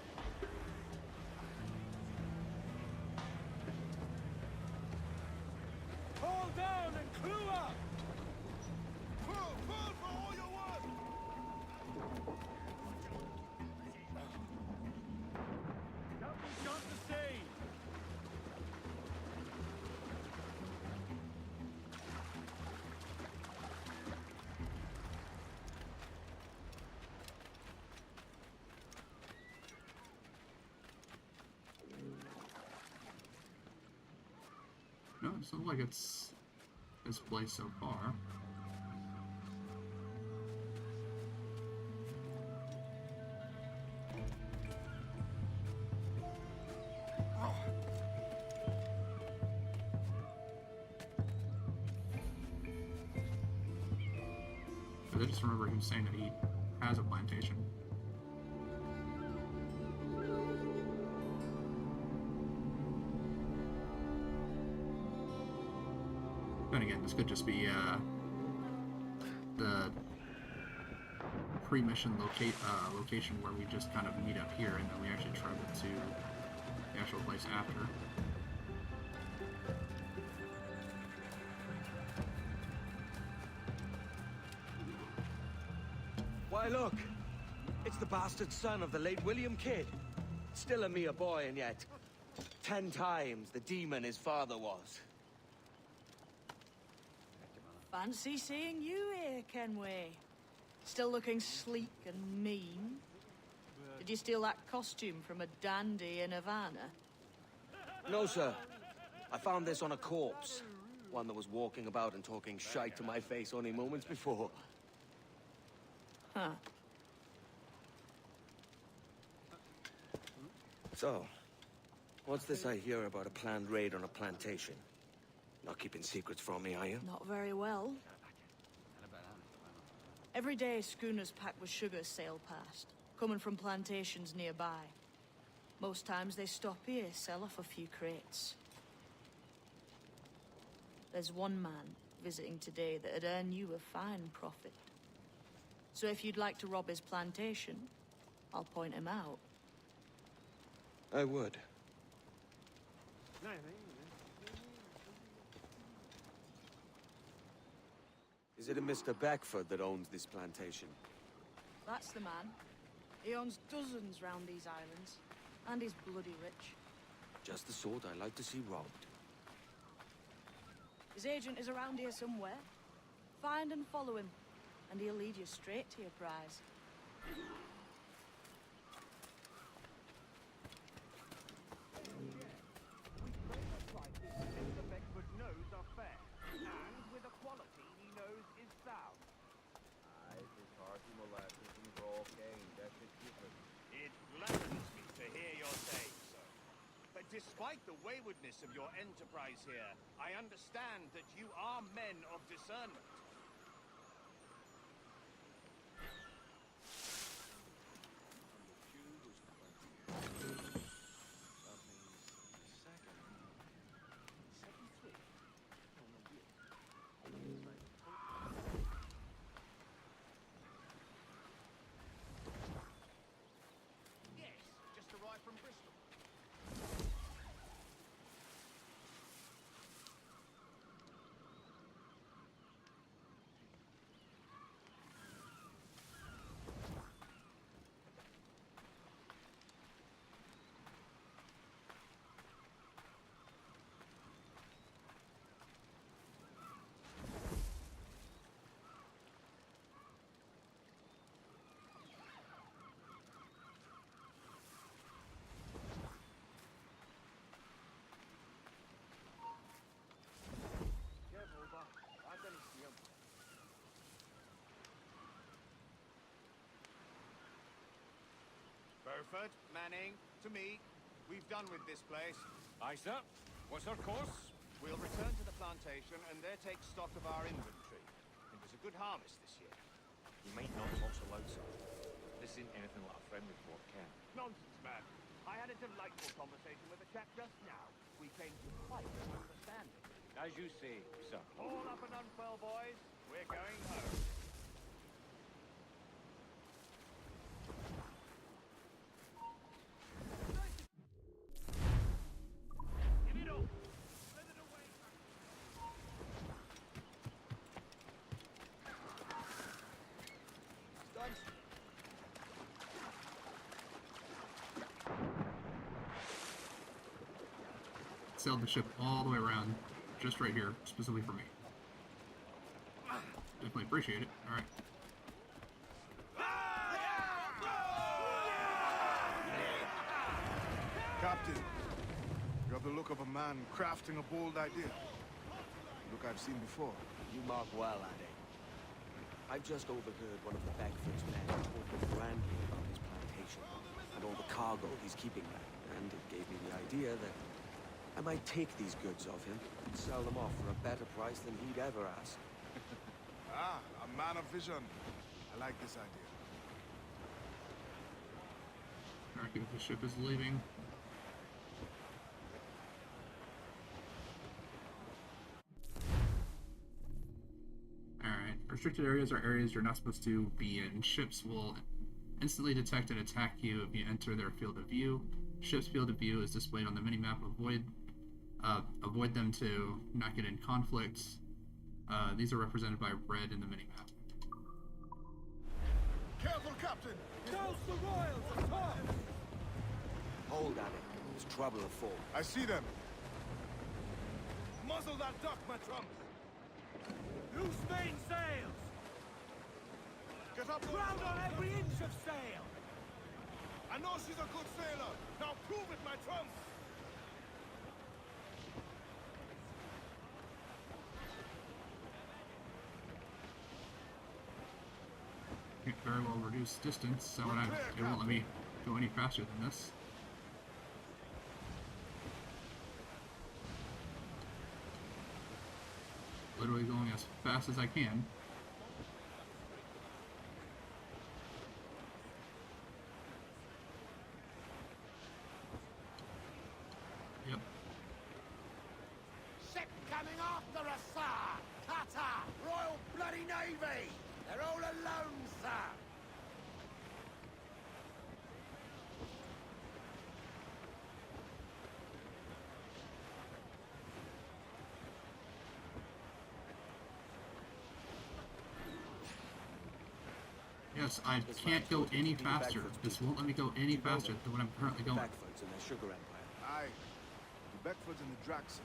Hold down and clue up! Pull! Pull for all you're worth! Captain shot the sea! No, it sounds like it's this place so far. I just remember him saying that he has a plantation. Then again, this could just be the pre-mission location where we just kind of meet up here and then we actually travel to the actual place after. Why, look! It's the bastard son of the late William Kidd. Still a mere boy, and yet 10 times the demon his father was. Fancy seeing you here, Kenway. Still looking sleek and mean. Did you steal that costume from a dandy in Havana? No, sir. I found this on a corpse. One that was walking about and talking shite to my face only moments before. Huh. So, what's this I hear about a planned raid on a plantation? Not keeping secrets from me, are you? Not very well. Every day, schooners packed with sugar sail past, coming from plantations nearby. Most times they stop here, sell off a few crates. There's one man visiting today that'd earn you a fine profit. So if you'd like to rob his plantation, I'll point him out. I would. Is it a Mr. Beckford that owns this plantation? That's the man. He owns dozens round these islands, and he's bloody rich. Just the sort I like to see robbed. His agent is around here somewhere. Find and follow him, and he'll lead you straight to your prize. Mr. Beckford knows are fair, and with a quality he knows is sound. It's hearty molasses and raw cane, that's it different. It gladdens me to hear your saying so. But despite the waywardness of your enterprise here, I understand that you are men of discernment. Burford, Manning, to me. We've done with this place. Aye, sir. What's our course? We'll return to the plantation and there take stock of our inventory. It was a good harvest this year. You might not talk so loud, sir. This isn't anything like a friendly port, Ken. Nonsense, man. I had a delightful conversation with a chap just now. We came to quite an understanding. As you say, sir. All up and unfurl, boys. We're going home. Give it up. Let it away. Stunts. Sailed the ship all the way around, just right here, specifically for me. Definitely appreciate it. All right. Captain, you have the look of a man crafting a bold idea. Look I've seen before. You mark well, Addy. I've just overheard one of the Bagfoot's men talking grandly about his plantation and all the cargo he's keeping there, and it gave me the idea that I might take these goods off him and sell them off for a better price than he'd ever ask. Ah, a man of vision. I like this idea. Alright, the ship is leaving. Alright, restricted areas are areas you're not supposed to be in. Ships will instantly detect and attack you if you enter their field of view. Ship's field of view is displayed on the minimap. Avoid them to not get in conflict. These are represented by red in the minimap. Careful, Captain! Douse the royals atop! Hold, Addy. There's trouble afoot. I see them. Muzzle that duck, my trumps! Loose main sails! Get up! Ground on every inch of sail! I know she's a good sailor. Now prove it, my trumps! Very well reduced distance, so it won't let me go any faster than this. Literally going as fast as I can. Yep. Ship coming after us, sir! Cutter! Royal Bloody Navy! They're all alone, sir! Yes, I can't go any faster. This won't let me go any faster than what I'm currently going. Bagfoots and their sugar empire. Aye. The Beckfords and the Draxes.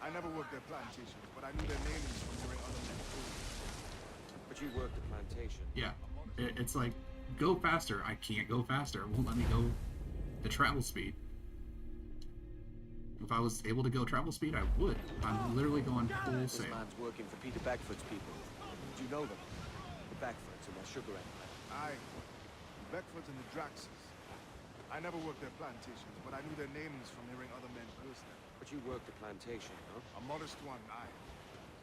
I never worked their plantations, but I knew their names from hearing other men too. But you worked the plantation. Yeah, it's like, go faster. I can't go faster. It won't let me go the travel speed. If I was able to go travel speed, I would. I'm literally going full This sail. man's working for Peter Bagfoot's people. Do you know them? The Bagfoots and their sugar empire. Aye. The Beckfords and the Draxes. I never worked their plantations, but I knew their names from hearing other men personally. But you worked the plantation, huh? A modest one, aye.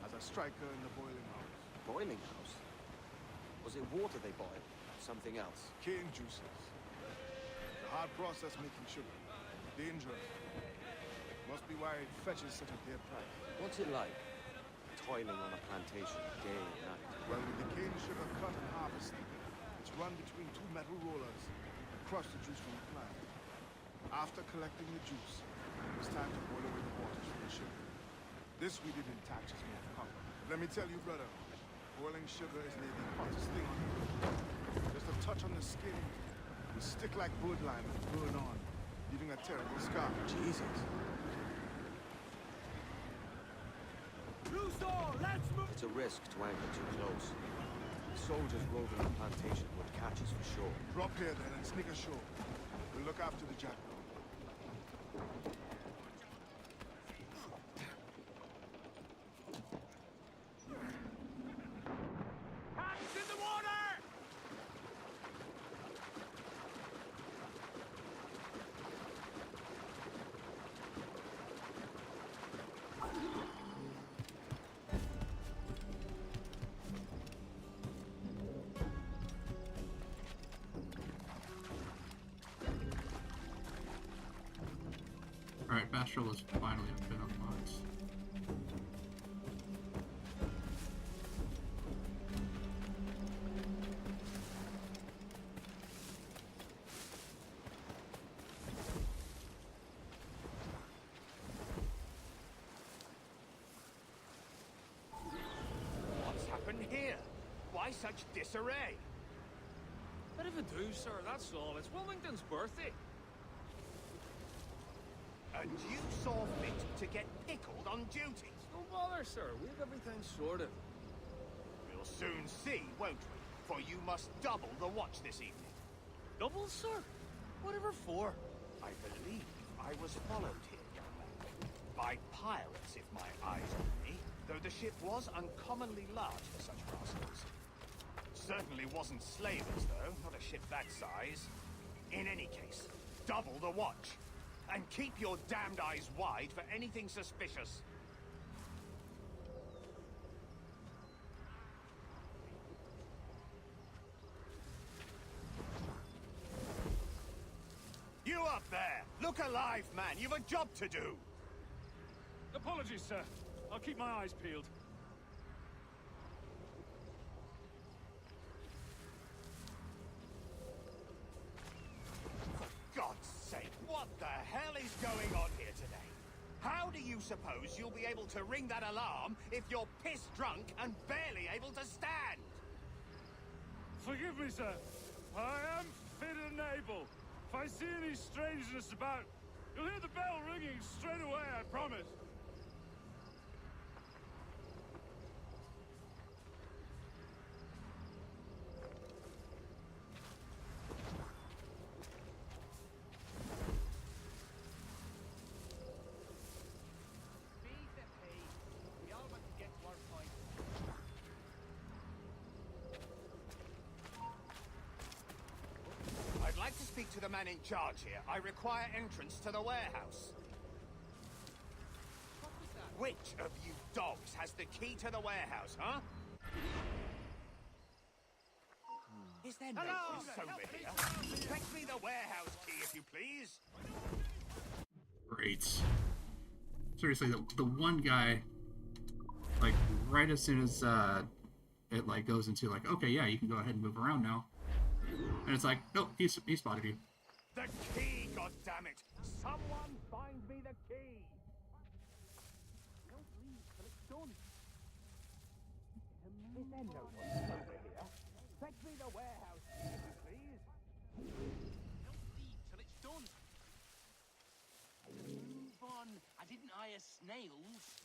As a striker in the boiling house. Boiling house? Was it water they boiled? Something else? Cane juices. The hard process making sugar. Dangerous. Must be why it fetches such a dear price. What's it like? Toiling on a plantation day and night. Well, with the cane sugar cut and harvested, it's run between two metal rollers and crush the juice from the plant. After collecting the juice, it was time to boil away the waters from the sugar. This we did in Thatcher's North Copper. Let me tell you, brother, boiling sugar is near the hottest thing on earth. Just a touch on the skin will stick like wood lime and burn on, leaving a terrible scar. Jesus. Loose all! Let's move! It's a risk to anchor too close. The soldiers roving the plantation would catch us for sure. Drop here then and sneak ashore. We'll look after the jackal. Hands in the water! fast travel has finally been unlocked. What's happened here? Why such disarray? Bit of a do, sir, that's all. It's Wilmington's birthday. And you saw fit to get pickled on duty? No bother, sir. We have everything sorted. We'll soon see, won't we? For you must double the watch this evening. Double, sir? Whatever for? I believe I was followed here, young man. By pirates, if my eyes are on me. Though the ship was uncommonly large for such rascals. Certainly wasn't slavers, though. Not a ship that size. In any case, double the watch. And keep your damned eyes wide for anything suspicious. You up there! Look alive, man! You've a job to do! Apologies, sir. I'll keep my eyes peeled. For God's sake, what the hell is going on here today? How do you suppose you'll be able to ring that alarm if you're piss-drunk and barely able to stand? Forgive me, sir. I am fit and able. If I see any strangeness about, you'll hear the bell ringing straight away, I promise. We all want to get to our point. I'd like to speak to the man in charge here. I require entrance to the warehouse. Which of you dogs has the key to the warehouse, huh? Is there no one sober here? Fetch me the warehouse key, if you please. Great. Seriously, the one guy, like, right as soon as it like goes into like, okay, yeah, you can go ahead and move around now, and it's like, nope, he spotted you. The key, goddammit! Someone find me the key! Don't leave till it's done. Is there no one sober here? Fetch me the warehouse key, if you please. Don't leave till it's done. Move on. I didn't hire snails.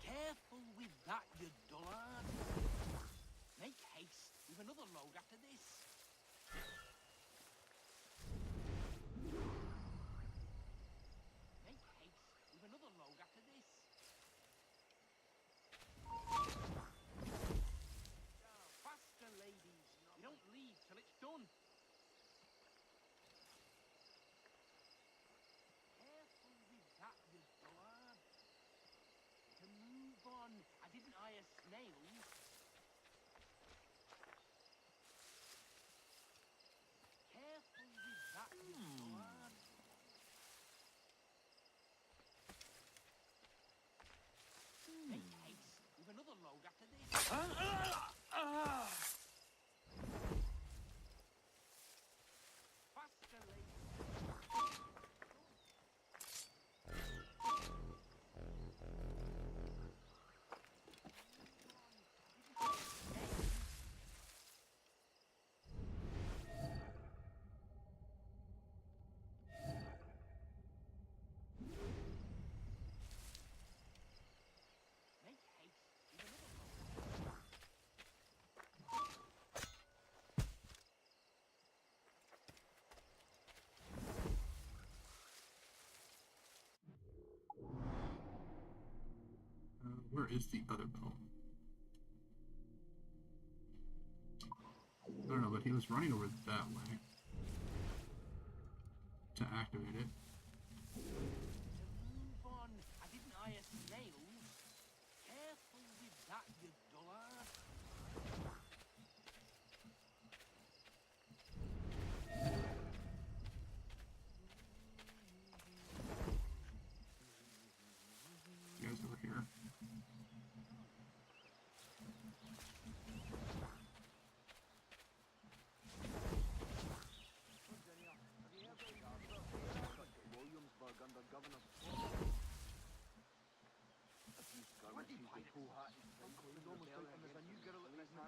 Careful with that, you dullard. Make haste with another load after this. Make haste with another load after this. Faster, ladies. You don't leave till it's done. Careful with that, you dullard. To move on. I didn't hire snails. Careful with that, you dullard. Make haste with another load after this. Faster, ladies. Make haste with another load. Where is the other bell? I don't know, but he was running over that way to activate it. Move on. I didn't hire snails. Careful with that, you dullard.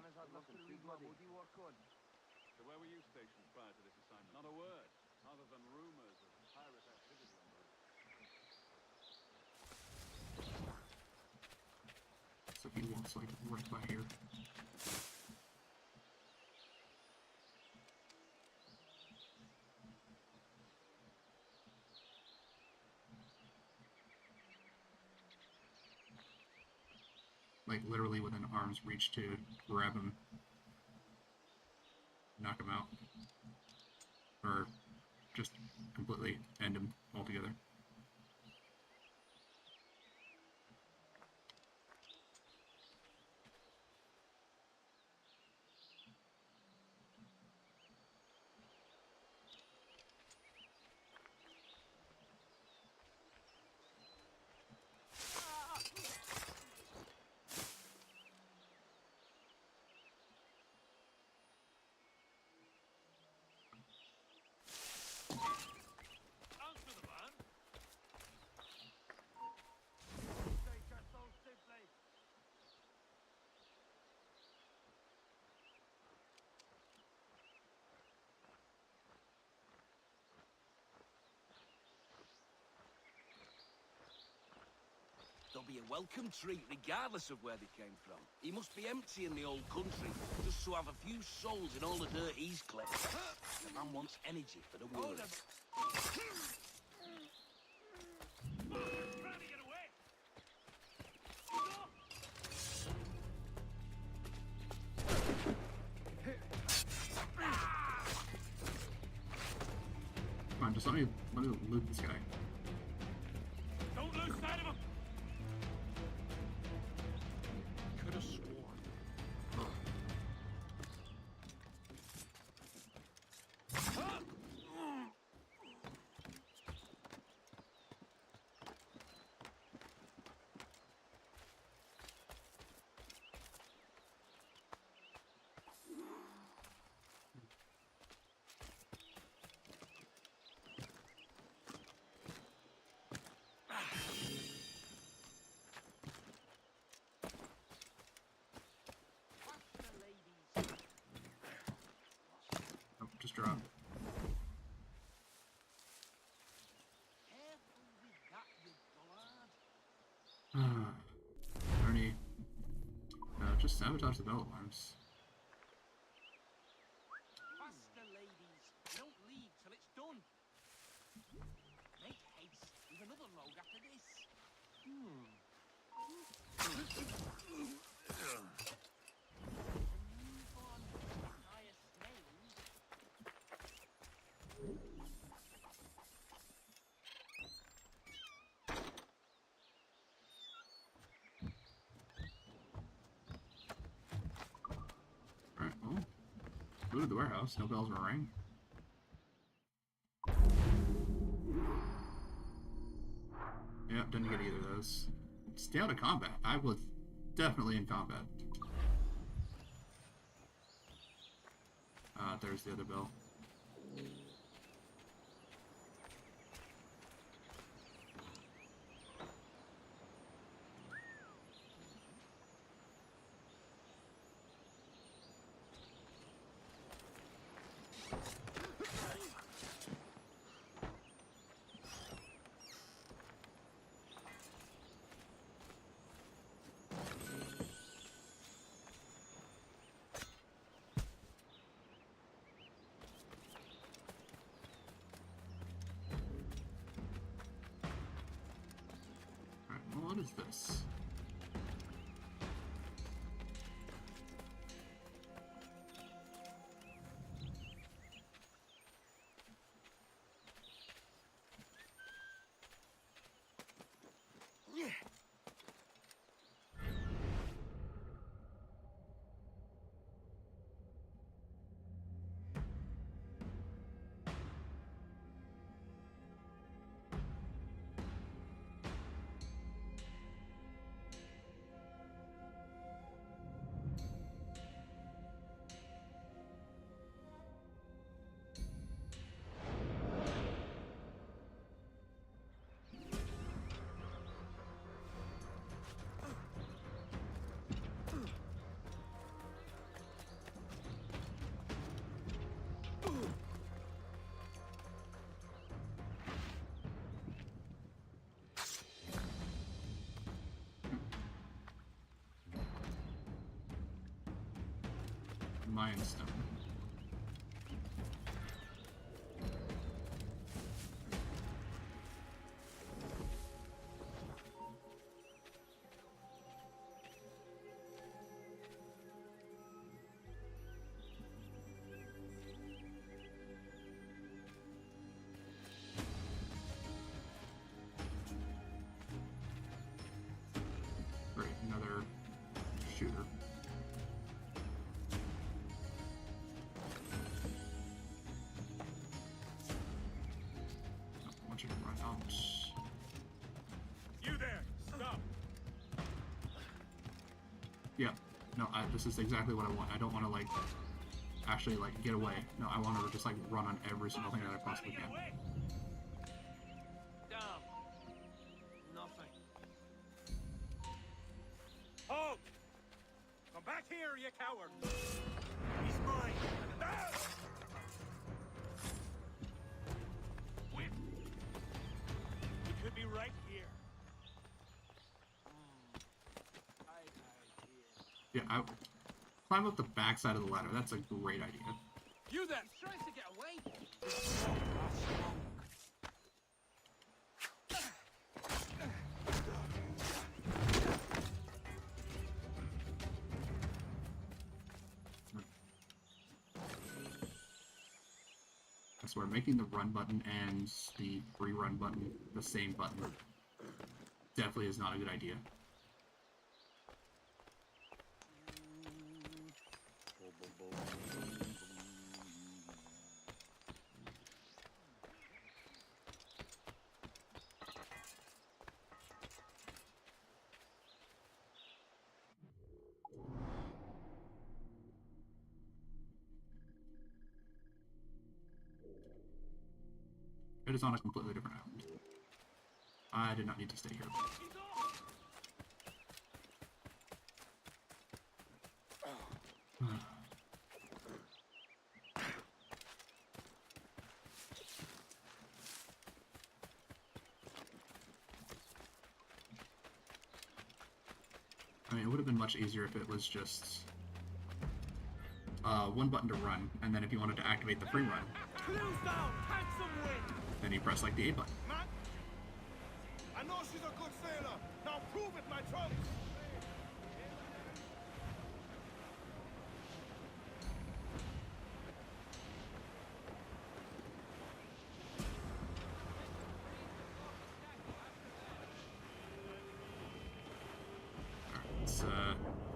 man has had enough to read Mahmoudi work on. So where were you stationed prior to this assignment? Not a word, other than rumors of pirate activity on the route. So he walks like right by here. Like literally within arm's reach to grab him, knock him out, or just completely end him altogether. Answer the man. Take us so simply. They'll be a welcome treat regardless of where they came from. He must be empty in the old country, just to have a few souls in all the dirt he's collected. The man wants energy for the world. Trying to get away. Come on, just let me loot this guy. Don't lose sight of him. Could have sworn. Oh, just drop. Ernie. Just sabotage the bell alarms. Faster, ladies. Don't leave till it's done. Make haste. We've another load after this. Alright, well, looted the warehouse. No bells were rang. Yep, didn't get either of those. Stay out of combat. I was definitely in combat. There's the other bell. What is this? Mayan stone. Great, another shooter. I want you to run out. You there! Stop! Yeah, no, this is exactly what I want. I don't want to, like, actually, like, get away. No, I want to just, like, run on every single thing that I possibly can. Down. Nothing. Halt! Come back here, you coward! He's mine! Whip! He could be right here. Yeah, I climb up the backside of the ladder. That's a great idea. You then! He tries to get away. I swear, making the run button and the free run button the same button definitely is not a good idea. It is on a completely different island. I did not need to stay here. I mean, it would have been much easier if it was just one button to run, and then if you wanted to activate the free run, then you press like the A button. Man, I know she's a good sailor. Now prove it, my trunks. Let's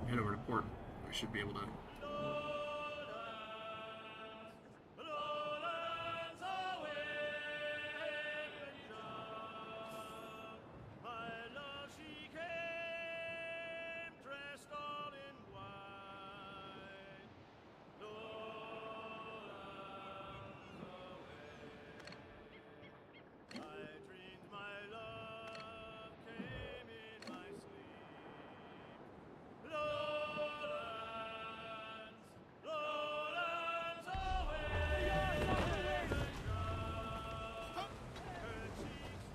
head over to port. We should be able to.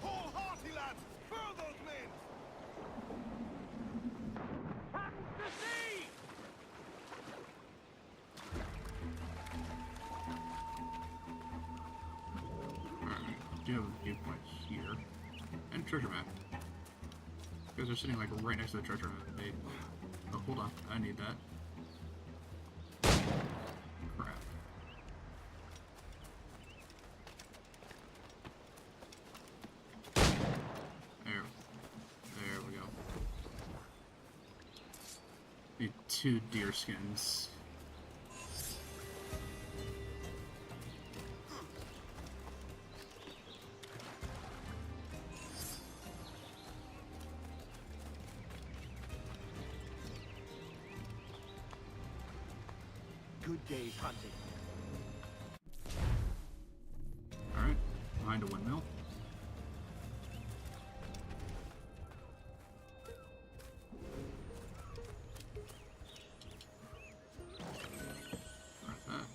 Wholehearty, lads. Furl those men. Alright, do have a viewpoint here. And treasure map. You guys are sitting like right next to the treasure map. They... Oh, hold on. I need that. Crap. There we go. Need 2 deer skins. Good day's hunting. Alright, behind a windmill. Like that.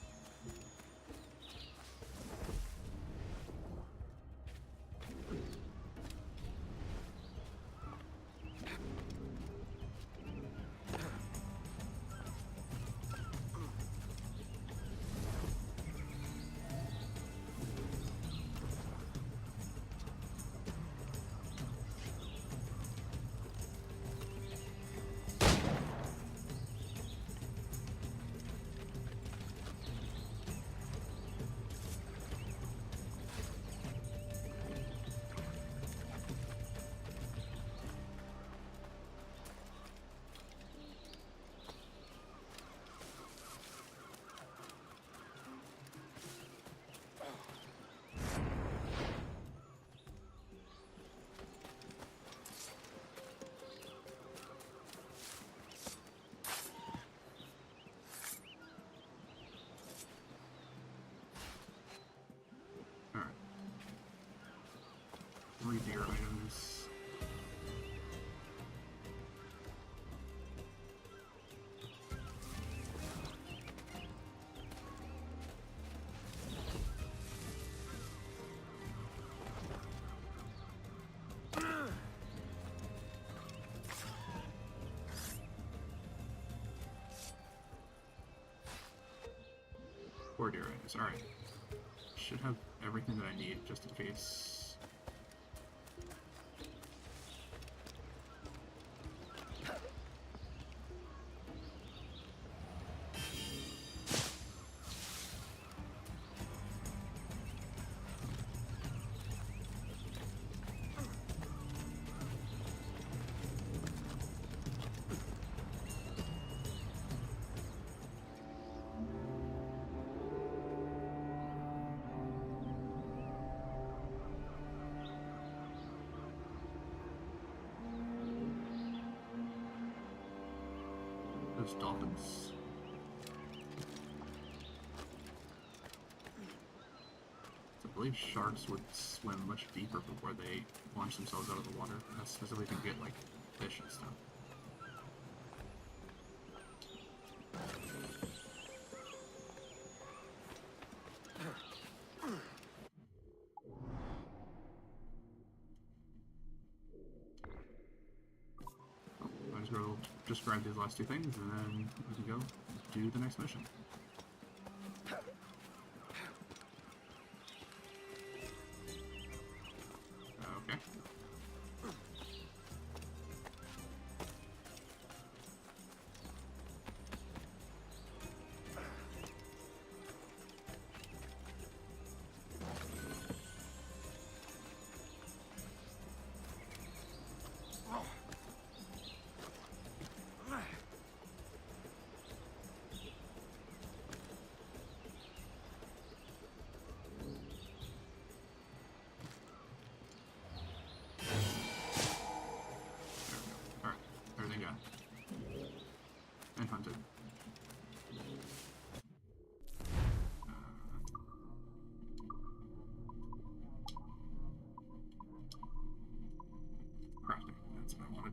3 deer items. Four deer items, alright. Should have everything that I need just in case. Those dolphins. I believe sharks would swim much deeper before they launch themselves out of the water. That's specifically to get like fish and stuff. Might as well just grab these last two things and then we can go do the next mission. Okay. And hunted. Crafting, that's what I wanted.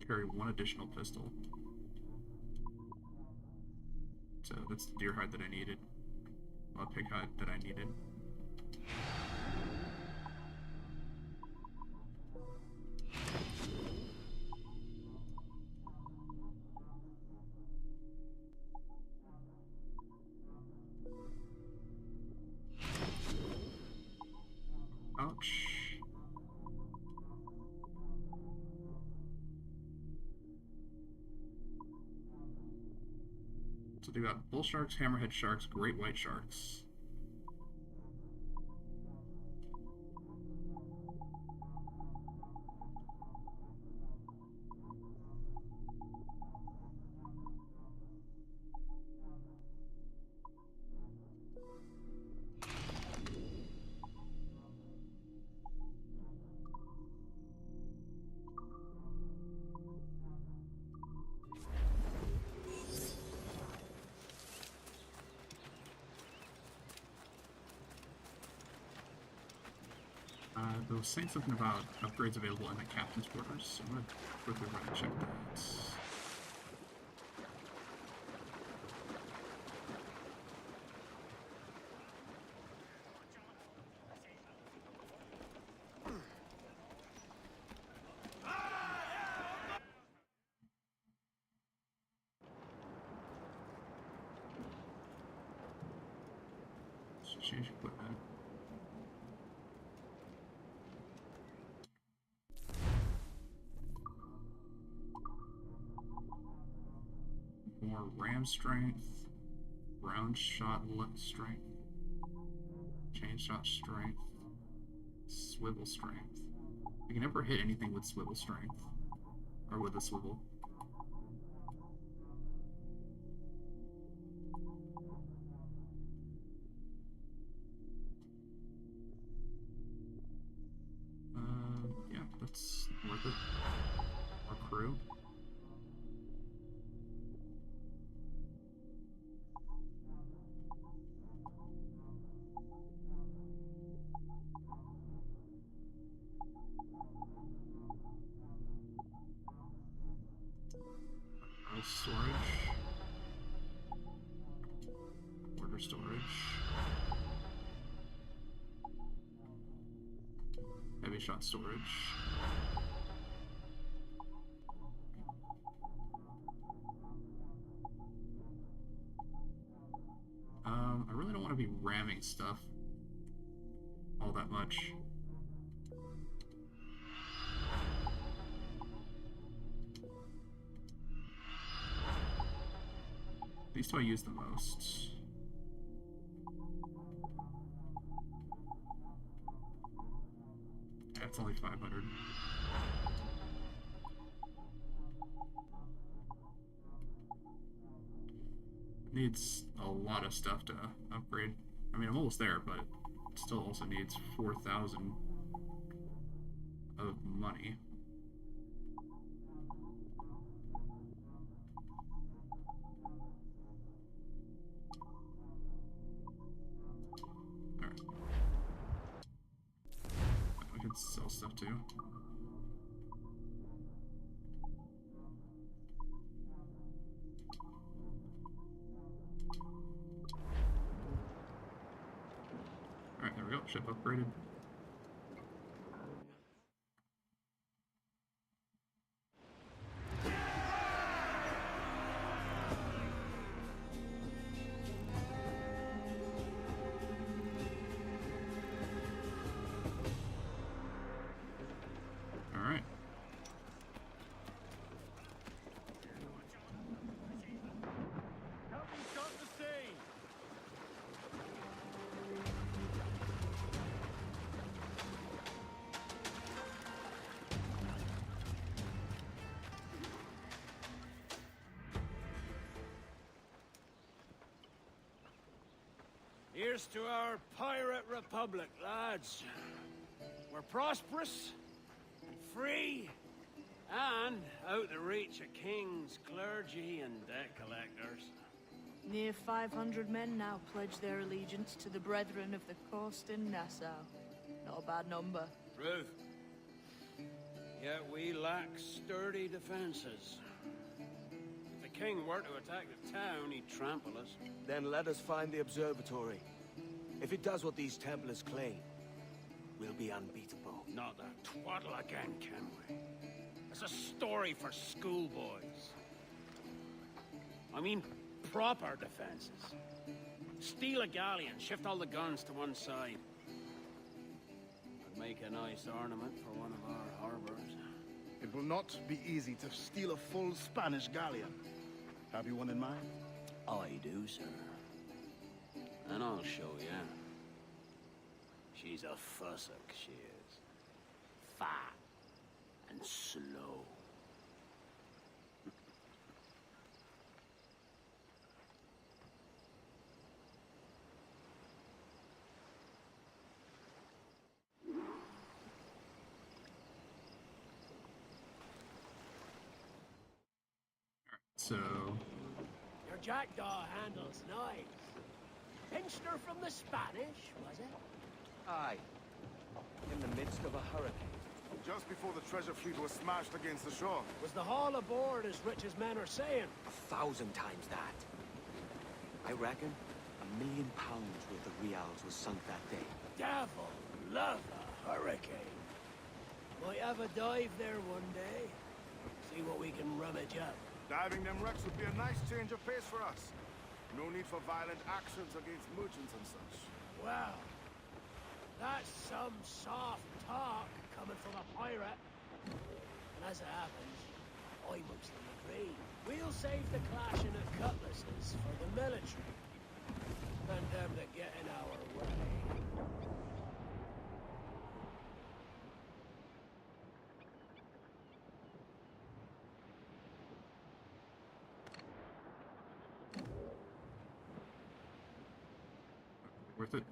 Carry one additional pistol. So that's the deer hide that I needed. Well, pig hide that I needed. Ouch. So they got bull sharks, hammerhead sharks, great white sharks. They were saying something about upgrades available in the captain's quarters, so I'm going to quickly run and check that. Let's change equipment. More ram strength, round shot strength, chain shot strength, swivel strength. I can never hit anything with swivel strength, or with a swivel. Yeah, that's worth it. Our crew. shot storage. I really don't want to be ramming stuff all that much. These two I use the most. That's only 500. Needs a lot of stuff to upgrade. I mean, I'm almost there, but it still also needs 4,000 of money. Alright. We can sell stuff too. Alright, there we go. Ship upgraded. Alright. Help me stop the scene! Here's to our pirate republic, lads. We're prosperous, free, and out the reach of kings, clergy, and debt collectors. Near 500 men now pledge their allegiance to the Brethren of the Coast in Nassau. Not a bad number. Truth. Yet we lack sturdy defenses. If the king were to attack the town, he'd trample us. Then let us find the observatory. If it does what these Templars claim, we'll be unbeatable. Not that twaddle again, Kenway. It's a story for schoolboys. I mean, proper defenses. Steal a galleon, shift all the guns to one side. Would make a nice ornament for one of our harbors. It will not be easy to steal a full Spanish galleon. Have you one in mind? I do, sir. And I'll show you. She's a fussock, she is. Fat and slow. So, Your jackdaw handles nice. Pinched her from the Spanish, was it? Aye. In the midst of a hurricane. Just before the treasure fleet was smashed against the shore. Was the haul aboard as rich as men are saying? 1,000 times that. I reckon £1 million worth of reals was sunk that day. Devil love a hurricane. Might have a dive there one day. See what we can rummage up. Diving them wrecks would be a nice change of pace for us. No need for violent actions against merchants and such. Well, that's some soft talk coming from a pirate. And as it happens, I mostly agree. We'll save the clashing of cutlasses for the military. And them that get in our way. worth it.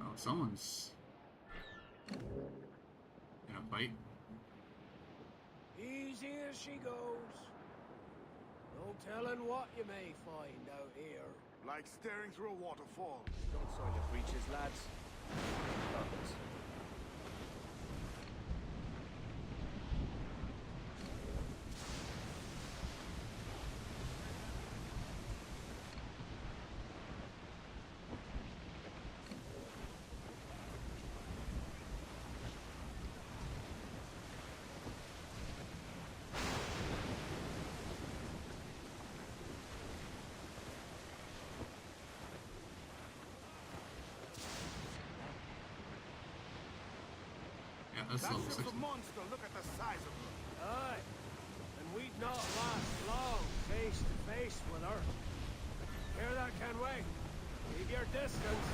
Oh, someone's in a fight. Easy as she goes. No telling what you may find out here. Like staring through a waterfall. Don't soil your breeches, lads. Brothers. That's That level ship's 60. a monster. Look at the size of her. Aye. And we'd not last long face to face with her. Hear that, Kenway? Keep your distance.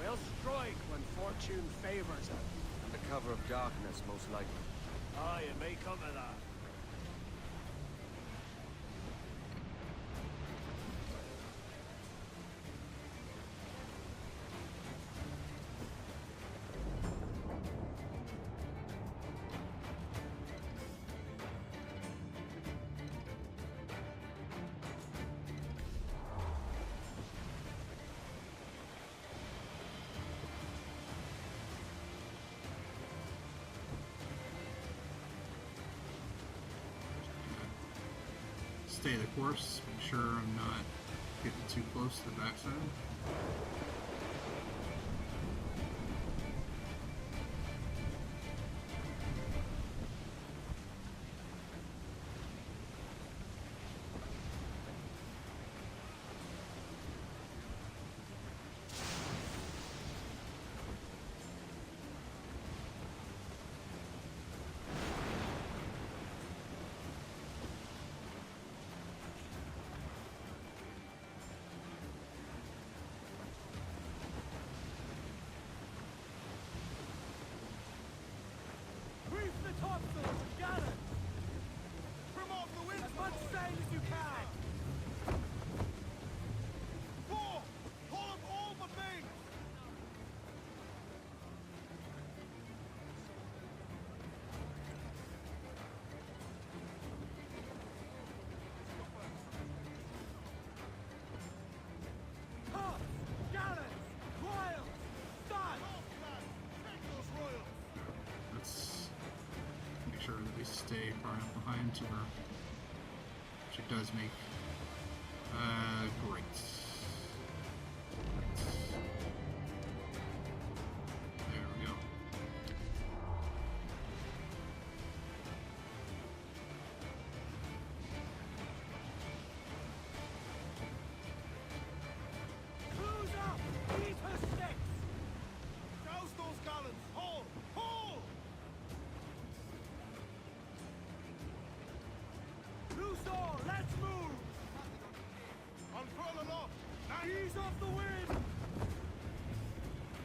We'll strike when fortune favors us. Under cover of darkness, most likely. Aye, it may come to that. Stay the course. Make sure I'm not getting too close to the backside. Reef the topsails and gallants! Trim off the wind. As much sail as you can! Four. Pull up all but main. Tops! Gallants! Royals! Studs! Take those royals. Let's make sure that we stay far enough behind to her. She does make great. There we go. Cruise up! Eat her sticks! Douse those gallants. Haul. Haul. Loose all! Let's move! Unfurl aloft. Ease off the wind!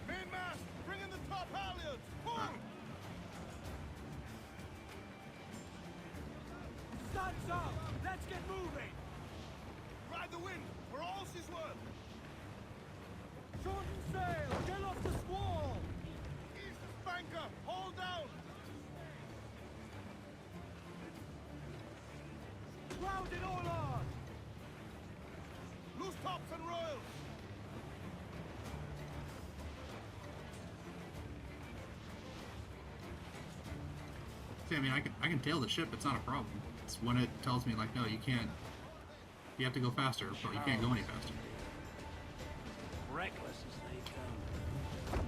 Main mast. Bring in the top halyards. Pull. Studs up! Let's get moving! Ride the wind for all she's worth. Shorten sail! Get off the squall! Ease the spanker. Hold down. Ground it all on! Loose tops and royals. See, I mean, I can tail the ship. It's not a problem. It's when it tells me like, no, you can't. You have to go faster, but you can't go any faster. Reckless as they come.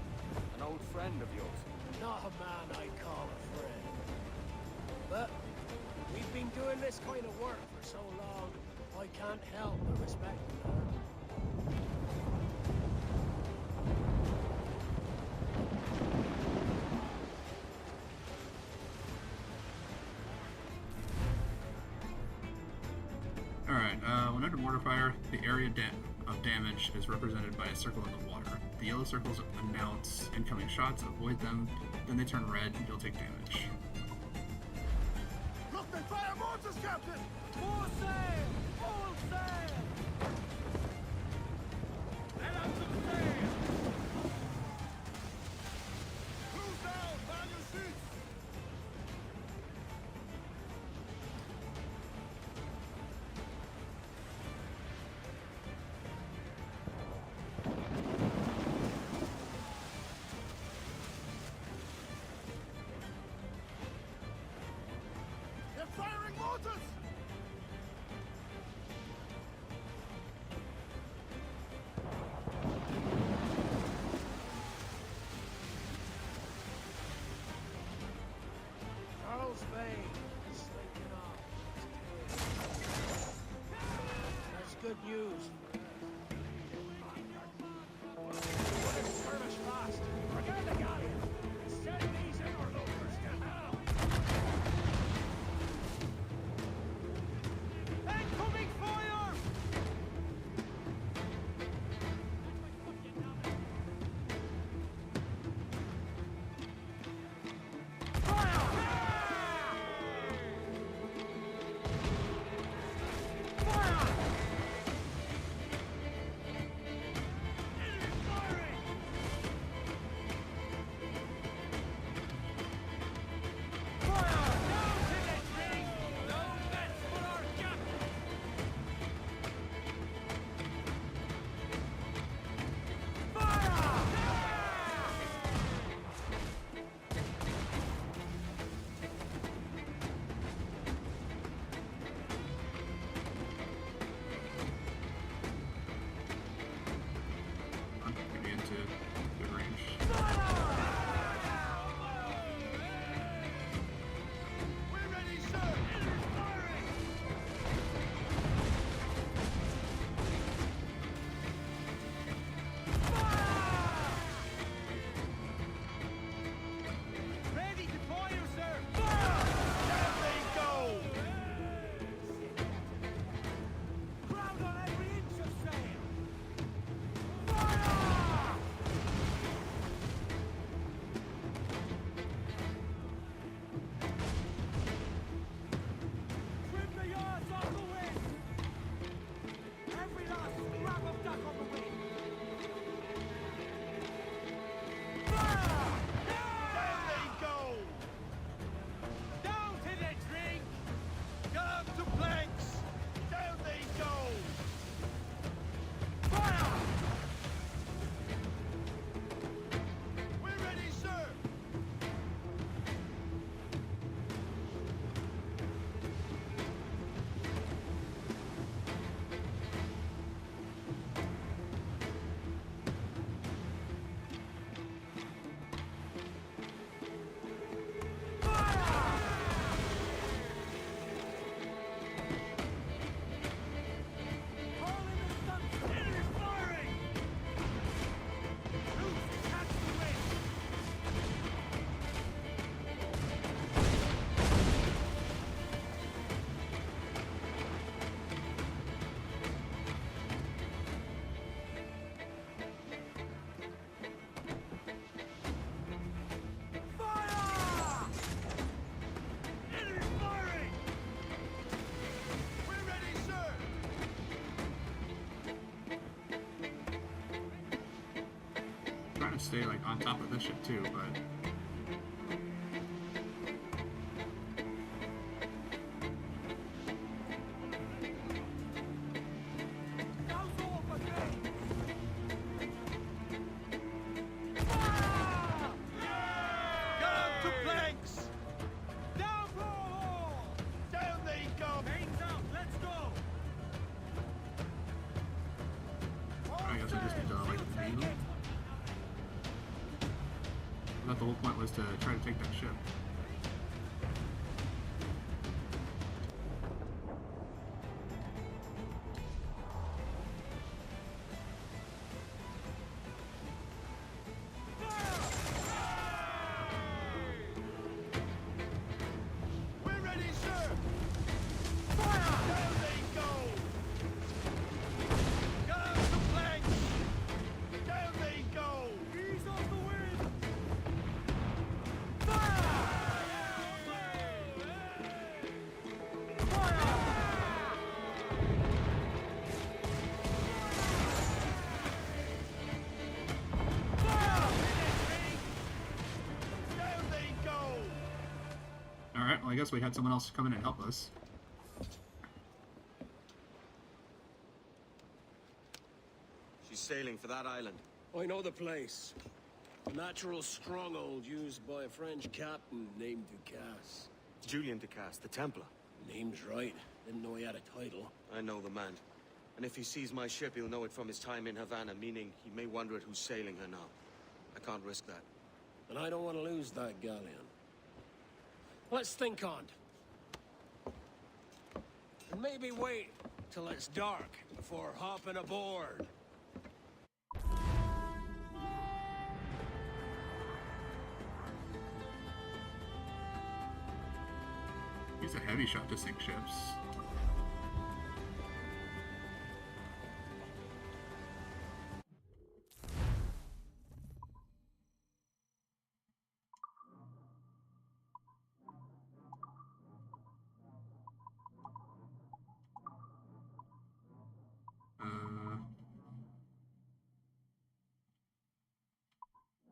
An old friend of yours. Not a man I call a friend. But we've been doing this kind of work for so long, I can't help but respect her. Alright, when under mortar fire, the area of damage is represented by a circle in the water. The yellow circles announce incoming shots, avoid them, then they turn red and you'll take damage. Look, they fire mortars, Captain. More sail! All sail! Let out some sail! Cruise down. Man your seats. They're firing mortars. Down they go! Down to the drink! Down to planks! Down they go! Fire! We're ready, sir! Trying to stay like on top of this shit too, but Down to planks! Down roll! Down they go! Mains out, let's go! I guess I just need to like move. I thought the whole point was to try to take that ship. We're ready, sir! Fire! Down they go! Down to planks! Down they go! Ease off the wind! Alright, well I guess we had someone else come in and help us. She's sailing for that island. I know the place. A natural stronghold used by a French captain named Ducasse. Julian Ducasse, the Templar. Name's right. Didn't know he had a title. I know the man. And if he sees my ship, he'll know it from his time in Havana, meaning he may wonder at who's sailing her now. I can't risk that. And I don't want to lose that galleon. Let's think on it. And maybe wait till it's dark before hopping aboard. He's a heavy shot to sink ships.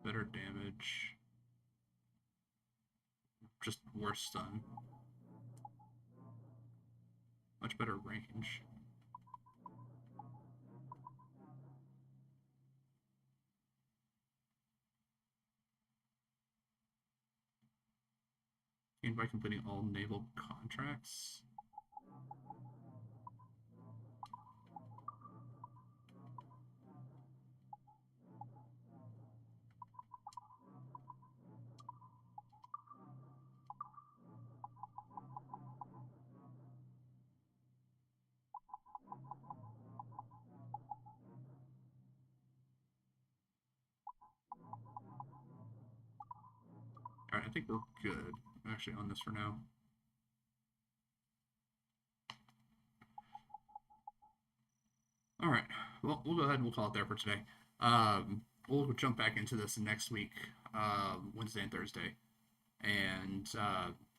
Better damage. Just worse stun. Much better range. Gained by completing all naval contracts. Alright, I think we're good, actually, on this for now. Alright, well, we'll go ahead and we'll call it there for today. We'll jump back into this next week, Wednesday and Thursday. And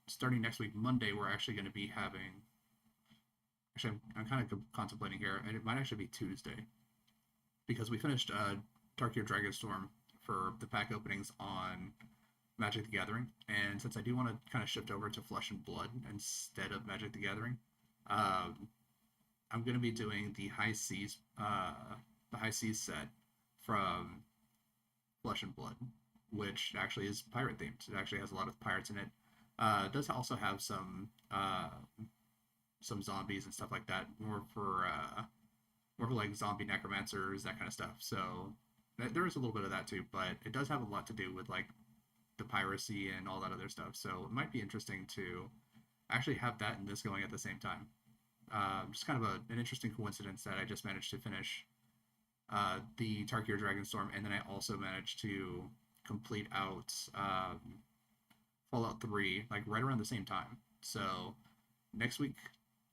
starting next week, Monday, we're actually going to be having... Actually, I'm kind of contemplating here, and it might actually be Tuesday. Because we finished Dark Year Dragonstorm for the pack openings on Magic the Gathering, and since I do want to kind of shift over to Flesh and Blood instead of Magic the Gathering, I'm going to be doing the High Seas set from Flesh and Blood, which actually is pirate themed. It actually has a lot of pirates in it. It does also have some zombies and stuff like that, more for like zombie necromancers, that kind of stuff. So there is a little bit of that too, but it does have a lot to do with like the piracy and all that other stuff. So it might be interesting to actually have that and this going at the same time. Just kind of an interesting coincidence that I just managed to finish the Tarkir Dragonstorm, and then I also managed to complete out Fallout 3 like right around the same time. So next week,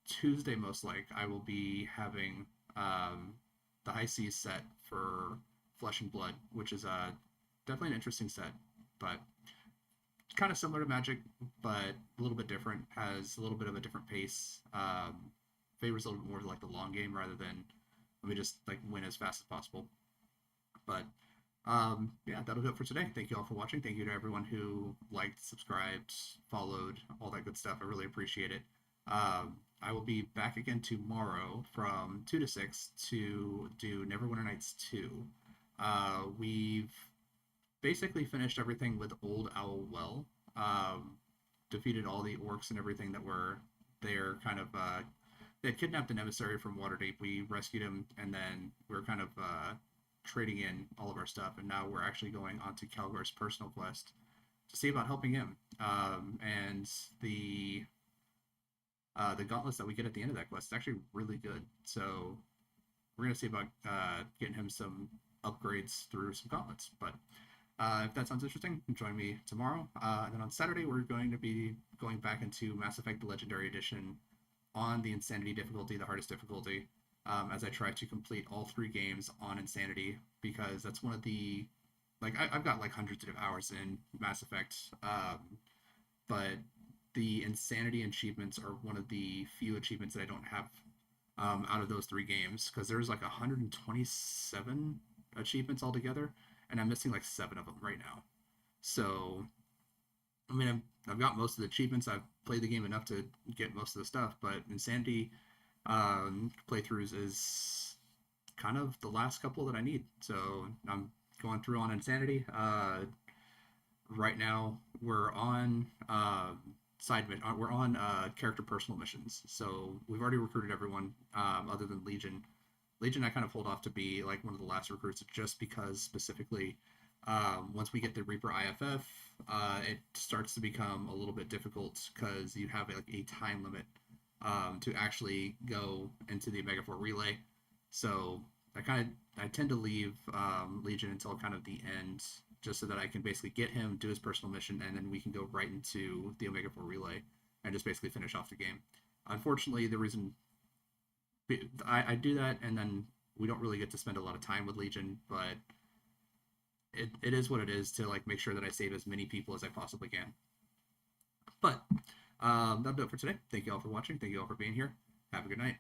Tuesday most like, I will be having the High Seas set for Flesh and Blood, which is definitely an interesting set, but kind of similar to Magic, but a little bit different, has a little bit of a different pace, favors a little bit more like the long game rather than let me just like win as fast as possible. But yeah, that'll do it for today. Thank you all for watching. Thank you to everyone who liked, subscribed, followed, all that good stuff. I really appreciate it. I will be back again tomorrow from 2 to 6 to do Neverwinter Nights 2. We've basically finished everything with Old Owl Well. Defeated all the orcs and everything that were there. Kind of, they had kidnapped an emissary from Waterdeep. We rescued him, and then we were kind of trading in all of our stuff. And now we're actually going on to Calgar's personal quest to see about helping him. And the gauntlets that we get at the end of that quest is actually really good. So we're going to see about getting him some upgrades through some gauntlets. But if that sounds interesting, join me tomorrow. And then on Saturday, we're going to be going back into Mass Effect the Legendary Edition on the Insanity difficulty, the hardest difficulty, as I try to complete all 3 games on Insanity, because that's one of the... Like, I've got like hundreds of hours in Mass Effect, but the Insanity achievements are one of the few achievements that I don't have out of those 3 games, because there's like 127 achievements altogether, and I'm missing like 7 of them right now. So, I mean, I've got most of the achievements. I've played the game enough to get most of the stuff, but Insanity playthroughs is kind of the last couple that I need. So I'm going through on Insanity. Right now, we're on we're on character personal missions. So we've already recruited everyone other than Legion. Legion I kind of hold off to be like one of the last recruits, just because specifically once we get the Reaper IFF, it starts to become a little bit difficult because you have like a time limit to actually go into the Megafor relay. So I tend to leave Legion until kind of the end, just so that I can basically get him, do his personal mission, and then we can go right into the Omega 4 relay and just basically finish off the game. Unfortunately, the reason I do that, and then we don't really get to spend a lot of time with Legion, but it is what it is, to like make sure that I save as many people as I possibly can. But that'll do it for today. Thank you all for watching. Thank you all for being here. Have a good night.